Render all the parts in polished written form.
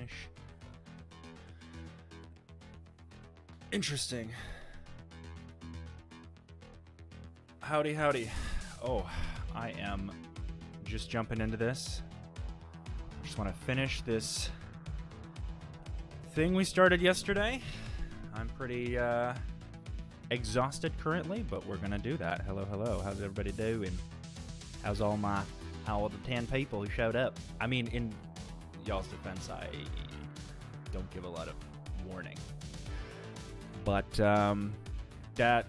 finish. Interesting. Howdy, howdy. Oh, I am just jumping into this. Just want to finish this thing we started yesterday. I'm pretty exhausted currently, but we're gonna do that. Hello, hello. How's everybody doing? How's all the 10 people who showed up? I mean, in y'all's defense, I don't give a lot of warning, but that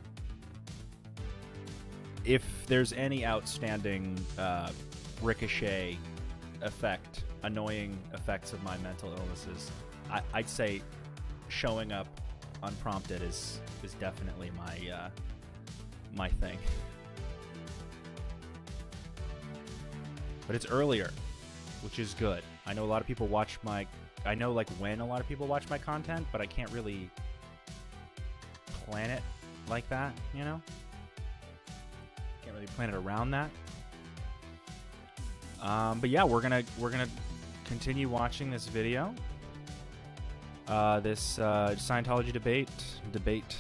if there's any outstanding ricochet effect, annoying effects of my mental illnesses, I'd say showing up unprompted is definitely my thing. But it's earlier, which is good. I know a lot of people watch I know like when a lot of people watch my content, but I can't really plan it like that, you know? Can't really plan it around that. But yeah, we're gonna continue watching this video. This Scientology debate,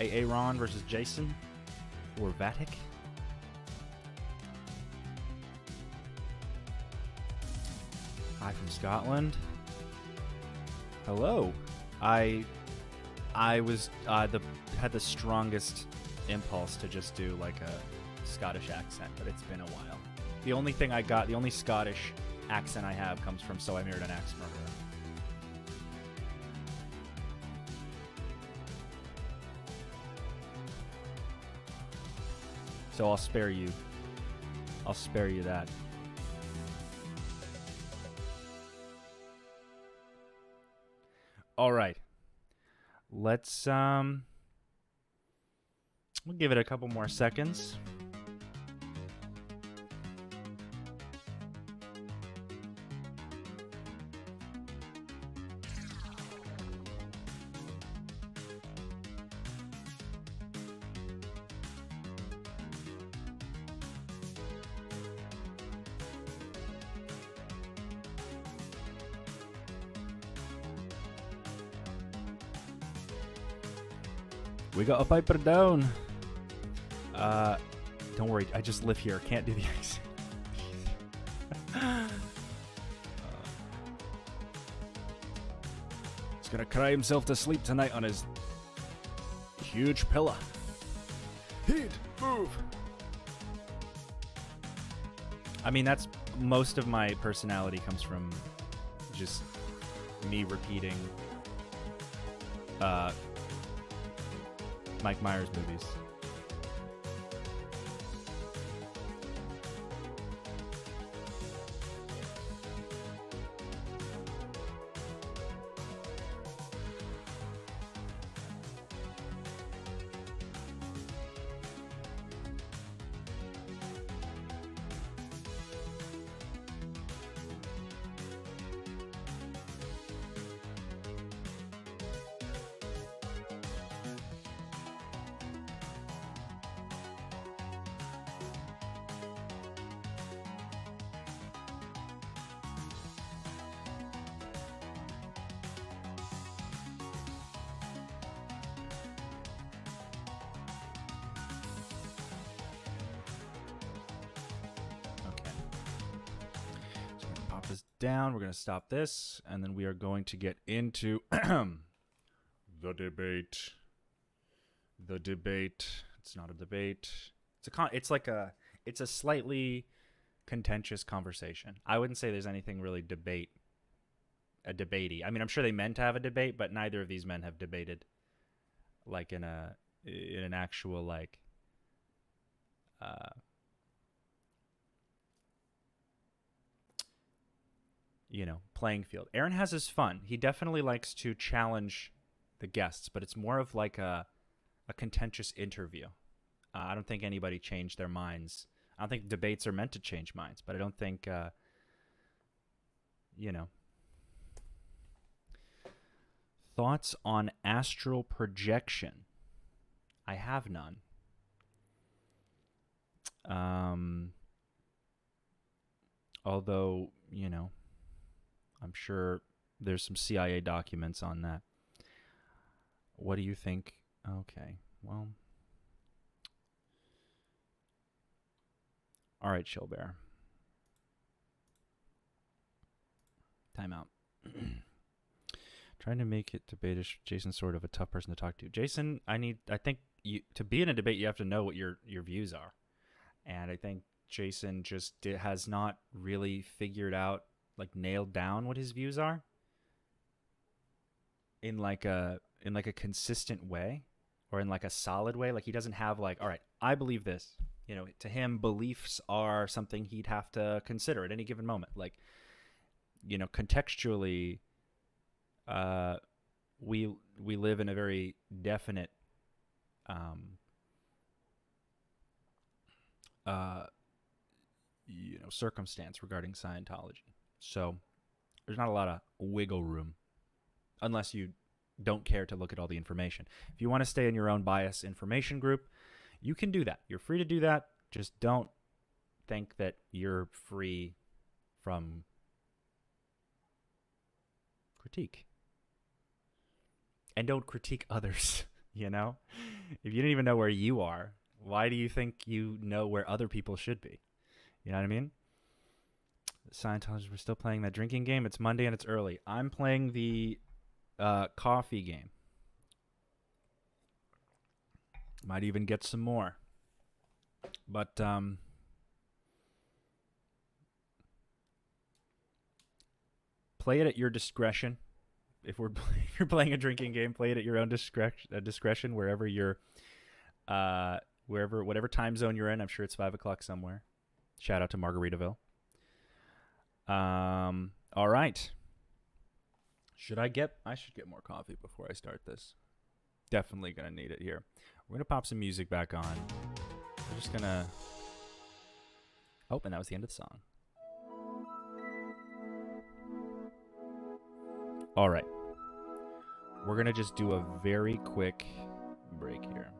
Aaron versus Jason, or Vatic. Hi from Scotland. Hello. I had the strongest impulse to just do like a Scottish accent, but it's been a while. The only Scottish accent I have comes from So I Married an Axe Murderer. So I'll spare you that. All right. Let's we'll give it a couple more seconds. We got a piper down. Don't worry, I just live here. Can't do the accent. He's gonna cry himself to sleep tonight on his huge pillow. Heat, move. I mean, that's most of my personality comes from just me repeating Mike Myers movies. Down. We're going to stop this, and then we are going to get into the debate. The debate. It's not a debate. It's a slightly contentious conversation. I wouldn't say there's anything really debatey. I mean, I'm sure they meant to have a debate, but neither of these men have debated like in an actual like playing field. Aaron has his fun. He definitely likes to challenge the guests, but it's more of like a contentious interview. I don't think anybody changed their minds. I don't think debates are meant to change minds, but I don't think, Thoughts on astral projection? I have none. Although, I'm sure there's some CIA documents on that. What do you think? Okay, well. All right, Shellbear. Time out. Trying to make it debate-ish. Jason's sort of a tough person to talk to. Jason, I think you to be in a debate, you have to know what your views are. And I think Jason just has not really figured out, like, nailed down what his views are in like a consistent way, or in like a solid way. Like, he doesn't have like, all right, I believe this. You know, to him, beliefs are something he'd have to consider at any given moment. Like, you know, contextually, we live in a very definite you know, circumstance regarding Scientology. So there's not a lot of wiggle room unless you don't care to look at all the information. If you want to stay in your own bias information group, you can do that. You're free to do that. Just don't think that you're free from critique. And don't critique others, you know? If you didn't even know where you are, why do you think you know where other people should be? You know what I mean? Scientologists, we're still playing that drinking game. It's Monday and it's early. I'm playing the coffee game. Might even get some more. But play it at your discretion. If you're playing a drinking game, play it at your own discretion wherever you're, whatever time zone you're in. I'm sure it's 5 o'clock somewhere. Shout out to Margaritaville. All right. I should get more coffee before I start this. Definitely gonna need it here. We're gonna pop some music back on. We're just gonna. Oh, and that was the end of the song. All right. We're going to just do a very quick break here.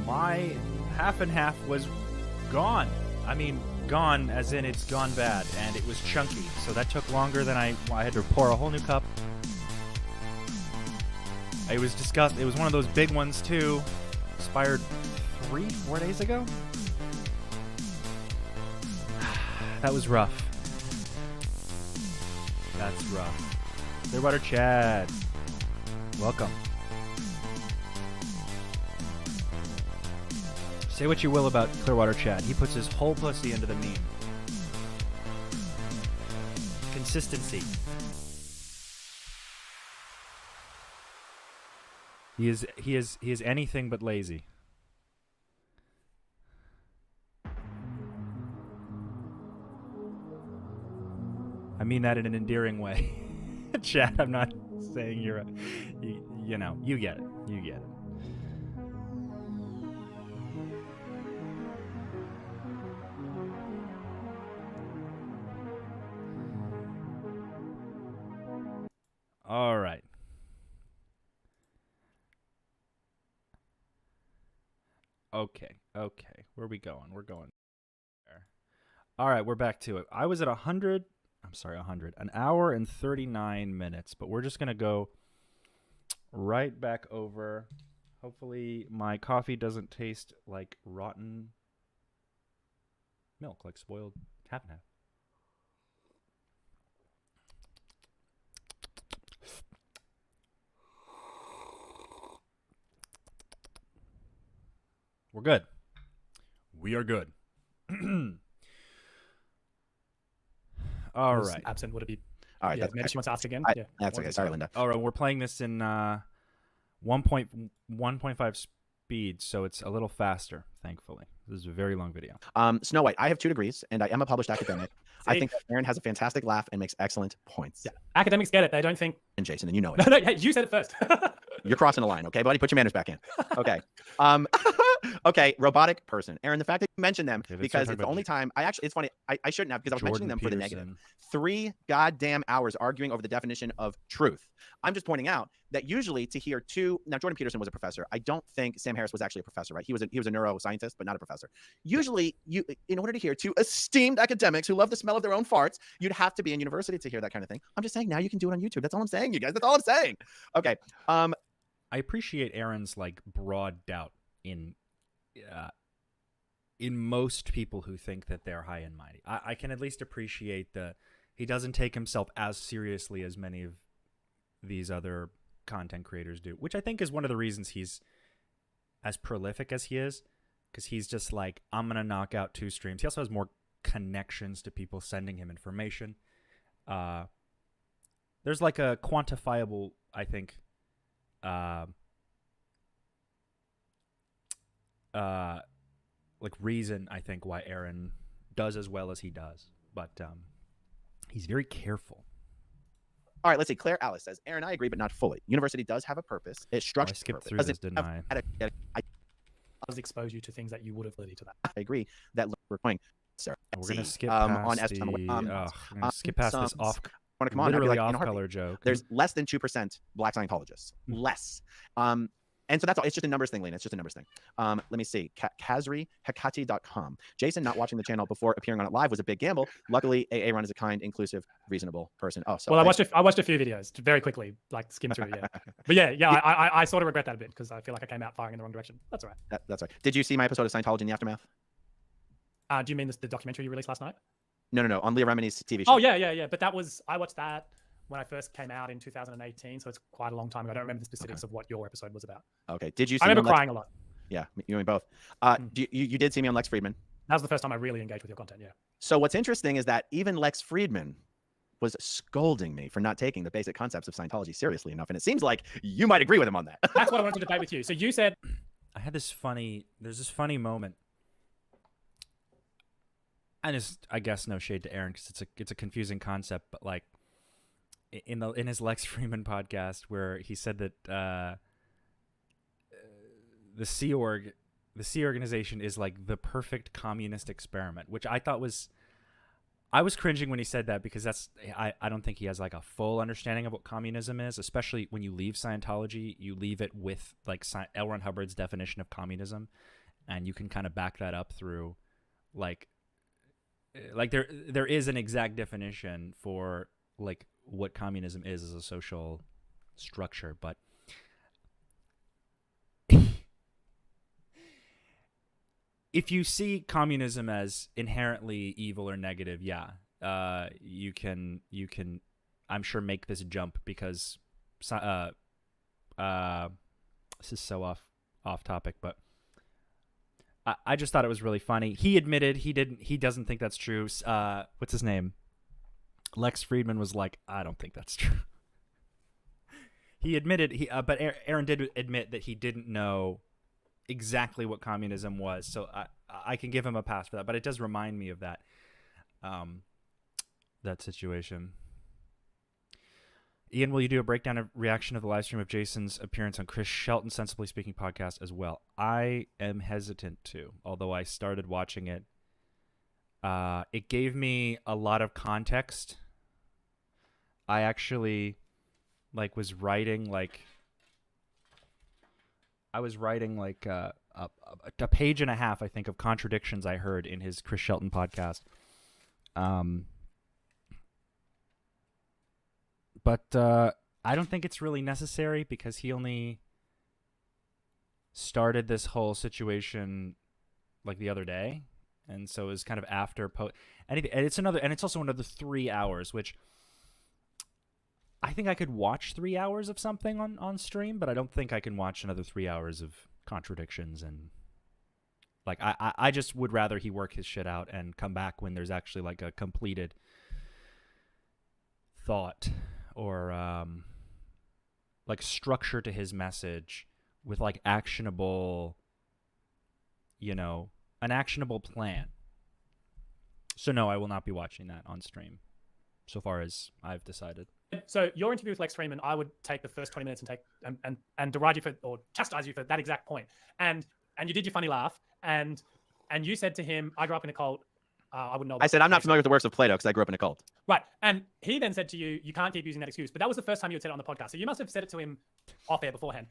My half and half was gone. I mean, gone as in it's gone bad, and it was chunky, so that took longer than I had to pour a whole new cup. It was disgusting. It was one of those big ones too. Expired 3-4 days ago. That was rough. That's rough. Clearwater Chad, welcome. Say what you will about Clearwater Chad. He puts his whole pussy into the meme. Consistency. He is anything but lazy. I mean that in an endearing way. Chad, I'm not saying you're a... You know, you get it. You get it. All right. Okay. Where are we going? We're going there. All right, we're back to it. I was at 100. I'm sorry, 100. An hour and 39 minutes, but we're just going to go right back over. Hopefully my coffee doesn't taste like rotten milk, like spoiled half and half. We're good. We are good. All right. Absent, would it be? All right. Yeah, maybe she wants to ask again. Yeah. That's okay. Sorry, Linda. All right. We're playing this in 1.5 speed, so it's a little faster, thankfully. This is a very long video. Snow White, I have 2 degrees, and I am a published academic. I think that Aaron has a fantastic laugh and makes excellent points. Yeah. Academics get it. They don't think... And Jason, and you know it. No, hey, you said it first. You're crossing the line, okay, buddy? Put your manners back in. Okay. Okay, robotic person. Aaron, the fact that you mentioned them, because it's the only time... it's funny. I shouldn't have, because I was mentioning them for the negative. 3 goddamn hours arguing over the definition of truth. I'm just pointing out that usually to hear 2... Now, Jordan Peterson was a professor. I don't think Sam Harris was actually a professor, right? He was a neuroscientist, but not a professor. Usually, in order to hear 2 esteemed academics who love the smell of their own farts, you'd have to be in university to hear that kind of thing. I'm just saying now you can do it on YouTube. That's all I'm saying, you guys. That's all I'm saying. Okay. I appreciate Aaron's like broad doubt in most people who think that they're high and mighty. I can at least appreciate that he doesn't take himself as seriously as many of these other content creators do, which I think is one of the reasons he's as prolific as he is, because he's just like, I'm going to knock out 2 streams. He also has more connections to people sending him information. There's like a quantifiable, I think, like reason, I think, why Aaron does as well as he does. But he's very careful. All right, let's see. Claire Alice says, Aaron, I agree, but not fully. University does have a purpose. It's structured. I skipped purpose. through Does this, it didn't I? I Does expose you to things that you would have learned to that. agree that we're going. Sir, We're gonna skip on past S- the. We're gonna skip past this off. Want to come on? I'd be Literally like, in a off-color heartbeat. joke. There's less than 2% Black Scientologists. Less. And so that's all. It's just a numbers thing, Lena. It's just a numbers thing. Let me see. KazriHekati.com. Jason not watching the channel before appearing on it live was a big gamble. Luckily, AA Run is a kind, inclusive, reasonable person. Oh, so well, I watched a few videos very quickly, like skim through. Yeah, but I sort of regret that a bit because I feel like I came out firing in the wrong direction. That's all right. That's right. Did you see my episode of Scientology in the Aftermath? Do you mean the documentary you released last night? No, on Leah Remini's TV show. Oh yeah. But I watched that when I first came out in 2018, so it's quite a long time ago. I don't remember the specifics of what your episode was about. Okay. Did you see I remember crying a lot. Yeah, you and me both. You did see me on Lex Friedman. That was the first time I really engaged with your content, yeah. So what's interesting is that even Lex Friedman was scolding me for not taking the basic concepts of Scientology seriously enough. And it seems like you might agree with him on that. That's what I wanted to debate with you. So you said... I had this there's this funny moment. I guess no shade to Aaron because it's a confusing concept, but like in his Lex Friedman podcast where he said that the Sea organization is like the perfect communist experiment, which I thought I was cringing when he said that because I don't think he has like a full understanding of what communism is, especially when you leave Scientology, you leave it with like L. Ron Hubbard's definition of communism, and you can kind of back that up through like there is an exact definition for like what communism is as a social structure, but if you see communism as inherently evil or negative, you can I'm sure make this jump because this is so off topic, but I just thought it was really funny. He admitted he doesn't think that's true. What's his name? Lex Friedman was like, I don't think that's true. He admitted but Aaron did admit that he didn't know exactly what communism was, so I can give him a pass for that. But it does remind me of that that situation. Ian, will you do a breakdown of reaction of the live stream of Jason's appearance on Chris Shelton's Sensibly Speaking podcast as well? I am hesitant to, although I started watching it. It gave me a lot of context. I actually was writing a page and a half, I think, of contradictions I heard in his Chris Shelton podcast. But I don't think it's really necessary because he only started this whole situation like the other day, and so it was kind of after and it's also another 3 hours, which I think I could watch 3 hours of something on stream, but I don't think I can watch another 3 hours of contradictions. And like I just would rather he work his shit out and come back when there's actually like a completed thought or like structure to his message with like actionable, an actionable plan. So no, I will not be watching that on stream so far as I've decided. So your interview with Lex Friedman, I would take the first 20 minutes and deride you or chastise you for that exact point. And you did your funny laugh, and you said to him, I grew up in a cult. I wouldn't know. I said, I'm not familiar with the works of Plato because I grew up in a cult. Right. And he then said to you, you can't keep using that excuse. But that was the first time you had said it on the podcast. So you must have said it to him off air beforehand.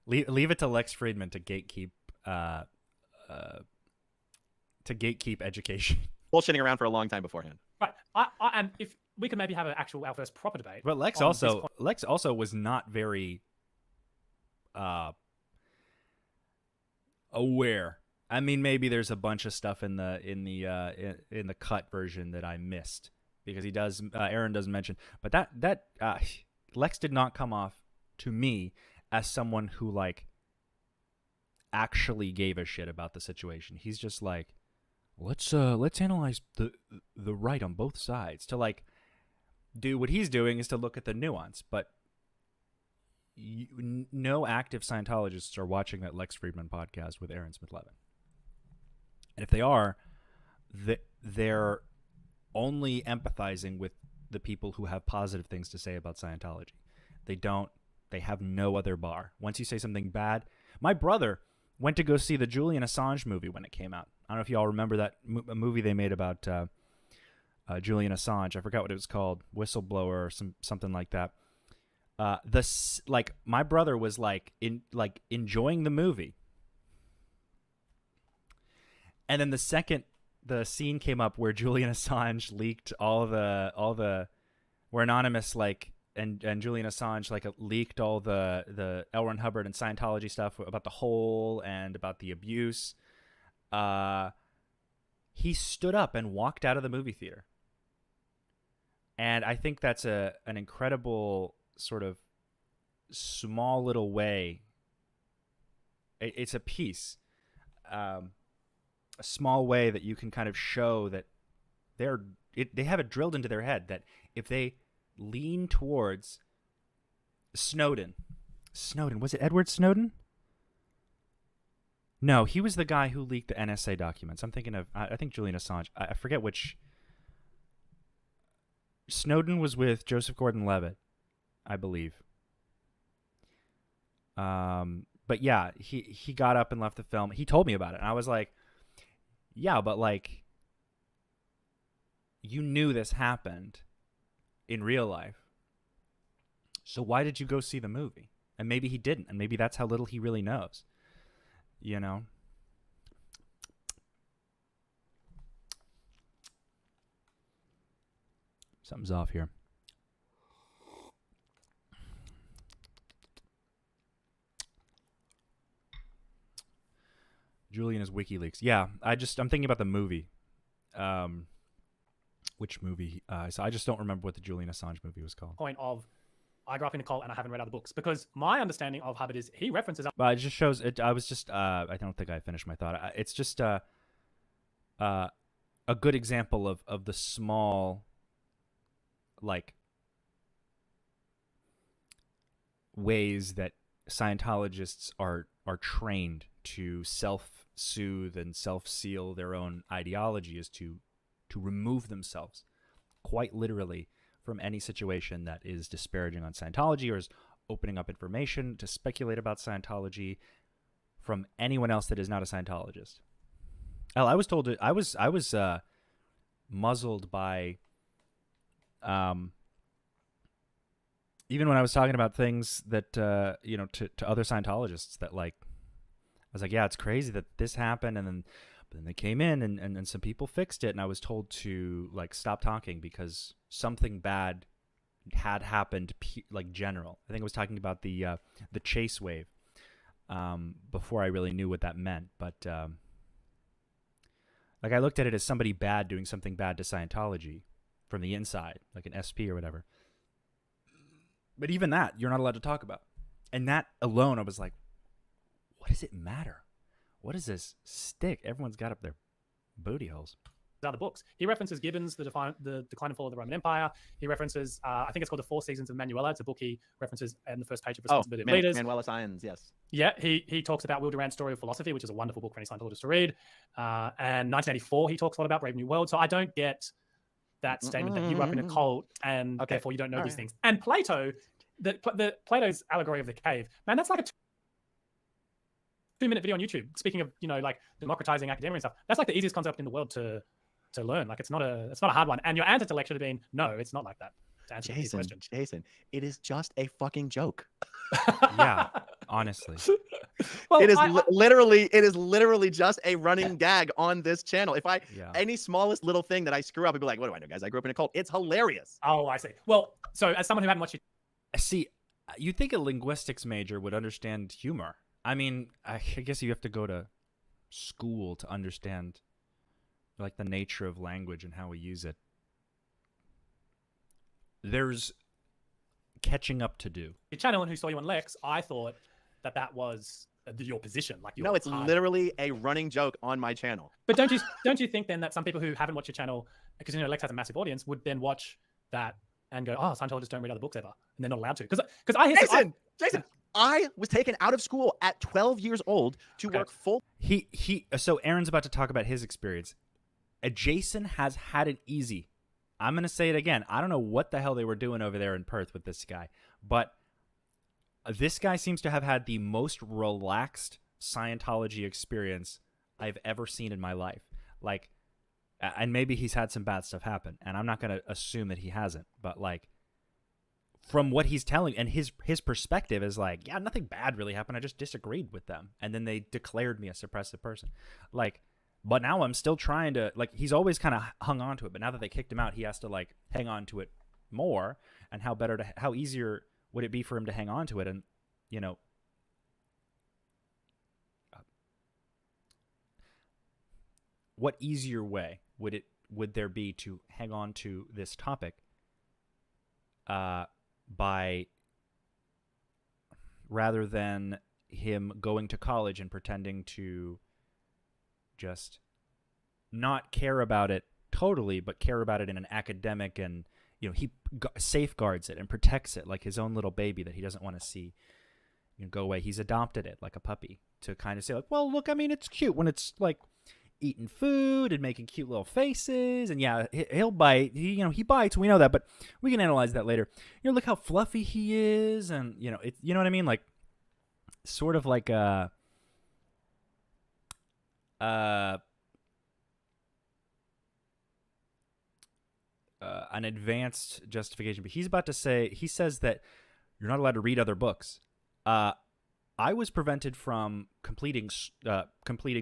Leave it to Lex Friedman to gatekeep education. Bullshitting around for a long time beforehand. Right. And if we could maybe have our first proper debate. But Lex also was not very aware. I mean, maybe there's a bunch of stuff in the cut version that I missed because Aaron doesn't mention. But that Lex did not come off to me as someone who like actually gave a shit about the situation. He's just like, let's analyze the right on both sides. To like do what he's doing is to look at the nuance, but no active Scientologists are watching that Lex Friedman podcast with Aaron Smith-Levin. And if they are, they're only empathizing with the people who have positive things to say about Scientology. They have no other bar. Once you say something bad, my brother went to go see the Julian Assange movie when it came out. I don't know if you all remember that movie they made about Julian Assange. I forgot what it was called, Whistleblower or something like that. My brother was enjoying the movie, and then the second the scene came up where Julian Assange leaked all the where Anonymous and Julian Assange leaked all the L. Ron Hubbard and Scientology stuff about the hole and about the abuse. He stood up and walked out of the movie theater. And I think that's an incredible sort of small little way. It's a piece, a small way that you can kind of show that they have it drilled into their head that if they lean towards Snowden, was it Edward Snowden? No, he was the guy who leaked the NSA documents. I'm thinking of, I think Julian Assange. I forget which. Snowden was with Joseph Gordon-Levitt, I believe. But yeah, he got up and left the film. He told me about it, and I was like, yeah, but you knew this happened in real life. So why did you go see the movie? And maybe he didn't, and maybe that's how little he really knows. You know? Something's off here. Julian is WikiLeaks. Yeah, I'm thinking about the movie. Which movie? So I just don't remember what the Julian Assange movie was called. Point of, I grew up in a cult and I haven't read other books, because my understanding of Hubbard is he references. But it just shows. I was just. I don't think I finished my thought. It's just a good example of the small, ways that Scientologists are trained to self-soothe and self-seal their own ideology, is to remove themselves quite literally from any situation that is disparaging on Scientology or is opening up information to speculate about Scientology from anyone else that is not a Scientologist. I was told I was muzzled by even when I was talking about things that to other Scientologists that I was like, yeah, it's crazy that this happened, but then they came in and some people fixed it, and I was told to stop talking because something bad had happened, general. I think I was talking about the Chase wave before I really knew what that meant, but I looked at it as somebody bad doing something bad to Scientology from the inside, like an SP or whatever. But even that, you're not allowed to talk about. And that alone, I was like, what does it matter? What does this stick? Everyone's got up their booty holes. Other books. He references Gibbon's The Decline and Fall of the Roman Empire. He references, I think it's called The Four Seasons of Manuela. It's a book he references in the first page of Responsibility of Leaders. Manuela Irons, yes. Yeah, he talks about Will Durant's Story of Philosophy, which is a wonderful book for any Scientologist to read. And 1984, he talks a lot about Brave New World. So I don't get that statement that you grew up in a cult and therefore you don't know these things. And Plato, the Plato's allegory of the cave, man, that's like a 2-minute video on YouTube. Speaking of, democratizing academia and stuff, that's the easiest concept in the world to learn. It's not a hard one. And your answer to lecture should have been, no, it's not like that. To answer these questions. Jason, it is just a fucking joke. Yeah, honestly. Well, it is literally just a running gag on this channel. If any smallest little thing that I screw up, I'd be like, what do I know, guys? I grew up in a cult. It's hilarious. Oh, I see. Well, so as someone who hadn't watched it. See, you'd think a linguistics major would understand humor. I mean, I guess you have to go to school to understand the nature of language and how we use it. There's catching up to do. Your channel and who saw you on Lex, I thought that was your position. No, it's literally a running joke on my channel. But don't you think then that some people who haven't watched your channel, because Lex has a massive audience, would then watch that and go, oh, Scientologists don't read other books ever, and they're not allowed to? Because Jason, I was taken out of school at 12 years old to work full. So Aaron's about to talk about his experience. Jason has had it easy I'm going to say it again. I don't know what the hell they were doing over there in Perth with this guy, but this guy seems to have had the most relaxed Scientology experience I've ever seen in my life. Like, and maybe he's had some bad stuff happen, and I'm not going to assume that he hasn't, but like, from what he's telling, and his perspective is like, yeah, nothing bad really happened. I just disagreed with them, and then they declared me a suppressive person. Like, but now I'm still trying to, like, he's always kind of hung on to it, but now that they kicked him out, he has to like hang on to it more. And how easier would it be for him to hang on to it? And you know, what easier way would there be to hang on to this topic by, rather than him going to college and pretending to just not care about it totally, but care about it in an academic, and he safeguards it and protects it like his own little baby that he doesn't want to see go away. He's adopted it like a puppy to kind of say like, well, look, I mean, it's cute when it's like eating food and making cute little faces, and yeah, he'll bite. He bites. We know that, but we can analyze that later. Look how fluffy he is, and it. You know what I mean? Like, sort of like an advanced justification. But he says that you're not allowed to read other books. I was prevented from completing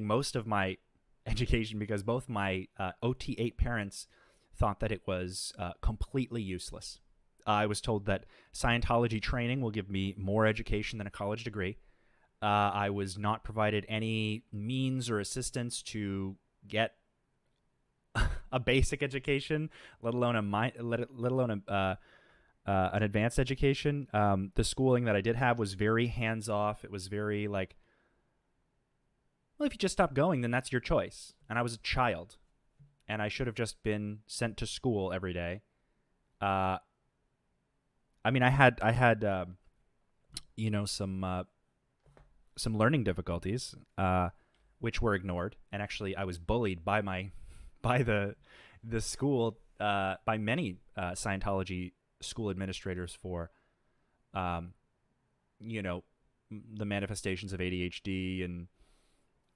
most of my education because both my OT8 parents thought that it was completely useless. I was told that Scientology training will give me more education than a college degree. I was not provided any means or assistance to get a basic education, let alone an advanced education. The schooling that I did have was very hands-off. It was very like, well, if you just stop going, then that's your choice. And I was a child, and I should have just been sent to school every day. I mean, I had some learning difficulties, which were ignored, and actually I was bullied by the school, by many Scientology school administrators for, the manifestations of ADHD and,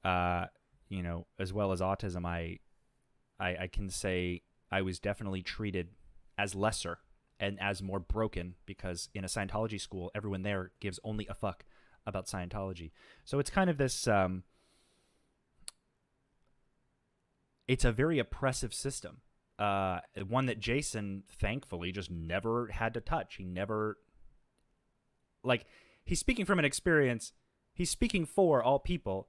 as well as autism. I can say I was definitely treated as lesser and as more broken because in a Scientology school, everyone there gives only a fuck about Scientology. So it's kind of this, it's a very oppressive system. One that Jason, thankfully, just never had to touch. He never, like, he's speaking from an experience. He's speaking for all people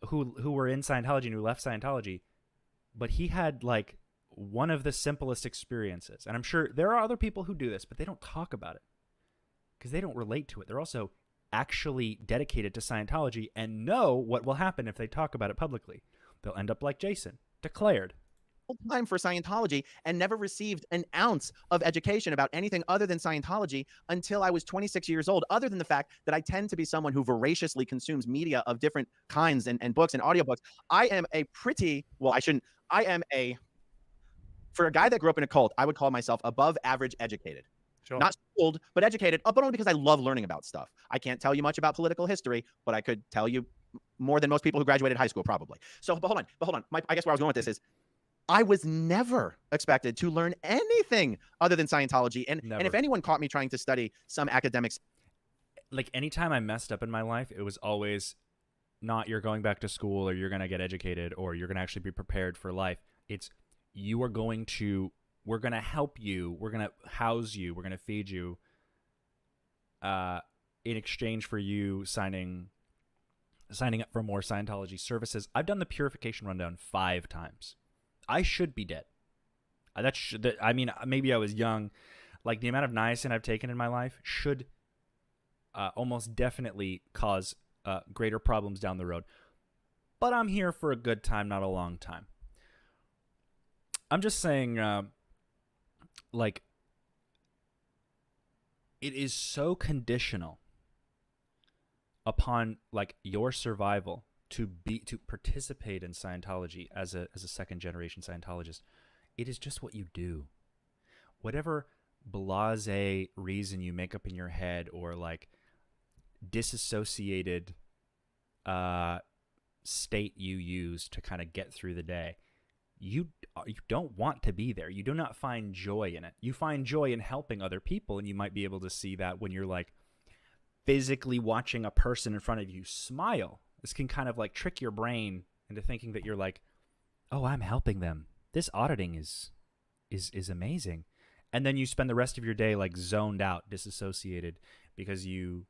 who were in Scientology and who left Scientology, but he had, like, one of the simplest experiences. And I'm sure there are other people who do this, but they don't talk about it because they don't relate to it. They're also actually dedicated to Scientology and know what will happen if they talk about it publicly. They'll end up like Jason, declared. Time for Scientology and never received an ounce of education about anything other than Scientology until I was 26 years old, other than the fact that I tend to be someone who voraciously consumes media of different kinds and books and audiobooks. I am for a guy that grew up in a cult, I would call myself above average educated. Sure. Not schooled, but educated, but only because I love learning about stuff. I can't tell you much about political history, but I could tell you more than most people who graduated high school, probably. So, but hold on. I guess where I was going with this is, I was never expected to learn anything other than Scientology. And if anyone caught me trying to study some academics, like, anytime I messed up in my life, it was always not you're going back to school or you're going to get educated or you're going to actually be prepared for life. It's we're going to help you. We're going to house you. We're going to feed you in exchange for you signing up for more Scientology services. I've done the purification rundown 5 times. I should be dead. I mean, maybe I was young. Like, the amount of niacin I've taken in my life should almost definitely cause greater problems down the road. But I'm here for a good time, not a long time. I'm just saying, like, it is so conditional upon, like, your survival to participate in Scientology as a second generation Scientologist. It is just what you do. whatever blasé reason you make up in your head, or like disassociated state you use to kind of get through the day, you don't want to be there. You do not find joy in it. You find joy in helping other people, and you might be able to see that when you're like physically watching a person in front of you smile. This can kind of like trick your brain into thinking that you're like, oh, I'm helping them. This auditing is amazing. And then you spend the rest of your day like zoned out, disassociated, because you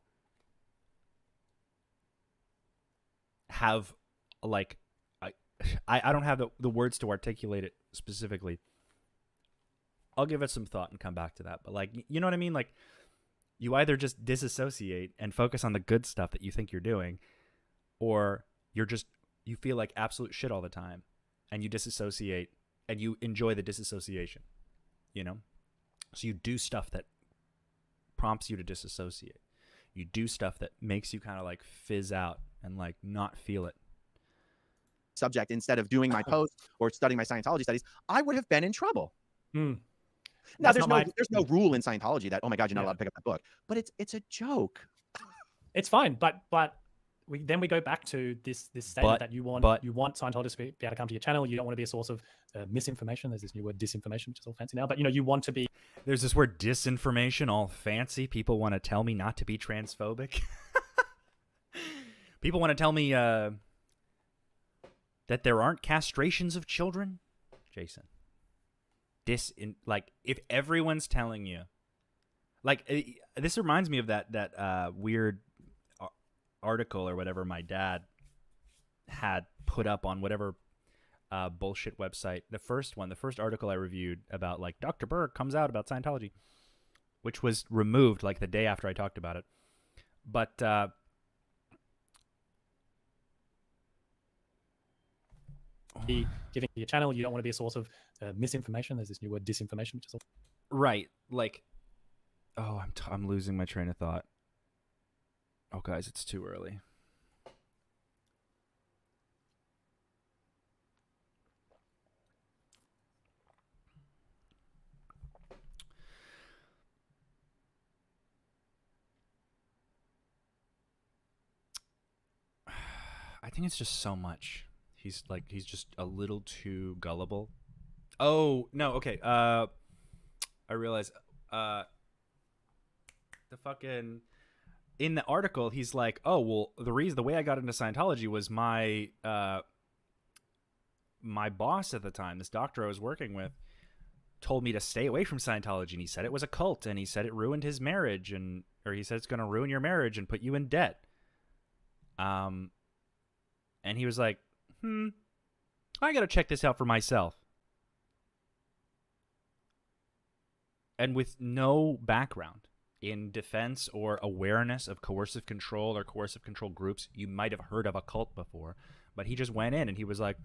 have like, I don't have the words to articulate it specifically. I'll give it some thought and come back to that. But like, you know what I mean? Like, you either just disassociate and focus on the good stuff that you think you're doing, or you feel like absolute shit all the time and you disassociate and you enjoy the disassociation, you know? So you do stuff that prompts you to disassociate. You do stuff that makes you kind of like fizz out and like not feel it. Subject instead of doing my post or studying my Scientology studies, I would have been in trouble. Now, there's no rule in Scientology that, oh my God, you're not allowed to pick up that book. But it's a joke. It's fine, but we go back to this statement that you want Scientologists to be able to come to your channel. You don't want to be a source of misinformation. There's this new word, disinformation, which is all fancy now. But you want to be. There's this word, disinformation, all fancy. People want to tell me not to be transphobic. People want to tell me that there aren't castrations of children. Jason, if everyone's telling you, like, this reminds me of that weird article or whatever my dad had put up on whatever bullshit website. The first article I reviewed about like Dr. Berg comes out about Scientology, which was removed like the day after I talked about it. But giving your channel, you don't want to be a source of misinformation. There's this new word, disinformation, which is all right. Like, oh, I'm losing my train of thought. Oh, guys, it's too early. I think it's just so much. He's just a little too gullible. Oh, no, okay. I realize the fucking in the article he's like, "Oh, well, the way I got into Scientology was my boss at the time, this doctor I was working with, told me to stay away from Scientology, and he said it was a cult, and he said it ruined his marriage, or he said it's going to ruin your marriage and put you in debt." And he was like, I got to check this out for myself. And with no background in defense or awareness of coercive control or coercive control groups, you might have heard of a cult before, but he just went in and he was like,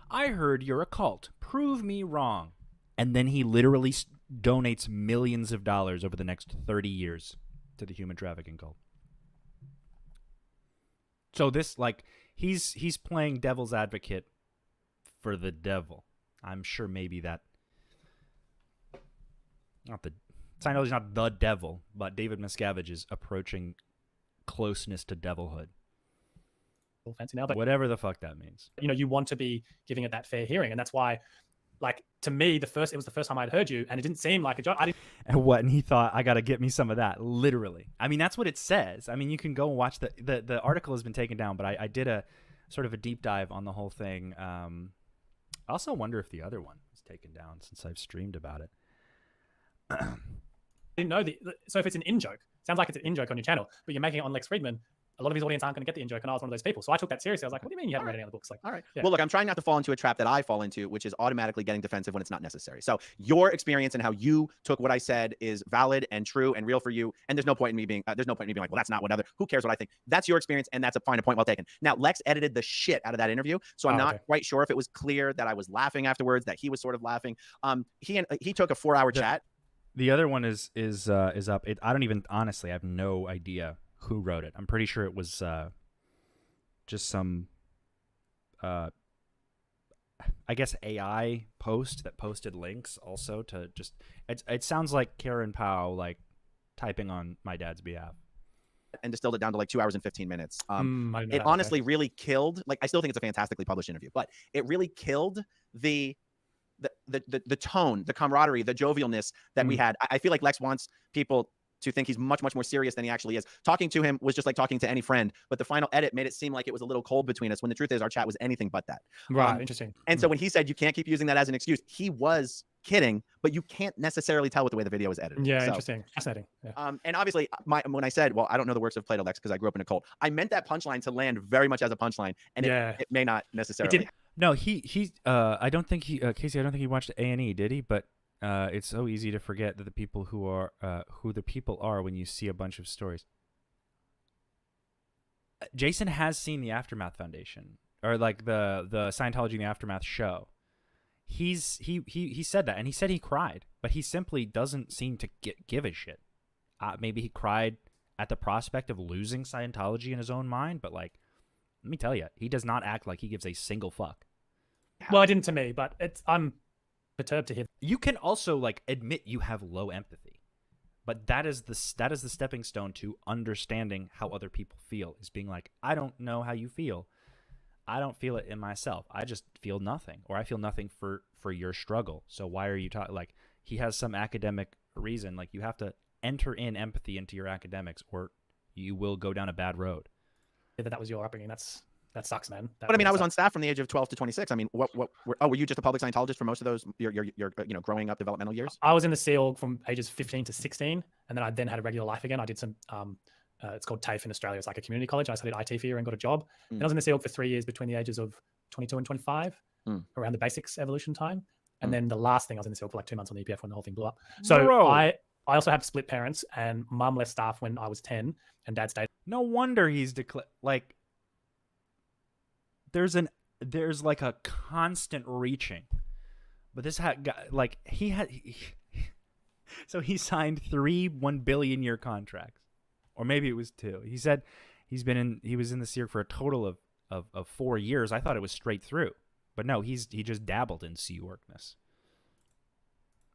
I heard you're a cult. Prove me wrong. And then he literally donates millions of dollars over the next 30 years to the human trafficking cult. So this, like, he's playing devil's advocate for the devil. I'm sure maybe that, Scientology's not the devil, but David Miscavige is approaching closeness to devilhood. All fancy now, but whatever the fuck that means. You want to be giving it that fair hearing, and that's why, like, to me, it was the first time I'd heard you, and it didn't seem like a joke. And he thought, I got to get me some of that, literally. I mean, that's what it says. I mean, you can go and watch the article has been taken down, but I did a sort of a deep dive on the whole thing. I also wonder if the other one was taken down since I've streamed about it. I didn't know so if it's an in-joke, sounds like it's an in-joke on your channel, but you're making it on Lex Friedman, a lot of his audience aren't going to get the in-joke, and I was one of those people. So I took that seriously. I was like, what do you mean you haven't read any other books? Like, all right. Yeah. Well, look, I'm trying not to fall into a trap that I fall into, which is automatically getting defensive when it's not necessary. So your experience and how you took what I said is valid and true and real for you. And there's no point in me being, like, well, that's not what who cares what I think? That's your experience, and that's a fine point well taken. Now, Lex edited the shit out of that interview, so I'm not quite sure if it was clear that I was laughing afterwards, that he was sort of laughing. He took a 4-hour chat. The other one is up. I don't even, honestly, I have no idea who wrote it. I'm pretty sure it was just some I guess, AI post that posted links also to just. It sounds like Karen Powell like typing on my dad's behalf. And distilled it down to like 2 hours and 15 minutes. I didn't know It that, honestly okay. really killed. Like, I still think it's a fantastically published interview, but it really killed the tone, the camaraderie, the jovialness that we had. I feel like Lex wants people to think he's much, much more serious than he actually is. Talking to him was just like talking to any friend, but the final edit made it seem like it was a little cold between us, when the truth is our chat was anything but that. Right, interesting. And so when he said you can't keep using that as an excuse, he was kidding, but you can't necessarily tell with the way the video was edited. Yeah, so, interesting. Fascinating. Yeah. And obviously, when I said, well, I don't know the works of Plato, Lex, because I grew up in a cult, I meant that punchline to land very much as a punchline, and it may not necessarily. No, I don't think Casey, I don't think he watched A&E, did he? But it's so easy to forget that the people who the people are when you see a bunch of stories. Jason has seen the Aftermath Foundation, or like the Scientology and the Aftermath show. He said that, and he said he cried, but he simply doesn't seem to give a shit. Maybe he cried at the prospect of losing Scientology in his own mind, but like, let me tell you, he does not act like he gives a single fuck. Well, it didn't to me, but I'm perturbed to hear. You can also like admit you have low empathy, but that is the stepping stone to understanding how other people feel, is being like, I don't know how you feel. I don't feel it in myself. I just feel nothing, or I feel nothing for your struggle. So why are you talking? Like, he has some academic reason. Like, you have to enter in empathy into your academics, or you will go down a bad road. That was your upbringing. That sucks, man. But I mean, I was on staff from the age of 12 to 26. I mean, were you just a public Scientologist for most of those your growing up developmental years? I was in the SEAL from ages 15 to 16, and then I had a regular life again. I did some it's called TAFE in Australia. It's like a community college. I studied IT for a year and got a job. And I was in the SEAL for 3 years between the ages of 22 and 25, around the basics evolution time. And then the last thing, I was in the SEAL for like 2 months on the EPF when the whole thing blew up. So I also have split parents, and mum left staff when I was 10, and dad stayed. No wonder he's like. There's like a constant reaching, but this guy, like, so he signed 3 $1 billion year contracts, or maybe it was 2. He said he was in the SEAL for a total of 4 years. I thought it was straight through, but no, he just dabbled in sea workness.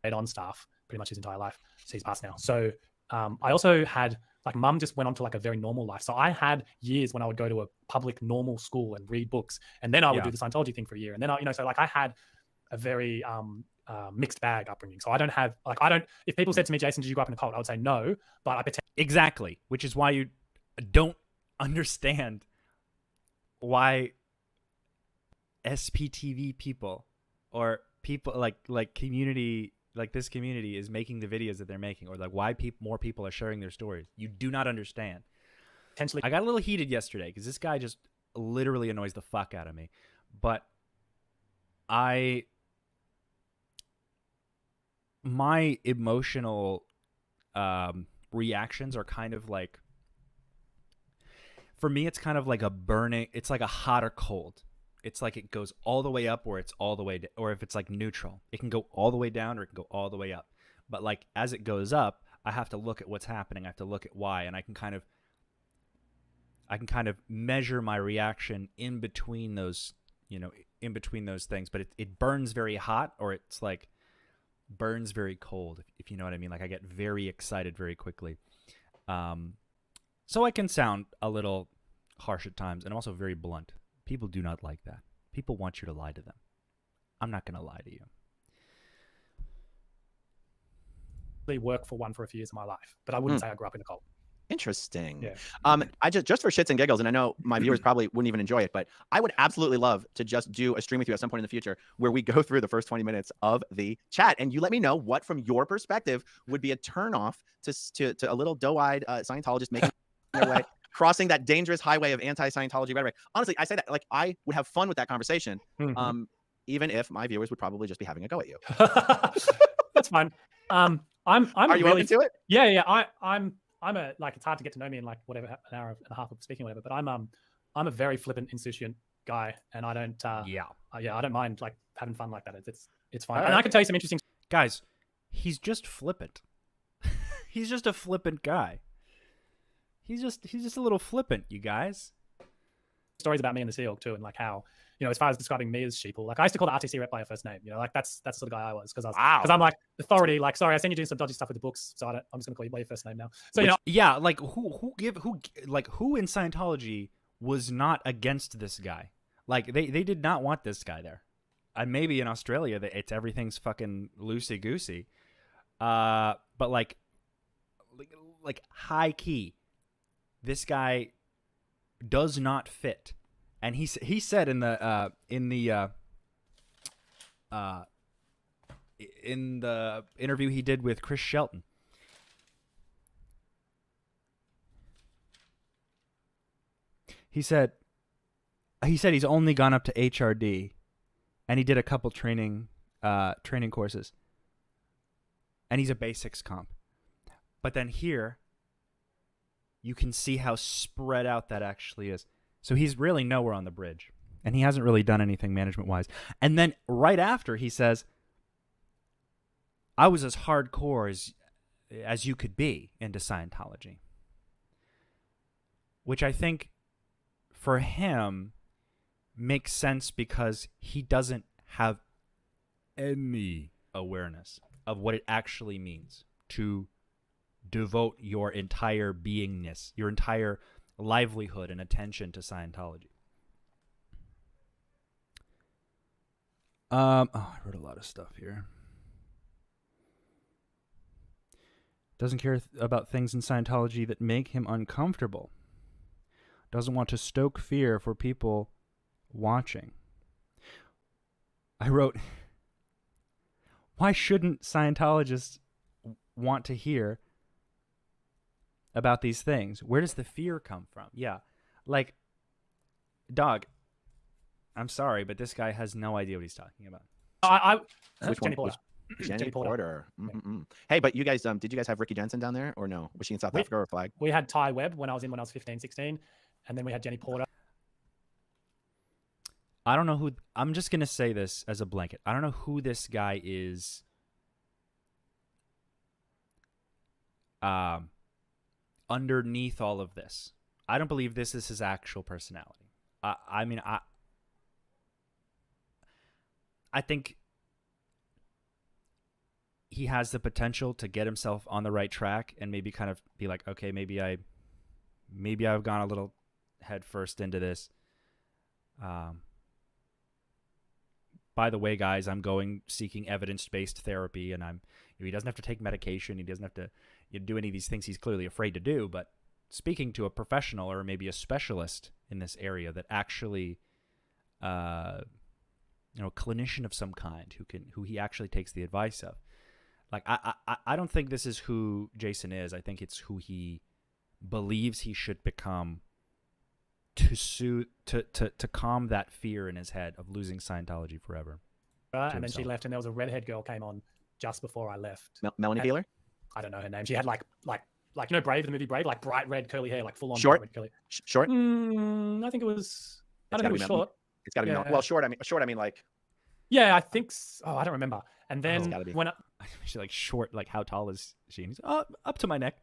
On staff pretty much his entire life. So he's passed now. So I also had, like, mum just went on to like a very normal life. So I had years when I would go to a public normal school and read books, and then I would do the Scientology thing for a year, and then so like I had a very mixed bag upbringing. So I don't have if people said to me, Jason, did you grow up in a cult? I would say no, but I pretend. Exactly, which is why you don't understand why SPTV people or people like community. Like, this community is making the videos that they're making, or like why more people are sharing their stories. You do not understand. Potentially, I got a little heated yesterday because this guy just literally annoys the fuck out of me. But my emotional reactions are kind of like, for me, it's kind of like a burning. It's like a hot or cold. It's like it goes all the way up, or it's all the way down, or if it's like neutral, it can go all the way down, or it can go all the way up. But like, as it goes up, I have to look at what's happening. I have to look at why, and I can kind of measure my reaction in between those, in between those things. But it burns very hot, or it's like burns very cold, if you know what I mean. Like, I get very excited very quickly. So I can sound a little harsh at times, and also very blunt. People do not like that. People want you to lie to them. I'm not going to lie to you. I worked for one for a few years of my life, but I wouldn't say I grew up in a cult. Interesting. Yeah. I just for shits and giggles, and I know my viewers probably wouldn't even enjoy it, but I would absolutely love to just do a stream with you at some point in the future where we go through the first 20 minutes of the chat, and you let me know what, from your perspective, would be a turnoff to a little doe-eyed Scientologist making their way, crossing that dangerous highway of anti-Scientology rhetoric. Honestly, I say that like I would have fun with that conversation, even if my viewers would probably just be having a go at you. That's fine. I'm Are you really open to it? Yeah. I'm a, like, it's hard to get to know me in like whatever an hour and a half of speaking, or whatever. But I'm a very flippant, insouciant guy, and I don't. I don't mind like having fun like that. It's fine. And I can tell you some interesting guys. He's just flippant. He's just a flippant guy. He's just a little flippant, you guys. Stories about me in the SEAL too, and like how as far as describing me as sheeple, like I used to call the RTC rep by her first name, like that's the sort of guy I was, because Wow. I'm like authority, like, sorry, I seen you doing some dodgy stuff with the books, so I'm just gonna call you by your first name now. So yeah, like who in Scientology was not against this guy? Like they did not want this guy there. Maybe in Australia it's everything's fucking loosey goosey, but like high key, this guy does not fit. And he said in the interview he did with Chris Shelton, he said he's only gone up to HRD, and he did a couple training courses, and he's a basics comp. But then here, you can see how spread out that actually is. So he's really nowhere on the bridge, and he hasn't really done anything management-wise. And then right after, he says, I was as hardcore as you could be into Scientology. Which I think, for him, makes sense because he doesn't have any awareness of what it actually means to devote your entire beingness, your entire livelihood and attention to Scientology. I wrote a lot of stuff here. Doesn't care about things in Scientology that make him uncomfortable. Doesn't want to stoke fear for people watching. I wrote, why shouldn't Scientologists want to hear about these things? Where does the fear come from? Yeah. Like, dog, I'm sorry, but this guy has no idea what he's talking about. Which Jenny one? Porter. Jenny Porter. Hey, but you guys, did you guys have Ricky Jensen down there or no? Was she in South Africa or Flag? We had Ty Webb when I was 15, 16. And then we had Jenny Porter. I don't know who, I'm just going to say this as a blanket. I don't know who this guy is. Underneath all of this. I don't believe this is his actual personality. I think he has the potential to get himself on the right track and maybe kind of be like, okay, maybe I've gone a little head first into this. By the way, guys, I'm seeking evidence-based therapy, and he doesn't have to take medication. He doesn't have to do any of these things he's clearly afraid to do. But speaking to a professional or maybe a specialist in this area that actually, a clinician of some kind who he actually takes the advice of. Like, I don't think this is who Jason is. I think it's who he believes he should become to calm that fear in his head of losing Scientology forever. And then she left, and there was a redhead girl came on just before I left. Melanie Feeler? I don't know her name. She had like Brave, the movie Brave, like bright red curly hair, like full on short. Red curly. Short? I think it was. I don't think it was short. It's got to be well short. I mean like. Yeah, I think. I don't remember. And then when she's like short, like how tall is she? And he's, up to my neck.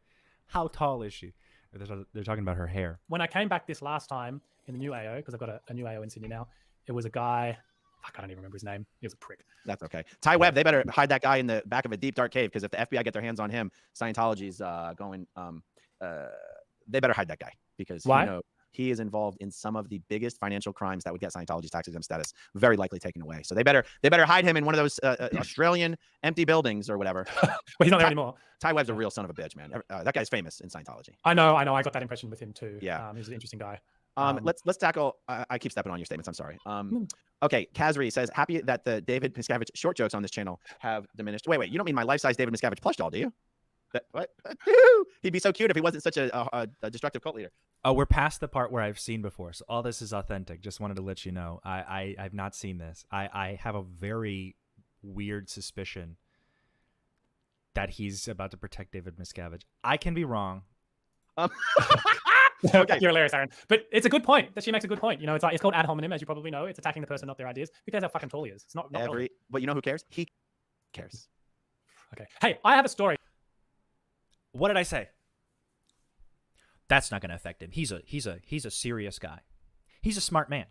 How tall is she? They're talking about her hair. When I came back this last time in the new AO, because I've got a new AO in Sydney now, it was a guy. Fuck, I don't even remember his name. He was a prick. That's okay. Ty Webb, they better hide that guy in the back of a deep, dark cave, because if the FBI get their hands on him, Scientology's going. They better hide that guy, because why? He is involved in some of the biggest financial crimes that would get Scientology's tax exempt status very likely taken away. So they better hide him in one of those Australian empty buildings or whatever. But he's not there anymore. Ty Webb's a real son of a bitch, man. That guy's famous in Scientology. I know. I got that impression with him too. Yeah, he's an interesting guy. Let's tackle. I keep stepping on your statements. I'm sorry. Okay, Kazri says, happy that the David Miscavige short jokes on this channel have diminished. Wait, you don't mean my life-size David Miscavige plush doll, do you? What? He'd be so cute if he wasn't such a destructive cult leader. Oh, we're past the part where I've seen before, so all this is authentic. Just wanted to let you know. I've not seen this. I have a very weird suspicion that he's about to protect David Miscavige. I can be wrong. Okay. You're hilarious, Aaron. But it's a good point. That she makes a good point. It's called ad hominem, as you probably know. It's attacking the person, not their ideas. Who cares how fucking tall he is? It's not relevant. But you know who cares? He cares. Okay. Hey, I have a story. What did I say? That's not going to affect him. He's a serious guy. He's a smart man.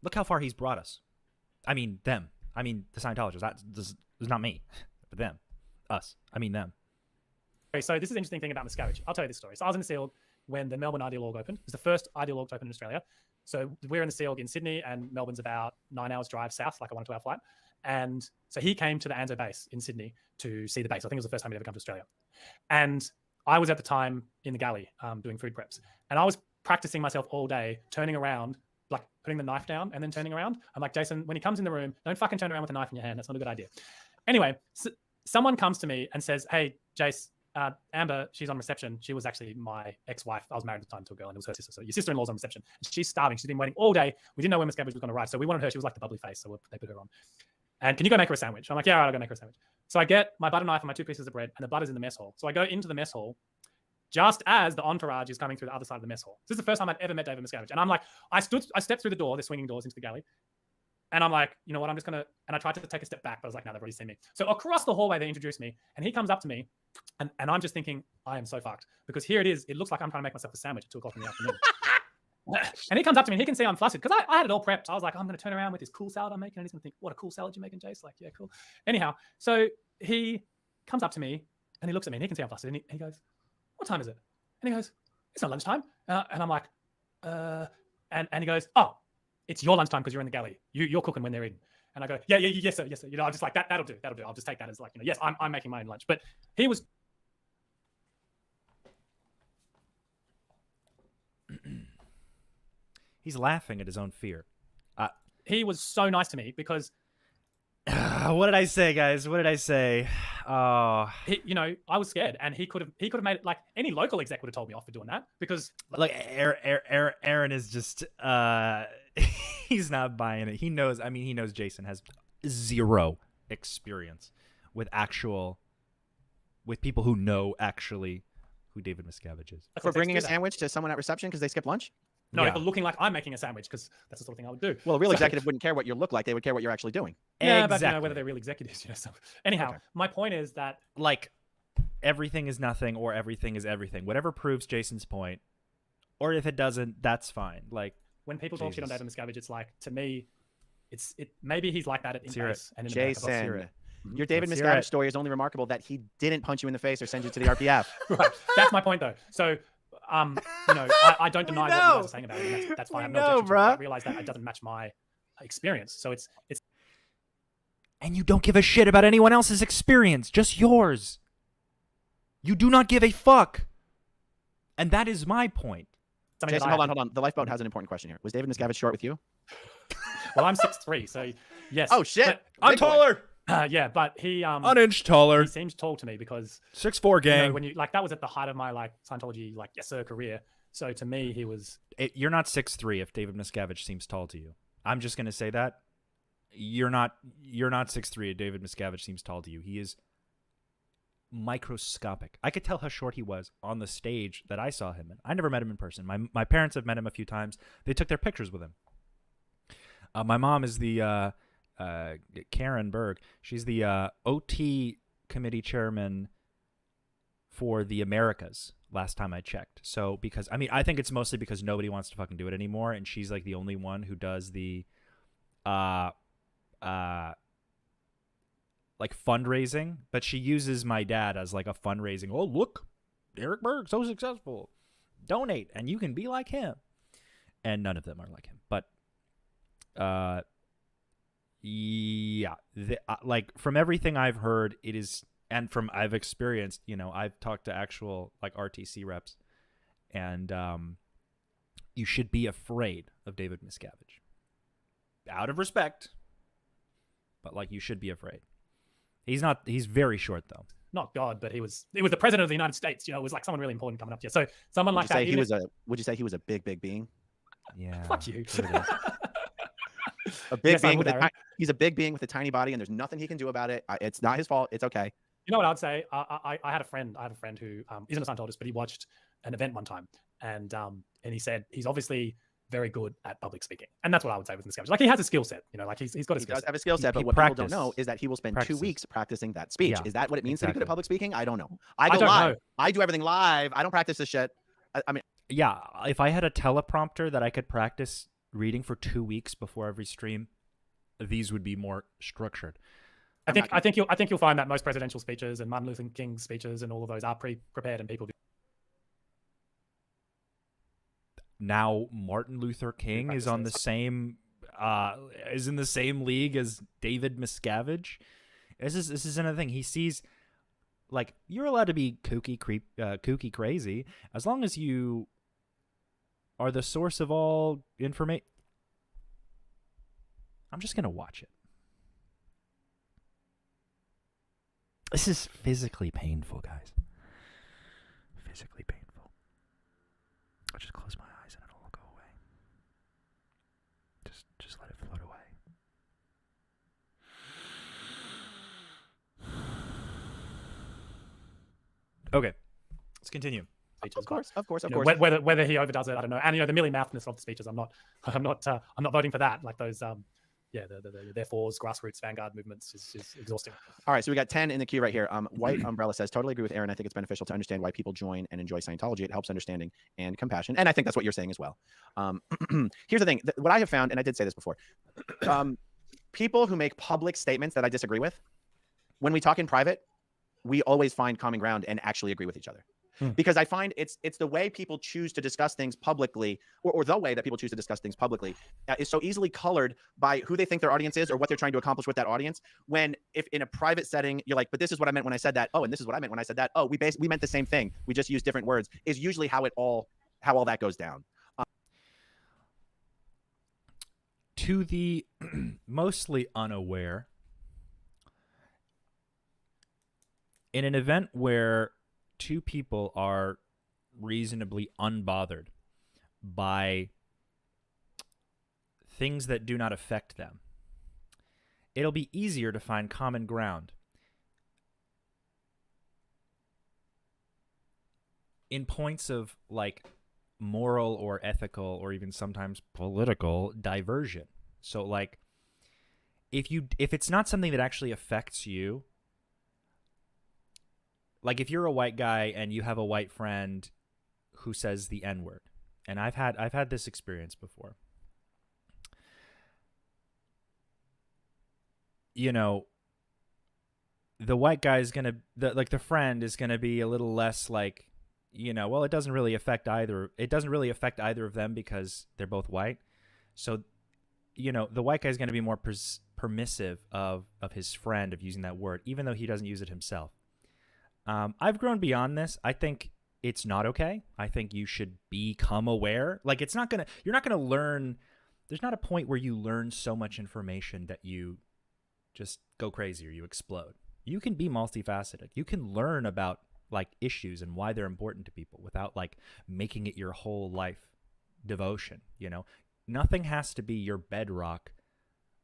Look how far he's brought us. I mean, them. I mean, the Scientologists. This is not me, but them. Us. I mean, them. Okay, so this is an interesting thing about Miscavige. I'll tell you this story. So I was in the Sealg when the Melbourne Ideal Org opened. It was the first Ideal Org to open in Australia. So we're in the Sealg in Sydney, and Melbourne's about 9 hours drive south, like a 1 or 2 hour flight. And so he came to the ANZO base in Sydney to see the base. I think it was the first time he'd ever come to Australia. And I was at the time in the galley doing food preps. And I was practicing myself all day, turning around, like putting the knife down and then turning around. I'm like, Jason, when he comes in the room, don't fucking turn around with a knife in your hand. That's not a good idea. Anyway, so someone comes to me and says, hey, Jace, Amber, she's on reception. She was actually my ex-wife. I was married at the time to a girl, and it was her sister. So your sister-in-law's on reception. She's starving. She's been waiting all day. We didn't know when Miscavige was going to arrive, so we wanted her. She was like the bubbly face, so they put her on. And can you go make her a sandwich? I'm like, yeah, all right, I'll go make her a sandwich. So I get my butter knife and my 2 pieces of bread, and the butter's in the mess hall. So I go into the mess hall just as the entourage is coming through the other side of the mess hall. This is the first time I'd ever met David Miscavige. And I'm like, I stepped through the door, the swinging doors into the galley. And I'm like, you know what, I'm just going to, and I tried to take a step back, but I was like, no, they've already seen me. So across the hallway, they introduced me, and he comes up to me, and I'm just thinking, I am so fucked. Because here it is, it looks like I'm trying to make myself a sandwich at 2 o'clock in the afternoon. And he comes up to me, and he can see I'm flustered, because I had it all prepped. I was like, I'm going to turn around with this cool salad I'm making, and he's going to think, what a cool salad you're making, Jace. Like, yeah, cool. Anyhow, so he comes up to me, and he looks at me, and he can see I'm flustered, and he goes, what time is it? And he goes, it's not lunchtime. And I'm like, and he goes, oh, it's your lunchtime because you're in the galley. You're cooking when they're eating. And I go, yes, sir. You know, I'm just like, that'll do. I'll just take that as like, you know, yes, I'm making my own lunch. But he was. He's laughing at his own fear. He was so nice to me because. What did I say, guys? What did I say? Oh, you know, I was scared, and he could have made it like any local exec would have told me off for doing that because like Aaron is just he's not buying it. He knows. I mean, he knows Jason has zero experience with people who know actually who David Miscavige is. For bringing a sandwich to someone at reception because they skipped lunch? No, yeah. For looking like I'm making a sandwich because that's the sort of thing I would do. Well, a real executive wouldn't care what you look like. They would care what you're actually doing. Yeah, exactly. But you know, whether they're real executives. You know, so anyhow, okay. My point is that like everything is nothing or everything is everything. Whatever proves Jason's point, or if it doesn't, that's fine. Like when people talk shit on David Miscavige, it's like, to me, maybe he's like that at Inbase and in Jason. America. Your David Miscavige story is only remarkable that he didn't punch you in the face or send you to the RPF. Right. That's my point, though. So. You know, I don't deny what you guys are saying about it. That's fine. I have no objection to it. I realize that it doesn't match my experience. So it's. And you don't give a shit about anyone else's experience, just yours. You do not give a fuck. And that is my point. Jason, hold on. The lifeboat has an important question here. Was David Miscavige short with you? Well, I'm 6'3", so yes. Oh shit! I'm taller. Yeah, but he an inch taller. He seems tall to me because 6'4" gang. You know, when you like that was at the height of my like Scientology like yes sir career. So to me, he was. You're not 6'3" if David Miscavige seems tall to you. I'm just gonna say that you're not 6'3" if David Miscavige seems tall to you. He is microscopic. I could tell how short he was on the stage that I saw him in. I never met him in person. My parents have met him a few times. They took their pictures with him. My mom is the. Karen Berg. She's the OT committee chairman for the Americas last time I checked. So because I think it's mostly because nobody wants to fucking do it anymore, and she's like the only one who does the like fundraising, but she uses my dad as like a fundraising. Oh, look, Eric Berg, so successful. Donate and you can be like him. And none of them are like him. But yeah, like from everything I've heard, it is, and from I've experienced, you know, I've talked to actual like RTC reps, and you should be afraid of David Miscavige, out of respect, but like you should be afraid. He's not. He's very short though. Not God, but he was the president of the United States. You know, it was like someone really important coming up to you. So someone like that. Would you say he was a big being? Yeah. Fuck you. A big being he's a big being with a tiny body, and there's nothing he can do about it. It's not his fault. It's okay. You know what I'd say? I had a friend who isn't a Scientologist, but he watched an event one time, and he said he's obviously very good at public speaking, and that's what I would say with Miscavige. Like he has a skill set. You know, like he's got a skill set. He does have a skill set, but what people don't know is that he will spend 2 weeks practicing that speech. Yeah, is that what it means to be good at public speaking? I don't know. I go live. I do everything live. I don't practice this shit. I mean, yeah. If I had a teleprompter that I could practice reading for 2 weeks before every stream, these would be more structured. I think you'll find that most presidential speeches and Martin Luther King's speeches and all of those are pre-prepared, and people do. Now Martin Luther King is on the same is in the same league as David Miscavige. This is another thing. He sees, like, you're allowed to be kooky crazy as long as you are the source of all information. I'm just gonna watch it. This is physically painful, guys. Physically painful. I'll just close my eyes and it'll all go away. Just let it float away. Okay, let's continue. Speeches, Of course. Whether he overdoes it, I don't know. And the mealy mouthness of the speeches, I'm not voting for that. Like those, the therefores, grassroots, vanguard movements is exhausting. All right, so we got 10 in the queue right here. White Umbrella says, totally agree with Aaron. I think it's beneficial to understand why people join and enjoy Scientology. It helps understanding and compassion. And I think that's what you're saying as well. Here's the thing. What I have found, and I did say this before, people who make public statements that I disagree with, when we talk in private, we always find common ground and actually agree with each other. Because I find it's the way people choose to discuss things publicly, or the way that people choose to discuss things publicly is so easily colored by who they think their audience is or what they're trying to accomplish with that audience. When if in a private setting, you're like, but this is what I meant when I said that. Oh, and this is what I meant when I said that. Oh, we meant the same thing. We just used different words, is usually how all that goes down. To the mostly unaware, in an event where two people are reasonably unbothered by things that do not affect them, it'll be easier to find common ground. In points of, like, moral or ethical or even sometimes political diversion. So, like, if it's not something that actually affects you, like if you're a white guy and you have a white friend who says the N-word, and I've had this experience before. You know, the white guy is the friend is gonna be a little less like, well, it doesn't really affect either of them because they're both white. So, the white guy is gonna be more permissive of his friend of using that word, even though he doesn't use it himself. I've grown beyond this. I think it's not okay. I think you should become aware. Like, you're not gonna learn. There's not a point where you learn so much information that you just go crazy or you explode. You can be multifaceted. You can learn about, like, issues and why they're important to people without, like, making it your whole life devotion. Nothing has to be your bedrock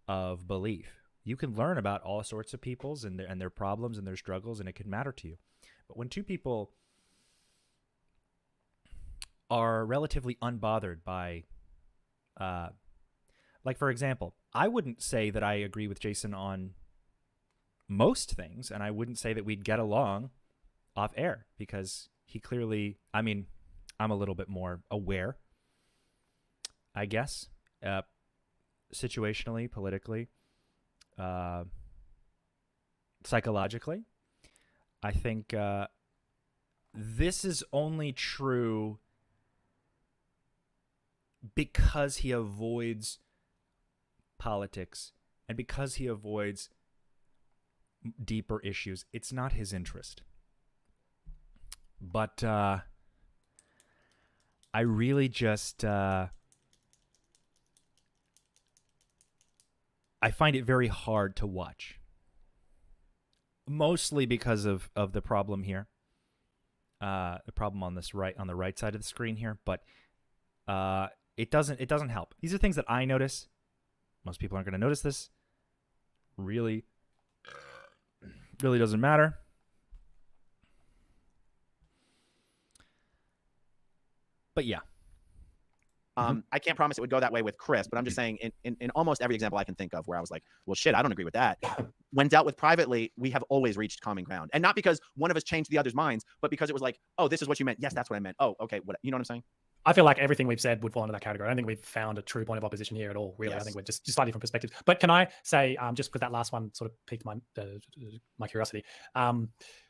of belief. You can learn about all sorts of peoples and their problems and their struggles, and it can matter to you. But when two people are relatively unbothered by, like, for example, I wouldn't say that I agree with Jason on most things, and I wouldn't say that we'd get along off air because he clearly, I'm a little bit more aware, I guess, situationally, politically, psychologically. I think this is only true because he avoids politics and because he avoids deeper issues. It's not his interest. But I really just I find it very hard to watch. Mostly because of the problem here, the problem on the right side of the screen here. But it doesn't help. These are things that I notice. Most people aren't going to notice this. Really doesn't matter. But yeah. I can't promise it would go that way with Chris, but I'm just saying in almost every example I can think of where I was like, well, shit, I don't agree with that. When dealt with privately, we have always reached common ground. And not because one of us changed the other's minds, but because it was like, oh, this is what you meant. Yes, that's what I meant. Oh, okay. What, you know what I'm saying? I feel like everything we've said would fall into that category. I don't think we've found a true point of opposition here at all, really. Yes. I think we're just slightly different perspectives. But can I say, just because that last one sort of piqued my curiosity.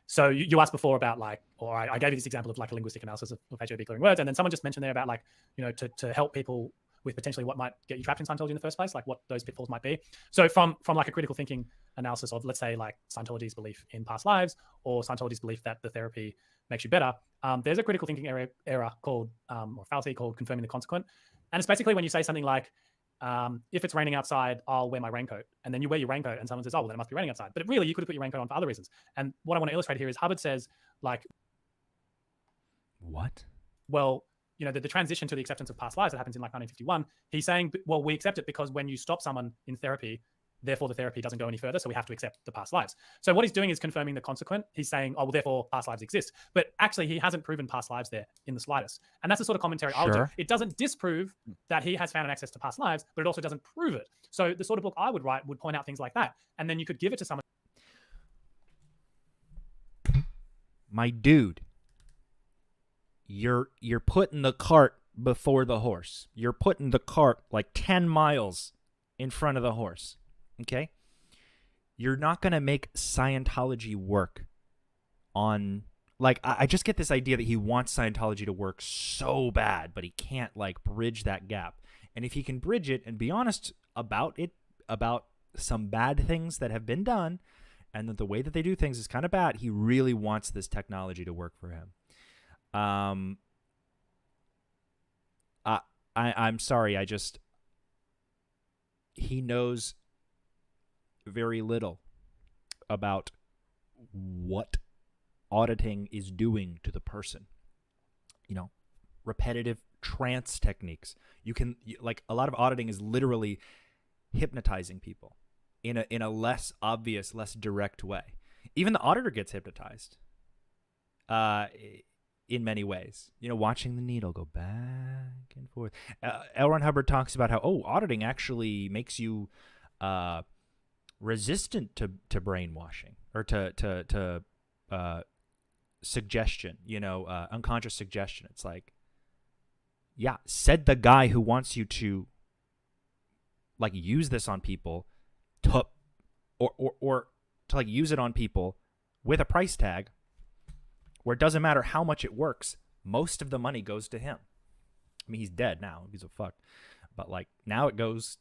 So you asked before about like, or I gave you this example of like a linguistic analysis of HOB clearing words. And then someone just mentioned there about like, to help people with potentially what might get you trapped in Scientology in the first place, like what those pitfalls might be. So from like a critical thinking analysis of, let's say, like Scientology's belief in past lives or Scientology's belief that the therapy makes you better, there's a critical thinking error called, or fallacy called confirming the consequent. And it's basically when you say something like, if it's raining outside, I'll wear my raincoat. And then you wear your raincoat and someone says, oh, well, then it must be raining outside. But really, you could have put your raincoat on for other reasons. And what I want to illustrate here is Hubbard says, like, what? Well, the transition to the acceptance of past lives that happens in like 1951, he's saying, well, we accept it because when you stop someone in therapy, therefore the therapy doesn't go any further. So we have to accept the past lives. So what he's doing is confirming the consequent. He's saying, oh, well, therefore past lives exist. But actually he hasn't proven past lives there in the slightest. And that's the sort of commentary I would do. It doesn't disprove that he has found an access to past lives, but it also doesn't prove it. So the sort of book I would write would point out things like that. And then you could give it to someone. My dude, you're putting the cart before the horse. You're putting the cart like 10 miles in front of the horse. Okay? You're not going to make Scientology work on, like, I just get this idea that he wants Scientology to work so bad, but he can't, like, bridge that gap. And if he can bridge it and be honest about it, about some bad things that have been done, and that the way that they do things is kind of bad, he really wants this technology to work for him. I'm sorry, he knows very little about what auditing is doing to the person. Repetitive trance techniques. Like a lot of auditing is literally hypnotizing people in a less obvious, less direct way. Even the auditor gets hypnotized in many ways. Watching the needle go back and forth. L. Ron Hubbard talks about how, auditing actually makes you resistant to brainwashing or to suggestion, unconscious suggestion. It's like, yeah, said the guy who wants you to like use this on people to or to like use it on people with a price tag where it doesn't matter how much it works, most of the money goes to him. I mean, he's dead now, he's a fuck. But like now it goes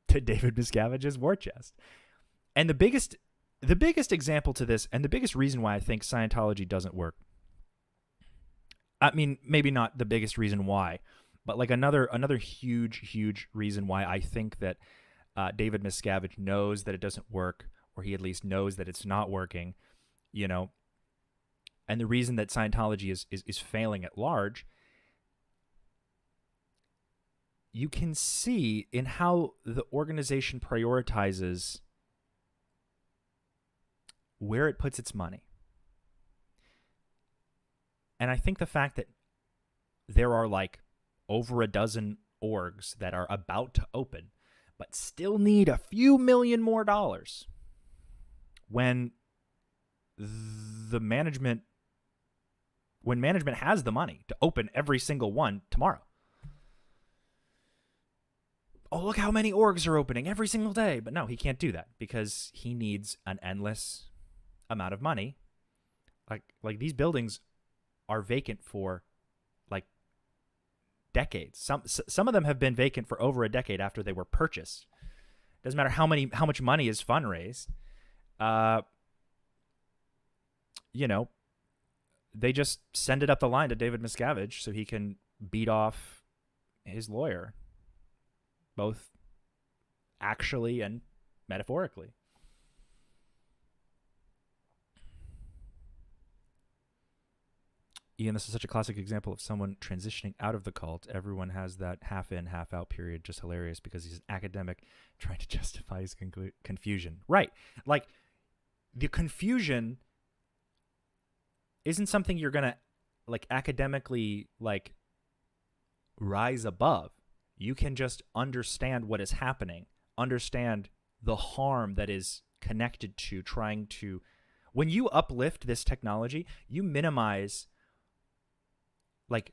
to David Miscavige's war chest. And the biggest example to this, and the biggest reason why I think Scientology doesn't work, I mean, maybe not the biggest reason why, but like another huge reason why I think that David Miscavige knows that it doesn't work, or he at least knows that it's not working, and the reason that Scientology is failing at large, you can see in how the organization prioritizes where it puts its money. And I think the fact that there are like over a dozen orgs that are about to open, but still need a few million more dollars when management has the money to open every single one tomorrow. Oh, look how many orgs are opening every single day. But no, he can't do that because he needs an endless amount of money. Like these buildings are vacant for like decades. Some of them have been vacant for over a decade after they were purchased. Doesn't matter how much money is fundraised. They just send it up the line to David Miscavige so he can beat off his lawyer, both actually and metaphorically. Ian, this is such a classic example of someone transitioning out of the cult. Everyone has that half in, half out period. Just hilarious because he's an academic trying to justify his confusion. Right. Like, the confusion isn't something you're going to, like, academically, like, rise above. You can just understand what is happening, understand the harm that is connected to trying to... When you uplift this technology, you minimize... like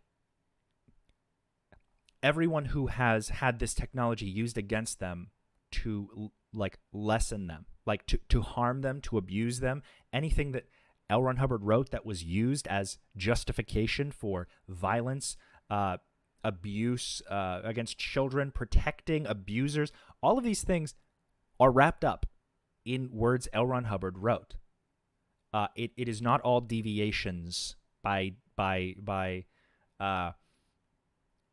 everyone who has had this technology used against them to like lessen them, like to harm them, to abuse them, anything that L. Ron Hubbard wrote that was used as justification for violence, abuse against children, protecting abusers, all of these things are wrapped up in words L. Ron Hubbard wrote. It is not all deviations by Golden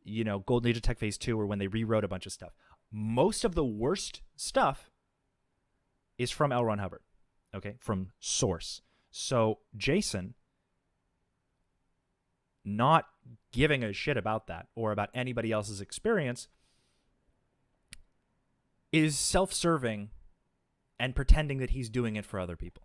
Age of Tech Phase 2, or when they rewrote a bunch of stuff. Most of the worst stuff is from L. Ron Hubbard, okay, from source. So Jason, not giving a shit about that or about anybody else's experience, is self-serving and pretending that he's doing it for other people.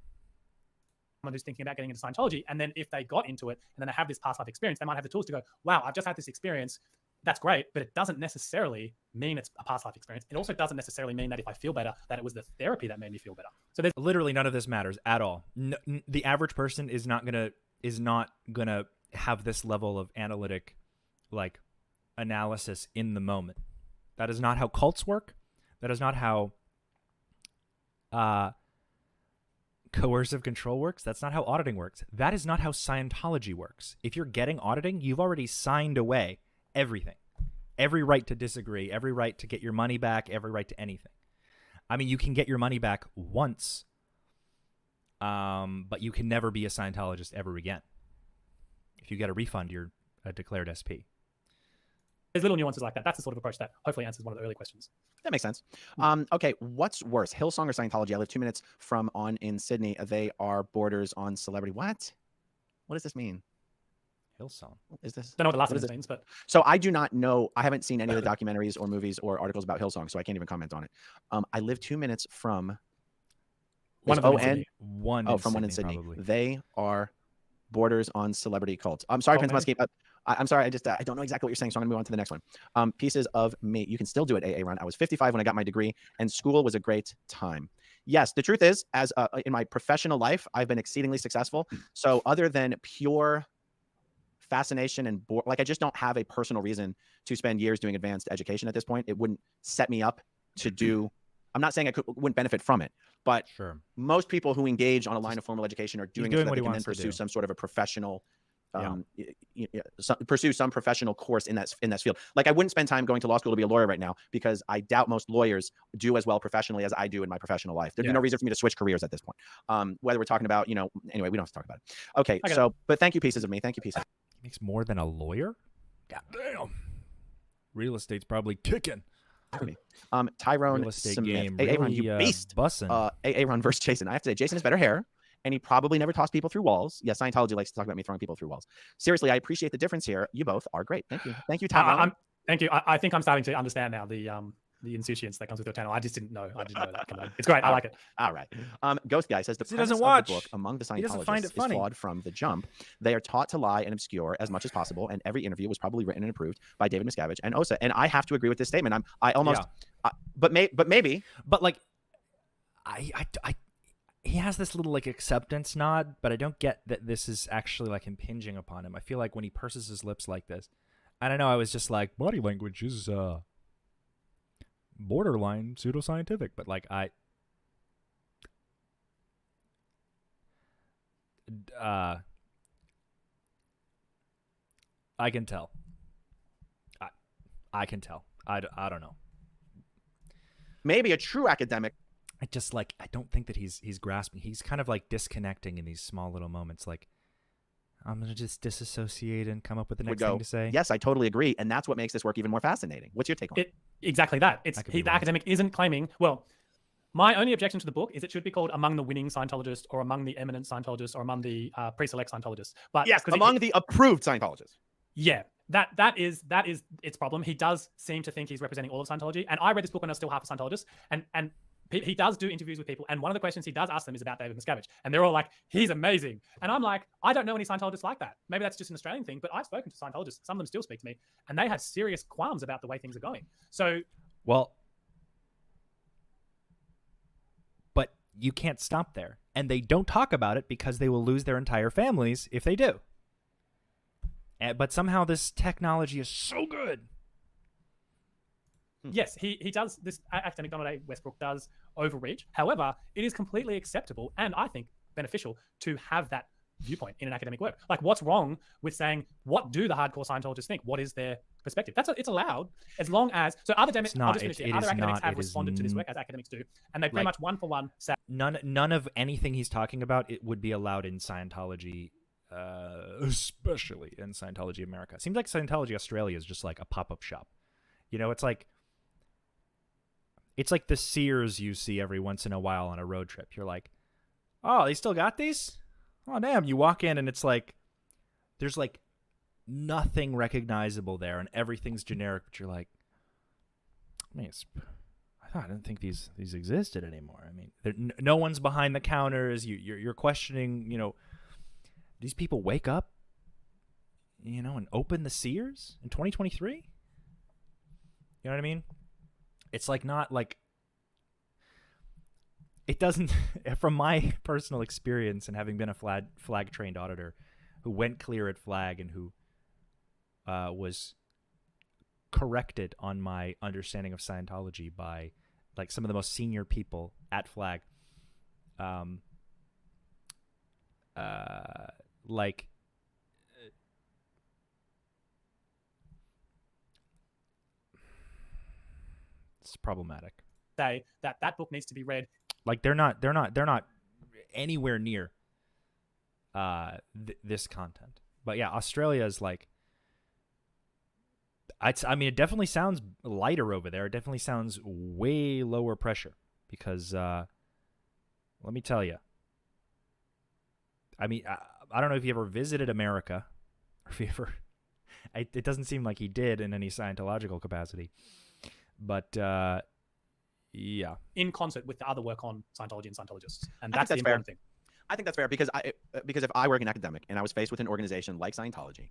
Someone who's thinking about getting into Scientology, and then if they got into it and then they have this past life experience, they might have the tools to go, wow, I've just had this experience. That's great, but it doesn't necessarily mean it's a past life experience. It also doesn't necessarily mean that if I feel better, that it was the therapy that made me feel better. So there's literally none of this matters at all. The average person is not gonna have this level of analytic, like, analysis in the moment. That is not how cults work. That is not how coercive control works. That's not how auditing works. That is not how Scientology works. If you're getting auditing, you've already signed away everything. Every right to disagree, every right to get your money back, every right to anything. I mean, you can get your money back once, but you can never be a Scientologist ever again. If you get a refund, you're a declared SP. There's little nuances like that. That's the sort of approach that hopefully answers one of the early questions. That makes sense. Okay, what's worse, Hillsong or Scientology? I live 2 minutes from on in Sydney. They are borders on celebrity. What does this mean? Hillsong. Is this? Don't know what the last sentence means, but so I do not know. I haven't seen any of the documentaries or movies or articles about Hillsong, so I can't even comment on it. I live 2 minutes from one of them in Sydney. From one in Sydney. Probably. They are borders on celebrity cults. I'm sorry, Prince Muskie. I'm sorry. I don't know exactly what you're saying, so I'm gonna move on to the next one. Pieces of me. You can still do it, AA Run. I was 55 when I got my degree, and school was a great time. Yes, the truth is, as in my professional life, I've been exceedingly successful. So other than pure fascination and like, I just don't have a personal reason to spend years doing advanced education at this point. It wouldn't set me up to do. I'm not saying I wouldn't benefit from it, but sure, most people who engage on a line of formal education are doing it so that they can then pursue some sort of a professional, pursue some professional course in that field. Like, I wouldn't spend time going to law school to be a lawyer right now, because I doubt most lawyers do as well professionally as I do in my professional life. There'd be no reason for me to switch careers at this point. Whether we're talking about, anyway, we don't have to talk about it. Okay, so, but thank you, pieces of me. Thank you, pieces. He makes more than a lawyer? God damn. Real estate's probably kicking. Tyrone Real estate Smith. game. AA Run, Really, you beast. bussin'. AA Run versus Jason. I have to say, Jason has better hair, and he probably never tossed people through walls. Yeah, Scientology likes to talk about me throwing people through walls. Seriously, I appreciate the difference here. You both are great. Thank you. Thank you, Tyrone. Thank you. I think I'm starting to understand now the insouciance that comes with your channel. I just didn't know. I didn't know that. It's great. I like it. All right. Ghost Guy says the He premise doesn't of watch. the book Among the He doesn't find Scientologists it funny. is flawed from the jump. They are taught to lie and obscure as much as possible, and every interview was probably written and approved by David Miscavige and Osa. And I have to agree with this statement. But maybe. But like, he has this little like acceptance nod, but I don't get that this is actually like impinging upon him. I feel like when he purses his lips like this, I don't know. I was just like, body language is borderline pseudoscientific, but like I can tell. I can tell. I don't know. Maybe a true academic. I don't think that he's grasping. He's kind of like disconnecting in these small little moments. Like, I'm going to just disassociate and come up with the next thing to say. Yes, I totally agree. And that's what makes this work even more fascinating. What's your take on it? Exactly that. The academic isn't claiming, well, my only objection to the book is it should be called Among the Winning Scientologists, or Among the Eminent Scientologists, or Among the Pre-Select Scientologists. But yes, among the approved Scientologists. Yeah, that is its problem. He does seem to think he's representing all of Scientology. And I read this book when I was still half a Scientologist, and he does do interviews with people, and one of the questions he does ask them is about David Miscavige, and they're all like, he's amazing. And I'm like, I don't know any Scientologists like that. Maybe that's just an Australian thing, but I've spoken to Scientologists. Some of them still speak to me, and they had serious qualms about the way things are going. So, well, but you can't stop there. And they don't talk about it because they will lose their entire families if they do. But somehow this technology is so good Yes, he does. This academic Donald A. Westbrook does overreach. However, it is completely acceptable and I think beneficial to have that viewpoint in an academic work. Like, what's wrong with saying, what do the hardcore Scientologists think? What is their perspective? It's allowed as long as other academics have responded to this work as academics do, and they pretty much one for one say none of anything he's talking about it would be allowed in Scientology, especially in Scientology America. It seems like Scientology Australia is just like a pop-up shop. You know, it's like the Sears you see every once in a while on a road trip. You're like, oh, they still got these? Oh, damn. You walk in and it's like, there's like nothing recognizable there and everything's generic, but you're like, I mean, I didn't think these existed anymore. I mean, no one's behind the counters. You're questioning, you know, these people wake up, you know, and open the Sears in 2023? You know what I mean? It's like not like, it doesn't, from my personal experience and having been a flag trained auditor who went clear at flag and who was corrected on my understanding of Scientology by like some of the most senior people at flag, like it's problematic. Say that book needs to be read. Like they're not anywhere near this content. But yeah, Australia is like, I mean, it definitely sounds lighter over there. It definitely sounds way lower pressure because let me tell you. I mean, I don't know if you ever visited America or if you ever. It doesn't seem like he did in any Scientological capacity, but. Yeah, in concert with the other work on Scientology and Scientologists, and that's the important thing. I think that's fair because if I work in academic and I was faced with an organization like Scientology,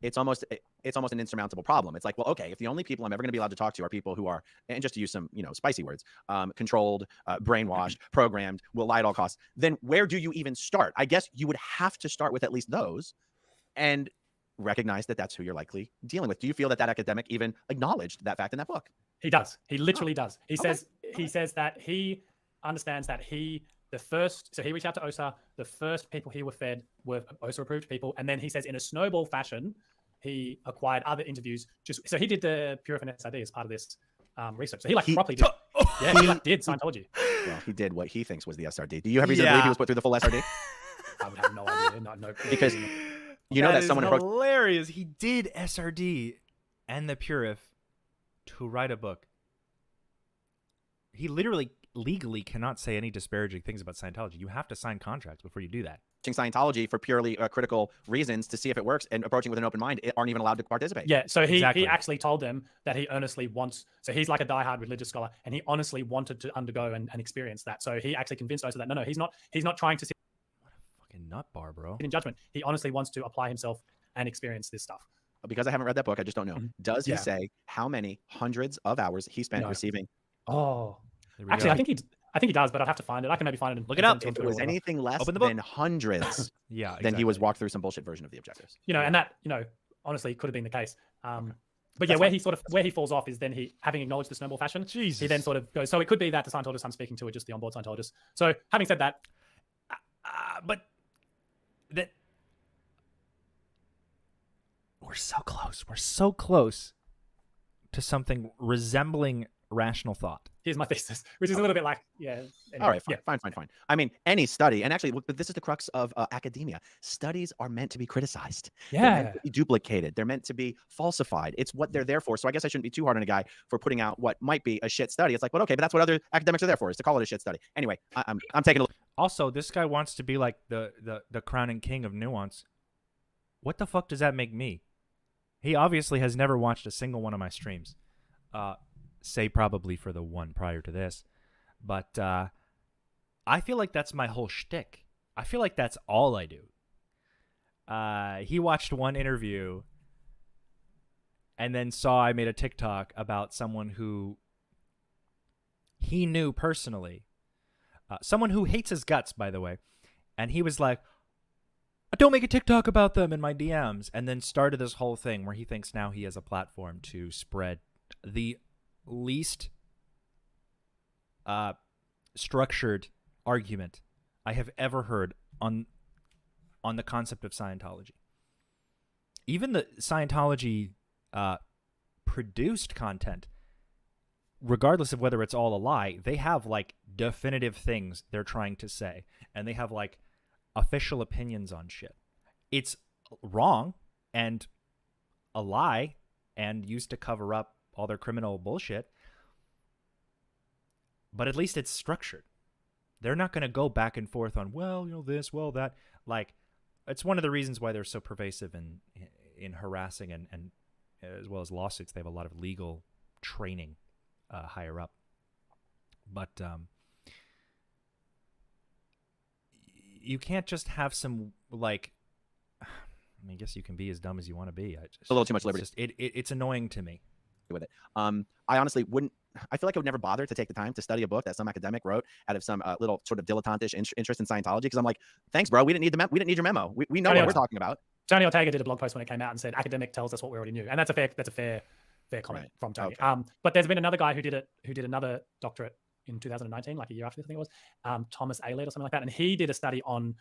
it's almost an insurmountable problem. It's like, well, okay, if the only people I'm ever going to be allowed to talk to are people who are, and just to use some spicy words, controlled, brainwashed, programmed, will lie at all costs, then where do you even start? I guess you would have to start with at least those, and recognize that that's who you're likely dealing with. Do you feel that academic even acknowledged that fact in that book? He does. He literally does. He says that he understands that he reached out to OSA. The first people he were fed were OSA approved people, and then he says in a snowball fashion, he acquired other interviews. So he did the Puritan SRD as part of this research. So he properly did. Yeah, he did Scientology. Well, he did what he thinks was the SRD. Do you have reason to believe he was put through the full SRD? I would have no idea. No, because you know that someone hilarious. He did SRD and the Purif to write a book. He literally legally cannot say any disparaging things about Scientology. You have to sign contracts before you do that. Scientology for purely critical reasons to see if it works and approaching with an open mind aren't even allowed to participate. Yeah, so he actually told them that he earnestly wants, so he's like a diehard religious scholar, and he honestly wanted to undergo and experience that. So he actually convinced us that no, he's not trying to sit what a fucking nut bar, bro. in judgment. He honestly wants to apply himself and experience this stuff. Because I haven't read that book, I just don't know. Does he say how many hundreds of hours he spent receiving? Oh, actually, I think he does, but I'd have to find it. I can maybe find it and look it up. If it was anything less than hundreds, then he was walked through some bullshit version of the objectives. And that, honestly could have been the case. But yeah, where he falls off is then he, having acknowledged the snowball fashion, he then sort of goes, so it could be that the Scientologists I'm speaking to are just the onboard Scientologists. So having said that, but that we're so close to something resembling rational thought. Here's my thesis, which is a little bit like, anyway, all right, fine. I mean, any study, and actually, but this is the crux of academia. Studies are meant to be criticized. They're meant to be duplicated. They're meant to be falsified. It's what they're there for. So I guess I shouldn't be too hard on a guy for putting out what might be a shit study. It's like, well, okay, but that's what other academics are there for, is to call it a shit study. Anyway, I'm taking a look. Also, this guy wants to be like the crowning king of nuance. What the fuck does that make me? He obviously has never watched a single one of my streams. Say probably for the one prior to this. But I feel like that's my whole shtick. I feel like that's all I do. He watched one interview and then saw I made a TikTok about someone who he knew personally. Someone who hates his guts, by the way. And he was like, don't make a TikTok about them in my DMs. And then started this whole thing where he thinks now he has a platform to spread the least structured argument I have ever heard on the concept of Scientology. Even the Scientology produced content, regardless of whether it's all a lie, they have like definitive things they're trying to say, and they have like official opinions on shit. It's wrong and a lie and used to cover up all their criminal bullshit, but at least it's structured. They're not going to go back and forth on, well, you know, this, well, that. Like, it's one of the reasons why they're so pervasive in harassing and as well as lawsuits. They have a lot of legal training higher up. But you can't just have some, like, I mean, I guess you can be as dumb as you want to be. It's a little too much liberty. It's annoying to me. With it. I honestly wouldn't. I feel like I would never bother to take the time to study a book that some academic wrote out of some little sort of dilettantish interest in Scientology, because I'm like, thanks, bro. We didn't need your memo. We know what we're talking about. Tony Ortega did a blog post when it came out and said academic tells us what we already knew, and that's a fair comment from Tony. Okay. But there's been another guy who did another doctorate in 2019, like a year after this, I think it was, Thomas Aylett or something like that, and he did a study on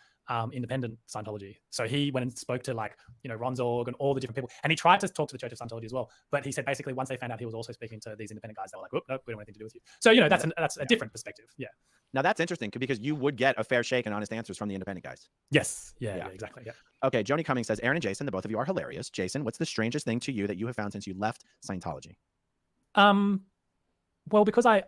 independent Scientology. So he went and spoke to, like, you know, Ron Zorg and all the different people, and he tried to talk to the Church of Scientology as well. But he said basically once they found out he was also speaking to these independent guys, they were like, "Whoop, nope, we don't want anything to do with you." So, you know, that's a different perspective. Yeah. Now that's interesting because you would get a fair shake and honest answers from the independent guys. Yes. Yeah, exactly. Yeah. Okay. Joni Cummings says, Aaron and Jason, the both of you are hilarious. Jason, what's the strangest thing to you that you have found since you left Scientology? Well, because I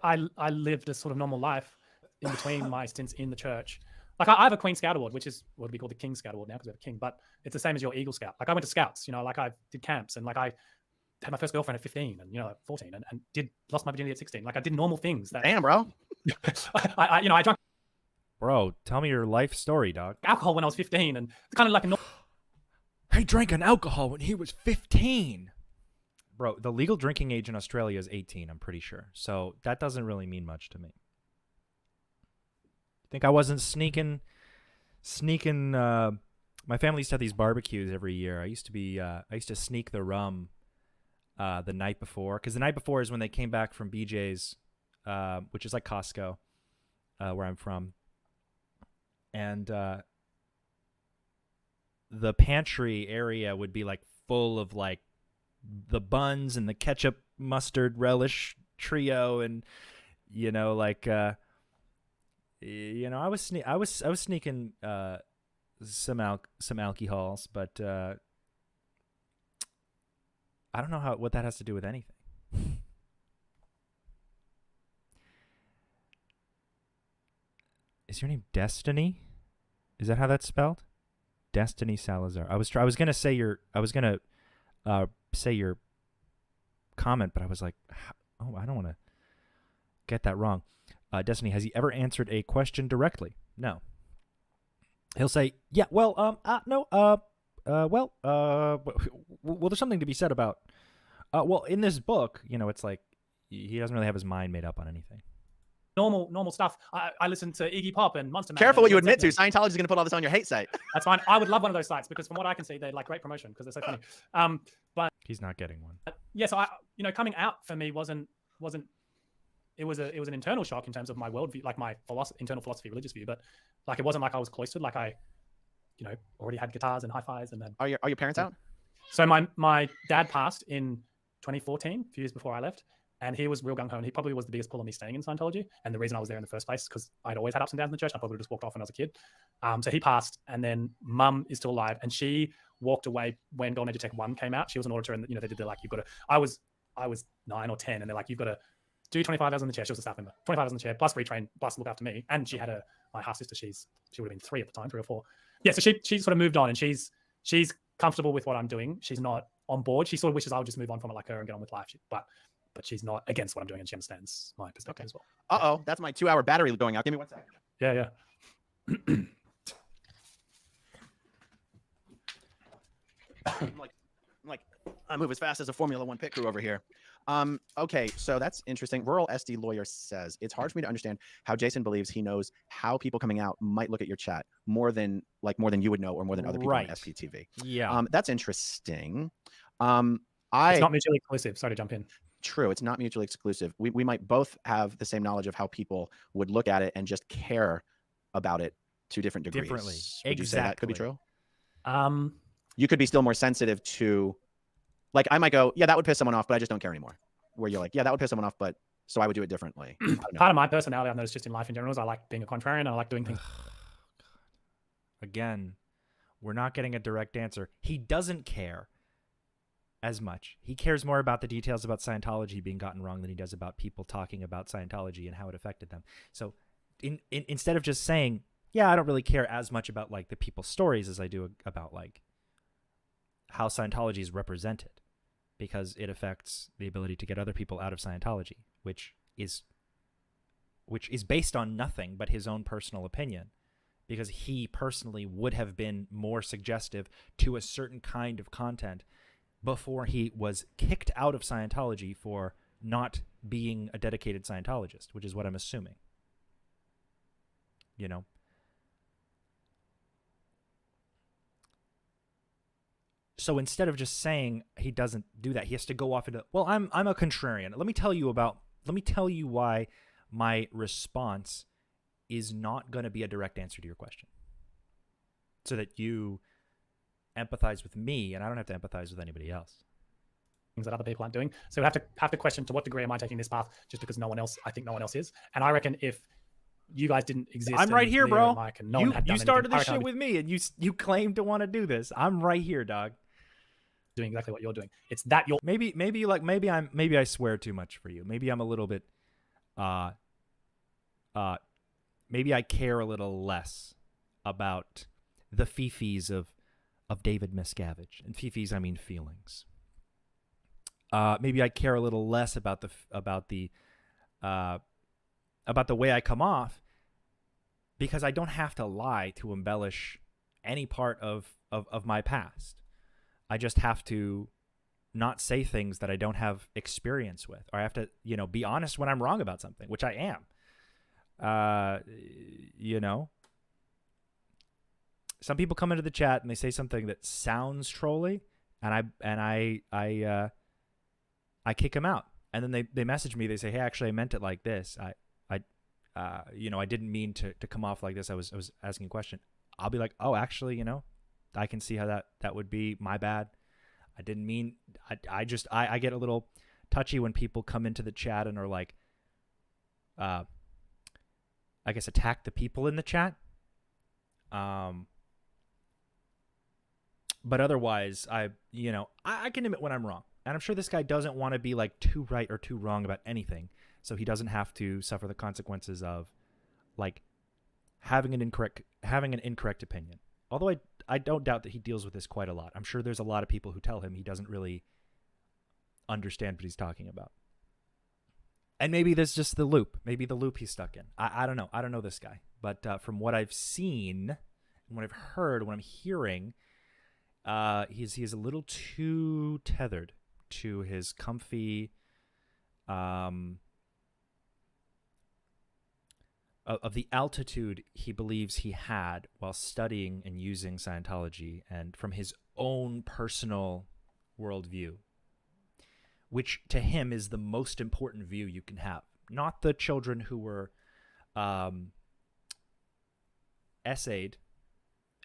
lived a sort of normal life in between my stints in the church. Like, I have a Queen Scout Award, which is what would be called the King Scout Award now because we have a king, but it's the same as your Eagle Scout. Like, I went to Scouts, you know, like I did camps, and like I had my first girlfriend at 15 and, you know, 14 and lost my virginity at 16. Like, I did normal things. Damn, bro. I drank. Bro, tell me your life story, dog. Alcohol when I was 15, and it's kind of like he drank an alcohol when he was 15. Bro, the legal drinking age in Australia is 18, I'm pretty sure. So that doesn't really mean much to me. Think I wasn't sneaking my family used to have these barbecues every year. I used to sneak the rum the night before, because the night before is when they came back from BJ's, which is like Costco, where I'm from. And the pantry area would be like full of like the buns and the ketchup mustard relish trio, and you know, like you know, I was sneaking some alcohols, but I don't know what that has to do with anything. Is your name Destiny? Is that how that's spelled? Destiny Salazar. I was gonna say your comment, but I was like, oh, I don't want to get that wrong. Destiny, has he ever answered a question directly? No. He'll say, yeah, well, no, well, there's something to be said about, well, in this book, you know, it's like, he doesn't really have his mind made up on anything. Normal stuff. I listen to Iggy Pop and Monster Man. Careful what you admit to. Scientology is going to put all this on your hate site. That's fine. I would love one of those sites because from what I can see, they're like great promotion because they're so funny. But he's not getting one. Yeah, so coming out for me wasn't. It was an internal shock in terms of my worldview, like my internal philosophy, religious view. But like, it wasn't like I was cloistered. Like I, already had guitars and hi-fis and then. Are your parents out? So my dad passed in 2014, a few years before I left. And he was real gung-ho, and he probably was the biggest pull on me staying in Scientology. And the reason I was there in the first place is because I'd always had ups and downs in the church. I probably just walked off when I was a kid. So he passed, and then Mum is still alive, and she walked away when Golden Age of Tech 1 came out. She was an auditor, and they did the, like, you've got to. I was 9 or 10, and they're like, you've got to do 25 hours in the chair. She was a staff member. 25 hours in the chair, plus retrain, plus look after me. And she had my half sister. She would have been 3 at the time, 3 or 4. Yeah, so she sort of moved on, and she's comfortable with what I'm doing. She's not on board. She sort of wishes I would just move on from it like her and get on with life. But she's not against what I'm doing, and she understands my perspective as well. Uh-oh, that's my 2-hour battery going out. Give me 1 second. Yeah. I'm like, I move as fast as a Formula One pit crew over here. Okay, so that's interesting. Rural SD Lawyer says, it's hard for me to understand how Jason believes he knows how people coming out might look at your chat more than you would know, or more than other people on SPTV. Yeah. That's interesting. It's not mutually exclusive. Sorry to jump in. true. It's not mutually exclusive. We might both have the same knowledge of how people would look at it and just care about it to different degrees. Differently. Would you say that could be true? You could be still more sensitive to, like, I might go, yeah, that would piss someone off, but I just don't care anymore. Where you're like, yeah, that would piss someone off, but so I would do it differently. Part of my personality, I've noticed just in life in general, is I like being a contrarian. I like doing things. Again, we're not getting a direct answer. He doesn't care as much. He cares more about the details about Scientology being gotten wrong than he does about people talking about Scientology and how it affected them. So instead of just saying, yeah, I don't really care as much about like the people's stories as I do about like how Scientology is represented, because it affects the ability to get other people out of Scientology, which is based on nothing but his own personal opinion, because he personally would have been more suggestive to a certain kind of content before he was kicked out of Scientology for not being a dedicated Scientologist, which is what I'm assuming. You know? So instead of just saying he doesn't do that, he has to go off into, well, I'm a contrarian. Let me tell you why my response is not going to be a direct answer to your question, so that you empathize with me and I don't have to empathize with anybody else. Things that other people aren't doing. So we have to question, to what degree am I taking this path just because I think no one else is. And I reckon if you guys didn't exist, I'm right here, bro. You started this shit with me and you claimed to want to do this. I'm right here, dog. Doing exactly what you're doing. It's that you're maybe I swear too much for you. Maybe I'm a little bit maybe I care a little less about the fifis of David Miscavige. And fifis, I mean feelings. Maybe I care a little less about the way I come off, because I don't have to lie to embellish any part of my past. I just have to not say things that I don't have experience with, or I have to, be honest when I'm wrong about something, which I am. Some people come into the chat and they say something that sounds trolly, and I kick them out. And then they message me. They say, "Hey, actually, I meant it like this. I didn't mean to come off like this. I was asking a question." I'll be like, "Oh, actually, I can see how that would be my bad. I didn't mean." I get a little touchy when people come into the chat and are like, I guess attack the people in the chat. But otherwise, I can admit when I'm wrong. And I'm sure this guy doesn't want to be like too right or too wrong about anything, so he doesn't have to suffer the consequences of like having an incorrect opinion. Although I don't doubt that he deals with this quite a lot. I'm sure there's a lot of people who tell him he doesn't really understand what he's talking about. And maybe there's just the loop. Maybe the loop he's stuck in. I don't know. I don't know this guy. But from what I've seen and what I've heard, what I'm hearing, he's a little too tethered to his comfy of the altitude he believes he had while studying and using Scientology, and from his own personal worldview, which to him is the most important view you can have. Not the children who were essayed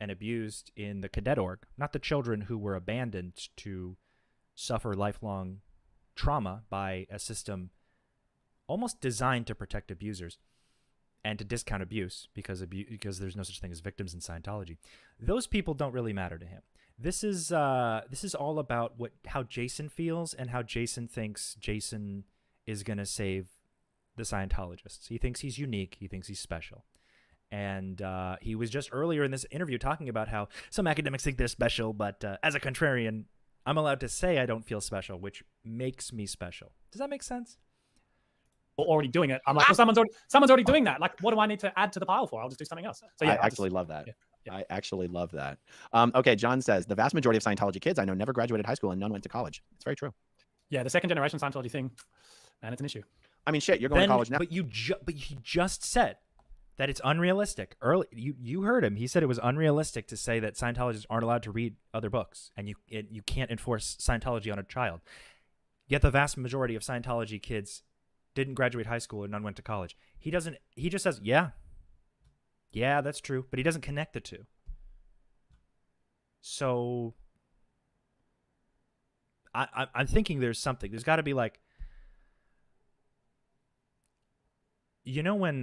and abused in the cadet org, not the children who were abandoned to suffer lifelong trauma by a system almost designed to protect abusers and to discount abuse, because there's no such thing as victims in Scientology. Those people don't really matter to him. This is all about how Jason feels and how Jason thinks Jason is going to save the Scientologists. He thinks he's unique. He thinks he's special. And he was just earlier in this interview talking about how some academics think they're special, but as a contrarian, I'm allowed to say I don't feel special, which makes me special. Does that make sense? Already doing it. I'm like, well, someone's already doing that. Like, what do I need to add to the pile for? I'll just do something else. So yeah, I actually love that. Yeah. I actually love that. Okay, John says, the vast majority of Scientology kids I know never graduated high school and none went to college. It's very true. Yeah, the second generation Scientology thing, man, it's an issue. I mean, shit, you're going to college now. But he just said that it's unrealistic. You heard him. He said it was unrealistic to say that Scientologists aren't allowed to read other books, and you can't enforce Scientology on a child. Yet the vast majority of Scientology kids didn't graduate high school and none went to college. He just says, yeah, that's true, but he doesn't connect the two. So I'm thinking there's something. There's got to be like, you know, when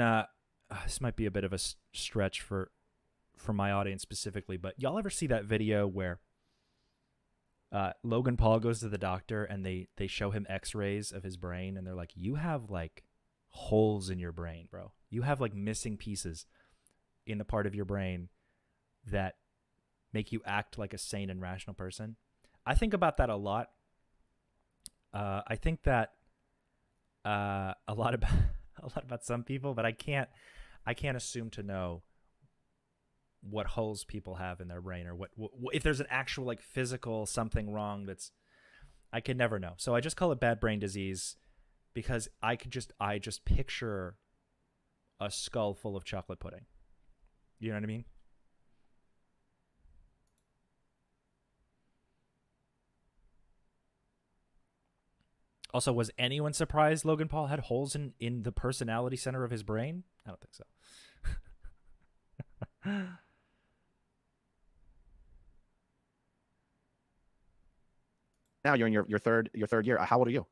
this might be a bit of a stretch for my audience specifically, but y'all ever see that video where Logan Paul goes to the doctor and they show him x-rays of his brain and they're like, you have like holes in your brain, bro. You have like missing pieces in the part of your brain that make you act like a sane and rational person. I think about that a lot. I think that a lot about some people, but I can't assume to know what holes people have in their brain, or what if there's an actual like physical something wrong. I could never know. So I just call it bad brain disease, because I just picture a skull full of chocolate pudding. You know what I mean? Also, was anyone surprised Logan Paul had holes in the personality center of his brain? I don't think so. Now you're in your third year. How old are you?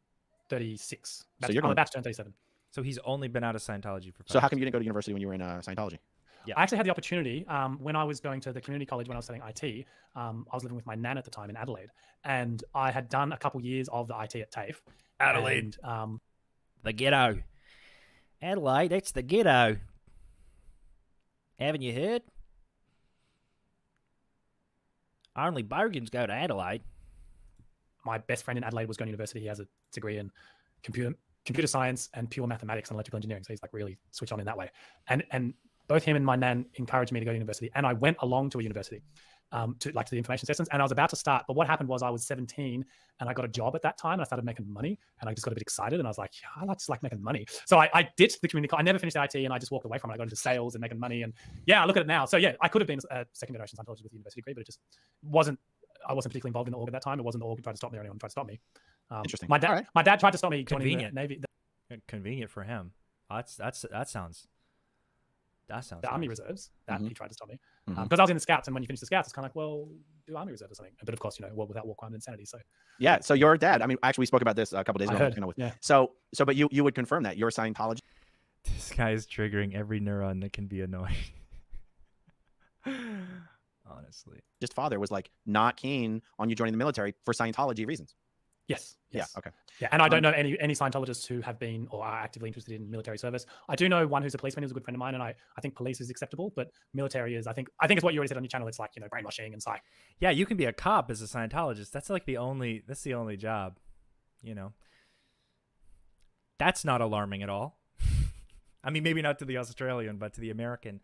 36. So you're I'm about to turn 37. So he's only been out of Scientology for 5 So how years. come you didn't go to university when you were in Scientology? Yeah. I actually had the opportunity when I was going to the community college when I was studying IT. I was living with my nan at the time in Adelaide, and I had done a couple years of the IT at TAFE. Adelaide. And, The ghetto. Adelaide, that's the ghetto. Haven't you heard? Only bogans go to Adelaide. my best friend in Adelaide was going to university. He has a degree in computer science and pure mathematics and electrical engineering. So he's like really switched on in that way. And both him and my nan encouraged me to go to university. And I went along to a university to the information sessions. And I was about to start. But what happened was I was 17 and I got a job at that time. And I started making money and I just got a bit excited. And I was like, yeah, I just like making money. So I ditched the community. I never finished IT and I just walked away from it. I got into sales and making money. And yeah, I look at it now. So yeah, I could have been a second generation Scientologist with a university degree, but it just wasn't. I wasn't particularly involved in the org at that time. It wasn't the org who tried to stop me or anyone tried to stop me. Interesting. My dad tried to stop me joining the Convenient. Navy. Convenient for him. That sounds. The Army Reserves. That Mhm. he tried to stop me Mhm. because I was in the Scouts, and when you finish the Scouts, it's kind of like, well, do Army Reserve or something. But of course, without war, crime, and insanity. So Yeah. So your dad. I mean, actually, we spoke about this a couple days I ago. heard. Yeah. So, but you would confirm that you're Scientology. This guy is triggering every neuron that can be annoying. Honestly. Just father was like not keen on you joining the military for Scientology reasons. Yes. Yeah. Okay. Yeah, and I don't know any Scientologists who have been or are actively interested in military service. I do know one who's a policeman who's a good friend of mine, and I think police is acceptable, but military is, I think it's what you already said on your channel. It's like, brainwashing and psych. Yeah, you can be a cop as a Scientologist. That's like the only job, That's not alarming at all. I mean, maybe not to the Australian, but to the American,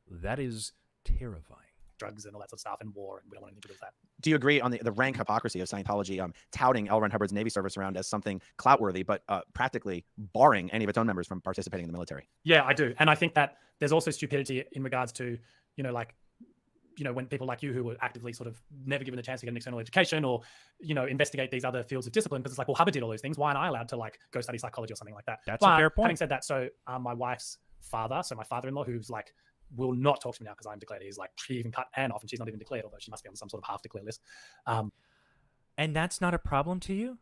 that is terrifying. Drugs and all that sort of stuff and war, and we don't want anything to do with that. Do you agree on the rank hypocrisy of Scientology touting L. Ron Hubbard's Navy service around as something clout-worthy, but practically barring any of its own members from participating in the military? Yeah, I do. And I think that there's also stupidity in regards to, when people like you who were actively sort of never given the chance to get an external education or, investigate these other fields of discipline, because it's like, well, Hubbard did all those things. Why aren't I allowed to go study psychology or something like that? That's a fair point. Having said that, so my wife's father, so my father-in-law, who's will not talk to me now because I'm declared. He's she even cut Anne off and she's not even declared, although she must be on some sort of half declared list. And that's not a problem to you?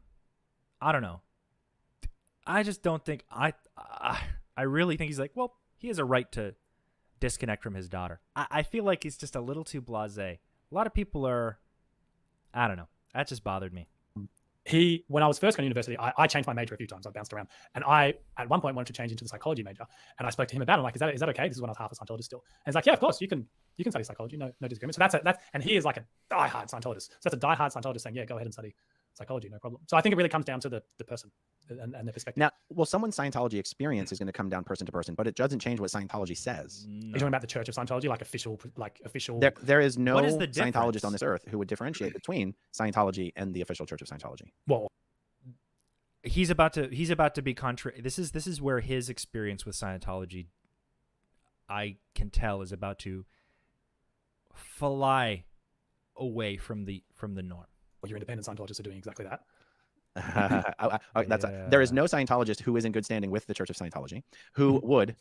I don't know. I just don't think I really think he's like, well, he has a right to disconnect from his daughter. I feel like he's just a little too blasé. A lot of people are, I don't know. That just bothered me. When I was first going to university, I changed my major a few times. I bounced around, and I at one point wanted to change into the psychology major. And I spoke to him about it. I'm like, is that okay? This is when I was half a Scientologist still. And he's like, yeah, of course, you can study psychology, no disagreement. So that's and he is like a diehard Scientologist. So that's a diehard Scientologist saying, yeah, go ahead and study psychology, no problem. So I think it really comes down to the person and their perspective. Now, well, someone's Scientology experience is going to come down person to person, but it doesn't change what Scientology says. Are you talking about the Church of Scientology, official? There is no What is the difference? Scientologist on this earth who would differentiate between Scientology and the official Church of Scientology. Well, He's about to be contrary. This is where his experience with Scientology, I can tell, is about to fly away from the norm. your independent Scientologists are doing exactly that. There is no Scientologist who is in good standing with the Church of Scientology who would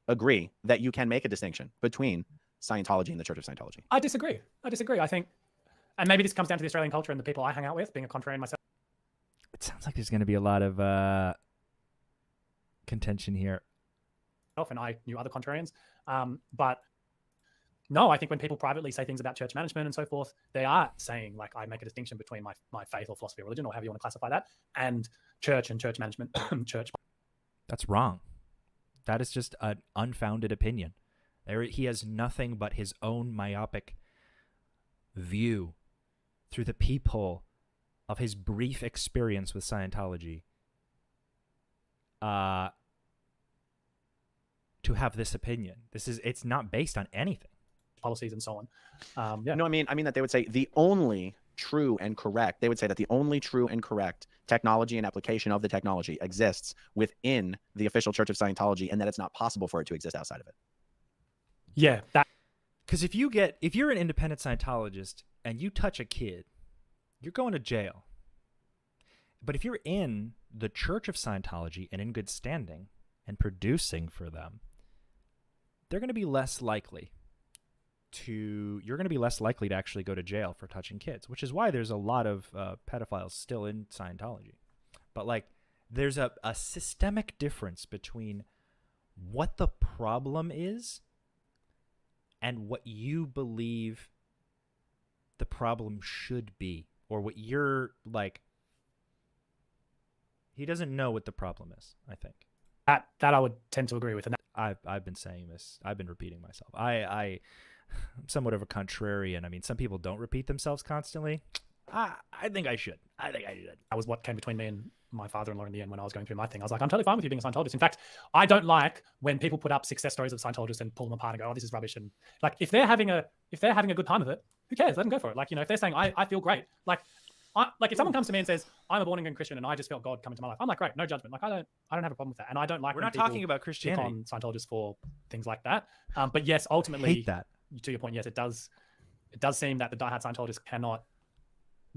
agree that you can make a distinction between Scientology and the Church of Scientology. I disagree. I think, and maybe this comes down to the Australian culture and the people I hang out with, being a contrarian myself. It sounds like there's going to be a lot of contention here. And I knew other contrarians. But no, I think when people privately say things about church management and so forth, they are saying, like, I make a distinction between my faith or philosophy or religion, or however you want to classify that, and church management. Church. That's wrong. That is just an unfounded opinion. He has nothing but his own myopic view through the peephole of his brief experience with Scientology to have this opinion. It's not based on anything. Policies and so on. No, I mean that they would say the only true and correct, they would say that the only true and correct technology and application of the technology exists within the official Church of Scientology, and that it's not possible for it to exist outside of it. Yeah, that. Because if you're an independent Scientologist and you touch a kid, you're going to jail. But if you're in the Church of Scientology and in good standing and producing for them, you're going to be less likely to actually go to jail for touching kids, which is why there's a lot of pedophiles still in Scientology. But like, there's a systemic difference between what the problem is and what you believe the problem should be, or what you're like. He doesn't know what the problem is, I think. That I would tend to agree with. And I've been saying this. I've been repeating myself. I'm somewhat of a contrarian. I mean, some people don't repeat themselves constantly. I think I should. That was what came between me and my father-in-law in the end when I was going through my thing. I was like, I'm totally fine with you being a Scientologist. In fact, I don't like when people put up success stories of Scientologists and pull them apart and go, oh, this is rubbish. And like, if they're having a good time with it, who cares? Let them go for it. Like, if they're saying, I feel great. Like if someone comes to me and says, I'm a born again Christian and I just felt God come into my life, I'm like, great, no judgment. Like, I don't have a problem with that. And I don't like. We're not talking about Christianity. On Scientologists for things like that. But yes, ultimately, I hate that. To your point, yes, it does seem that the diehard Scientologists cannot,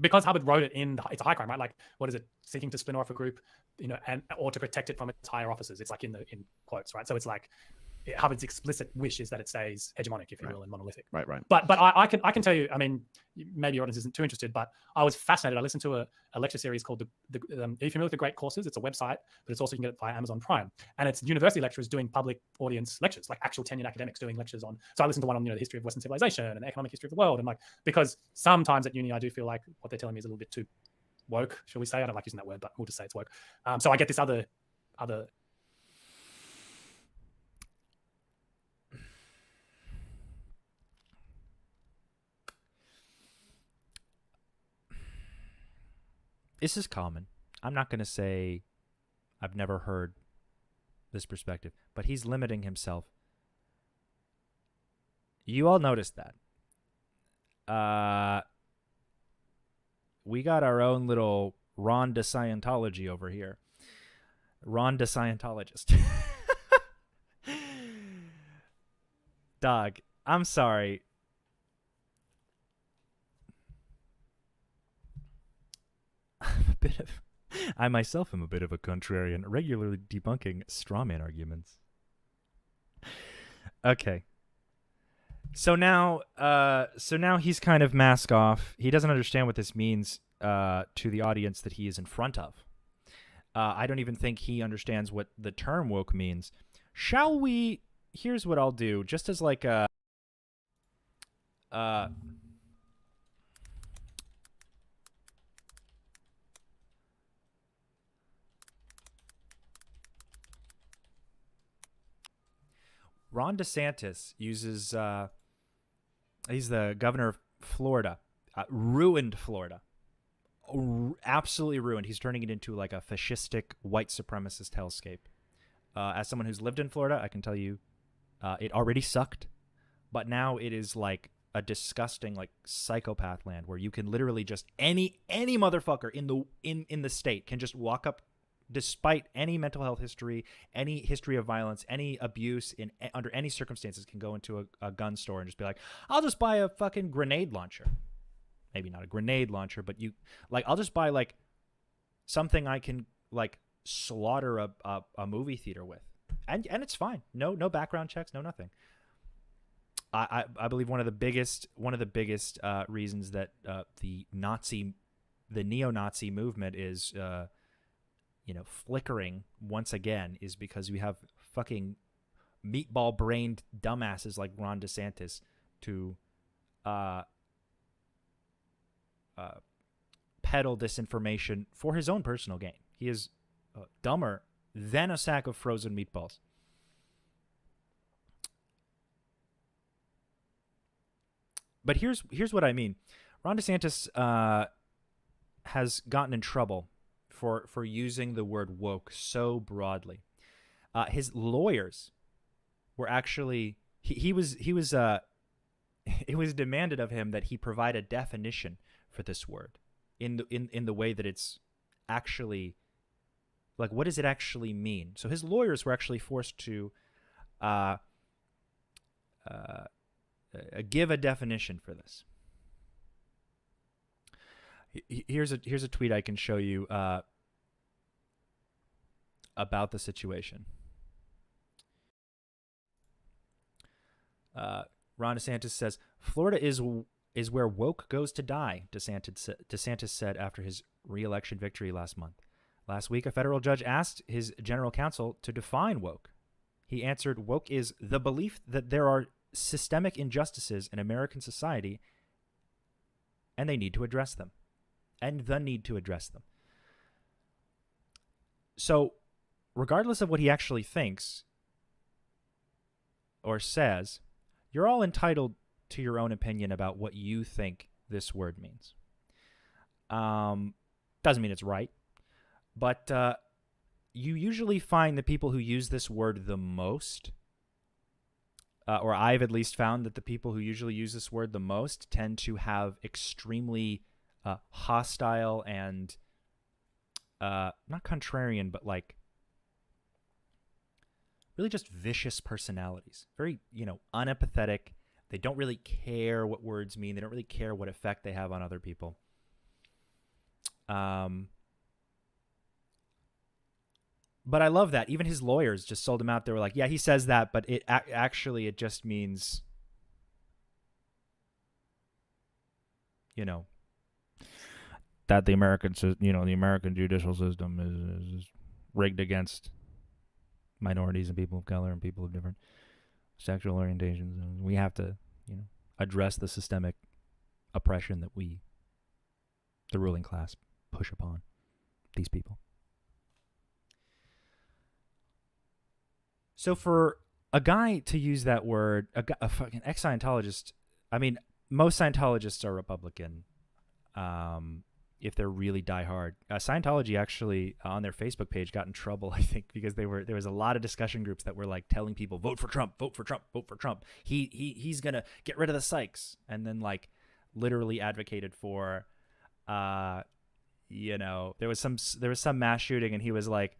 because Hubbard wrote it in, it's a high crime, right? Like, what is it? Seeking to splinter off a group, or to protect it from its higher officers. It's like in quotes, right? So it's like Hubbard's explicit wish is that it stays hegemonic, if you will, and monolithic. Right. But I can tell you, I mean, maybe your audience isn't too interested, but I was fascinated. I listened to a lecture series called are you familiar with the Great Courses? It's a website, but it's also, you can get it via Amazon Prime. And it's university lecturers doing public audience lectures, like actual tenured academics doing lectures on. So I listened to one on, the history of Western civilization and the economic history of the world. And like, because sometimes at uni, I do feel like what they're telling me is a little bit too woke, shall we say? I don't like using that word, but we'll just say it's woke. So I get this other. This is common. I'm not going to say I've never heard this perspective, but he's limiting himself. You all noticed that. We got our own little Ron de Scientology over here. Ron de Scientologist. Dog, I'm sorry. I myself am a bit of a contrarian, regularly debunking strawman arguments. Okay. So now he's kind of mask off. He doesn't understand what this means to the audience that he is in front of. I don't even think he understands what the term woke means. Shall we? Here's what I'll do, just as like a. Ron DeSantis uses, he's the governor of Florida, ruined Florida, absolutely ruined. He's turning it into like a fascistic white supremacist hellscape. As someone who's lived in Florida, I can tell you it already sucked, but now it is like a disgusting like psychopath land where you can literally just any motherfucker in the state can just walk up, despite any mental health history, any history of violence, any abuse under any circumstances, can go into a gun store and just be like, I'll just buy a fucking grenade launcher. Maybe not a grenade launcher, but I'll just buy like something I can like slaughter a movie theater with, and it's fine. No background checks, no nothing. I believe one of the biggest reasons that the neo-Nazi movement is flickering once again is because we have fucking meatball-brained dumbasses like Ron DeSantis to peddle disinformation for his own personal gain. He is dumber than a sack of frozen meatballs. But here's what I mean. Ron DeSantis has gotten in trouble for using the word woke so broadly. His lawyers were actually it was demanded of him that he provide a definition for this word in the way that it's actually, like, what does it actually mean? So his lawyers were actually forced to give a definition for this. Here's a tweet I can show you about the situation. Ron DeSantis says, Florida is where woke goes to die, DeSantis said after his re-election victory last month. Last week, a federal judge asked his general counsel to define woke. He answered, woke is the belief that there are systemic injustices in American society and they need to address them. And the need to address them. So, regardless of what he actually thinks or says, you're all entitled to your own opinion about what you think this word means. Doesn't mean it's right, but you usually find the people who use this word the most, or I've at least found that the people who usually use this word the most tend to have extremely hostile and not contrarian, but like really just vicious personalities. Very, unempathetic. They don't really care what words mean. They don't really care what effect they have on other people. But I love that. Even his lawyers just sold him out. They were like, yeah, he says that, but it actually just means, that the American judicial system is rigged against minorities and people of color and people of different sexual orientations. And we have to, address the systemic oppression that we, the ruling class, push upon these people. So for a guy to use that word, a fucking ex-Scientologist, I mean, most Scientologists are Republican. If they're really diehard. Scientology actually on their Facebook page got in trouble, I think, because there was a lot of discussion groups that were like telling people, vote for Trump, vote for Trump, vote for Trump. He's gonna get rid of the psychs, and then like literally advocated for, there was some mass shooting, and he was like,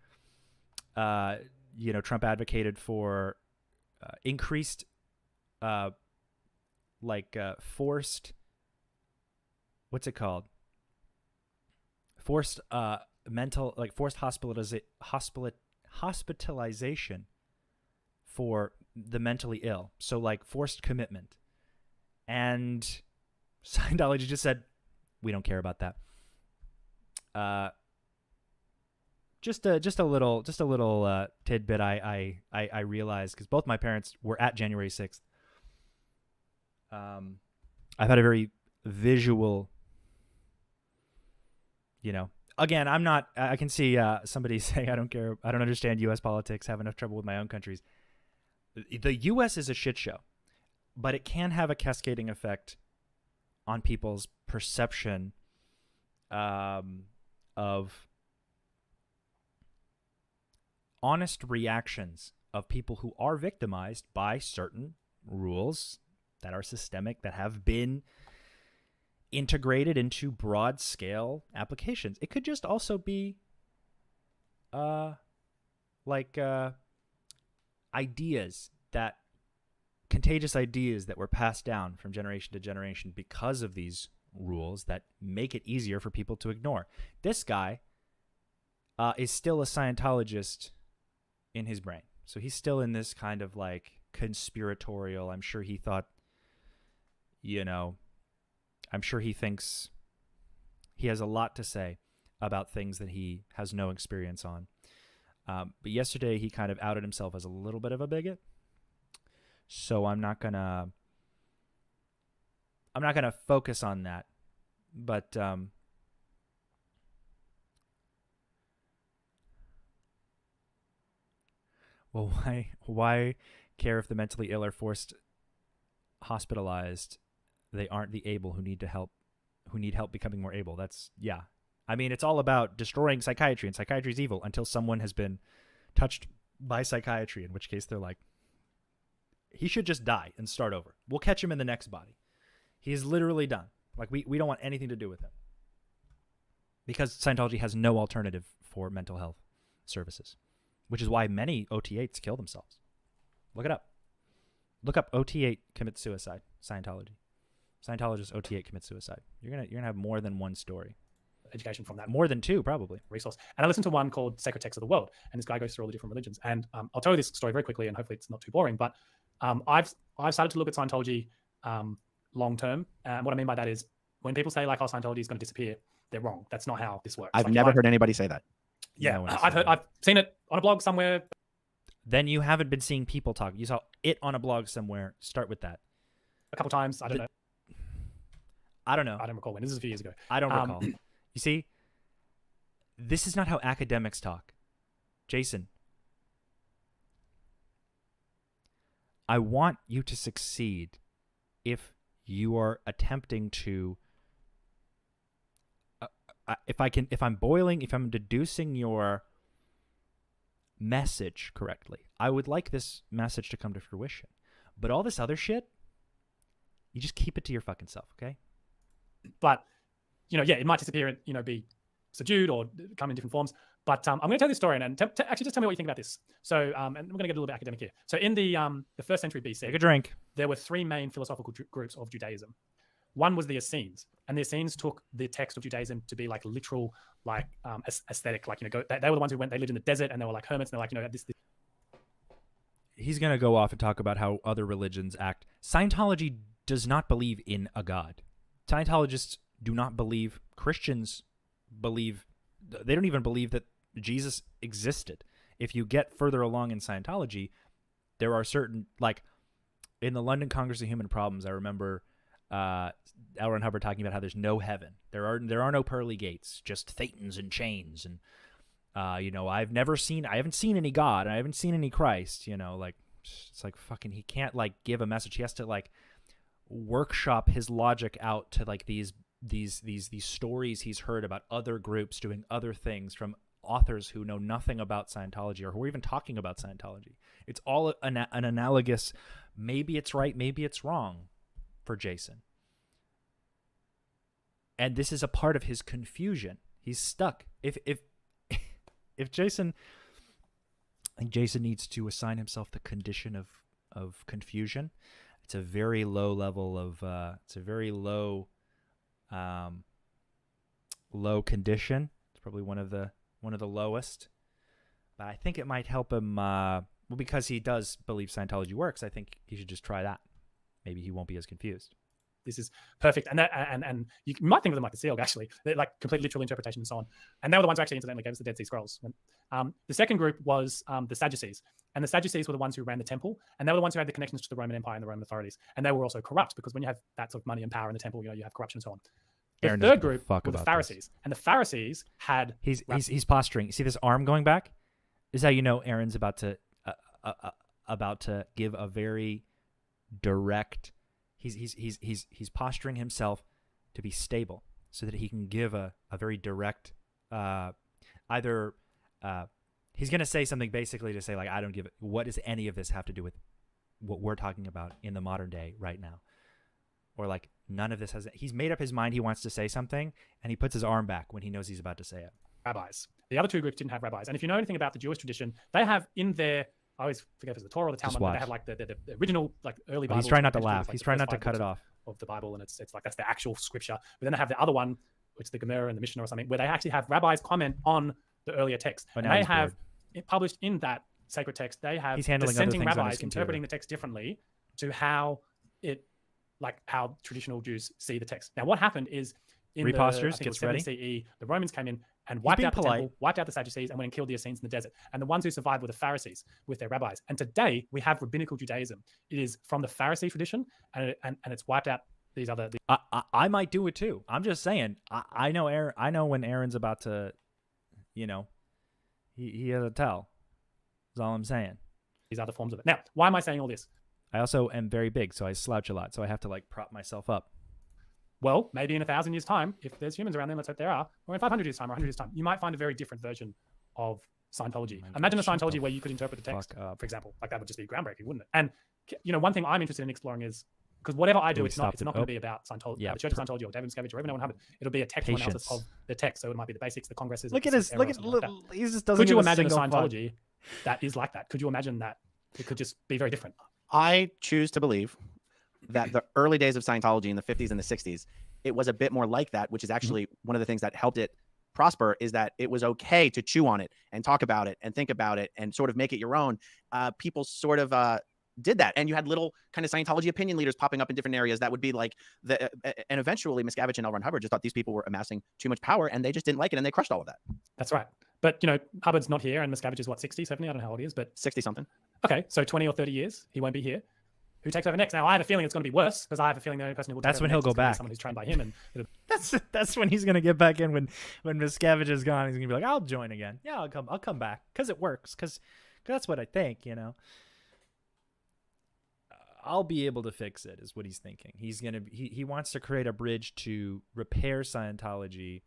Trump advocated for increased, forced, what's it called? Forced forced hospitalization for the mentally ill. So like forced commitment. And Scientology just said, we don't care about that. Just a little tidbit I realized, because both my parents were at January 6th. I've had a very visual, again, I can see somebody saying, I don't care, I don't understand U.S. politics, have enough trouble with my own countries. The U.S. is a shit show, but it can have a cascading effect on people's perception of honest reactions of people who are victimized by certain rules that are systemic, that have been integrated into broad scale applications. It could just also be contagious ideas that were passed down from generation to generation because of these rules that make it easier for people to ignore. This guy is still a Scientologist in his brain. So he's still in this kind of like conspiratorial. I'm sure he thought, I'm sure he thinks he has a lot to say about things that he has no experience on. But yesterday he kind of outed himself as a little bit of a bigot. So I'm not gonna focus on that. But well, why care if the mentally ill are forced hospitalized? They aren't the able who need help becoming more able. I mean, it's all about destroying psychiatry, and psychiatry is evil until someone has been touched by psychiatry, in which case they're like, he should just die and start over. We'll catch him in the next body. He is literally done. Like, we don't want anything to do with him. Because Scientology has no alternative for mental health services, which is why many OT8s kill themselves. Look it up. Look up OT8 commits suicide, Scientology. Scientologist OT8 commits suicide. You're gonna have more than one story. Education from that. More than two, probably. Resource. And I listened to one called Sacred Texts of the World, and this guy goes through all the different religions. And I'll tell you this story very quickly, and hopefully it's not too boring. But I've started to look at Scientology long term. And what I mean by that is when people say like, "Oh, Scientology is going to disappear," they're wrong. That's not how this works. I've never heard anybody say that. Yeah, I've seen it on a blog somewhere. Then you haven't been seeing people talk. You saw it on a blog somewhere. Start with that. A couple times. I don't know. I don't know. I don't recall when. This is a few years ago. I don't recall. You see, this is not how academics talk. Jason, I want you to succeed if you are attempting to if I'm deducing your message correctly, I would like this message to come to fruition. But all this other shit, you just keep it to your fucking self, okay? But, it might disappear and, be subdued or come in different forms. But I'm going to tell this story and actually just tell me what you think about this. So, and we're going to get a little bit academic here. So in the 1st century BC, take a drink. There were 3 main philosophical groups of Judaism. One was the Essenes, and the Essenes took the text of Judaism to be like literal, like aesthetic, like, they were the ones who they lived in the desert and they were like hermits, and they're like, this. He's going to go off and talk about how other religions act. Scientology does not believe in a God. Scientologists do not believe. Christians believe. They don't even believe that Jesus existed. If you get further along in Scientology, there are certain, like in the London Congress of Human Problems, I remember L. Ron Hubbard talking about how there's no heaven. There are no pearly gates, just thetans and chains. And I haven't seen any God, and I haven't seen any Christ. It's like fucking. He can't like give a message. He has to like workshop his logic out to like these stories he's heard about other groups doing other things from authors who know nothing about Scientology or who are even talking about Scientology. It's all an analogous. Maybe it's right, maybe it's wrong for Jason. And this is a part of his confusion. He's stuck. If Jason, I think Jason needs to assign himself the condition of confusion. It's a very low level of it's a very low condition. It's probably one of the lowest. But I think it might help him because he does believe Scientology works. I think he should just try that. Maybe he won't be as confused. This is perfect. And you might think of them like the Seal, actually. They're like complete literal interpretation and so on. And they were the ones who actually incidentally gave us the Dead Sea Scrolls. The second group was the Sadducees. And the Sadducees were the ones who ran the temple. And they were the ones who had the connections to the Roman Empire and the Roman authorities. And they were also corrupt because when you have that sort of money and power in the temple, you have corruption and so on. The third group were the Pharisees. And the Pharisees had... He's posturing. See this arm going back? This is how you know Aaron's about to give a very direct... He's posturing himself to be stable so that he can give a very direct he's going to say something basically to say like, I don't give it. What does any of this have to do with what we're talking about in the modern day right now? Or like none of this has, he's made up his mind. He wants to say something and he puts his arm back when he knows he's about to say it. Rabbis. The other two groups didn't have rabbis. And if you know anything about the Jewish tradition, they have in their, I always forget if it's the Torah or the Talmud, but they have like the original like early Bible. He's trying not to laugh. He's trying not to cut it off. Of the Bible, and it's like that's the actual scripture. But then they have the other one, which is the Gemara and the Mishnah or something, where they actually have rabbis comment on the earlier text. But And now they he's have bored. published in that sacred text, they have He's handling other dissenting things on his rabbis computer. interpreting the text differently to how it, like how traditional Jews see the text. Now, what happened is in Reposters, the, gets 70 ready. CE, the Romans came in and wiped being out the polite. temple, wiped out the Sadducees, and went and killed the Essenes in the desert. And the ones who survived were the Pharisees with their rabbis. And today we have rabbinical Judaism. It is from the Pharisee tradition, and it's wiped out these other. I might do it too. I'm just saying. I know Aaron. I know when Aaron's about to, you know, he has a tell. That's all I'm saying. These other forms of it. Now, why am I saying all this? I also am very big, so I slouch a lot. So I have to like prop myself up. Well, maybe in 1,000 years' time, if there's humans around there, let's hope there are, or in 500 years' time or 100 years' time, you might find a very different version of Scientology. Imagine a Scientology where you could interpret the text, for example. Like that would just be groundbreaking, wouldn't it? And you know, one thing I'm interested in exploring is, because whatever I do, it's not going to be about Scientology, the Church of Scientology or David Miscavige or even Owen Hubbard. It'll be a textual analysis of the text. So it might be the basics, the congresses. Look at his. Look at. He just doesn't. Could you imagine a Scientology that is like that? Could you imagine that it could just be very different? I choose to believe that the early days of Scientology in the 50s and the 60s, it was a bit more like that, which is actually one of the things that helped it prosper, is that it was okay to chew on it and talk about it and think about it and sort of make it your own. People sort of did that. And you had little kind of Scientology opinion leaders popping up in different areas that would be like, and eventually Miscavige and L. Ron Hubbard just thought these people were amassing too much power and they just didn't like it and they crushed all of that. That's right. But, you know, Hubbard's not here and Miscavige is what, 60, 70? I don't know how old he is, but 60 something. Okay, so 20 or 30 years, he won't be here. Who takes over next? Now, I have a feeling it's going to be worse because I have a feeling the only person who will. That's when he'll go back. Someone who's trained by him, and that's when he's going to get back in when Miscavige is gone. He's going to be like, I'll join again. Yeah, I'll come back because it works. Because that's what I think. You know, I'll be able to fix it. Is what he's thinking. He's gonna. He wants to create a bridge to repair Scientology,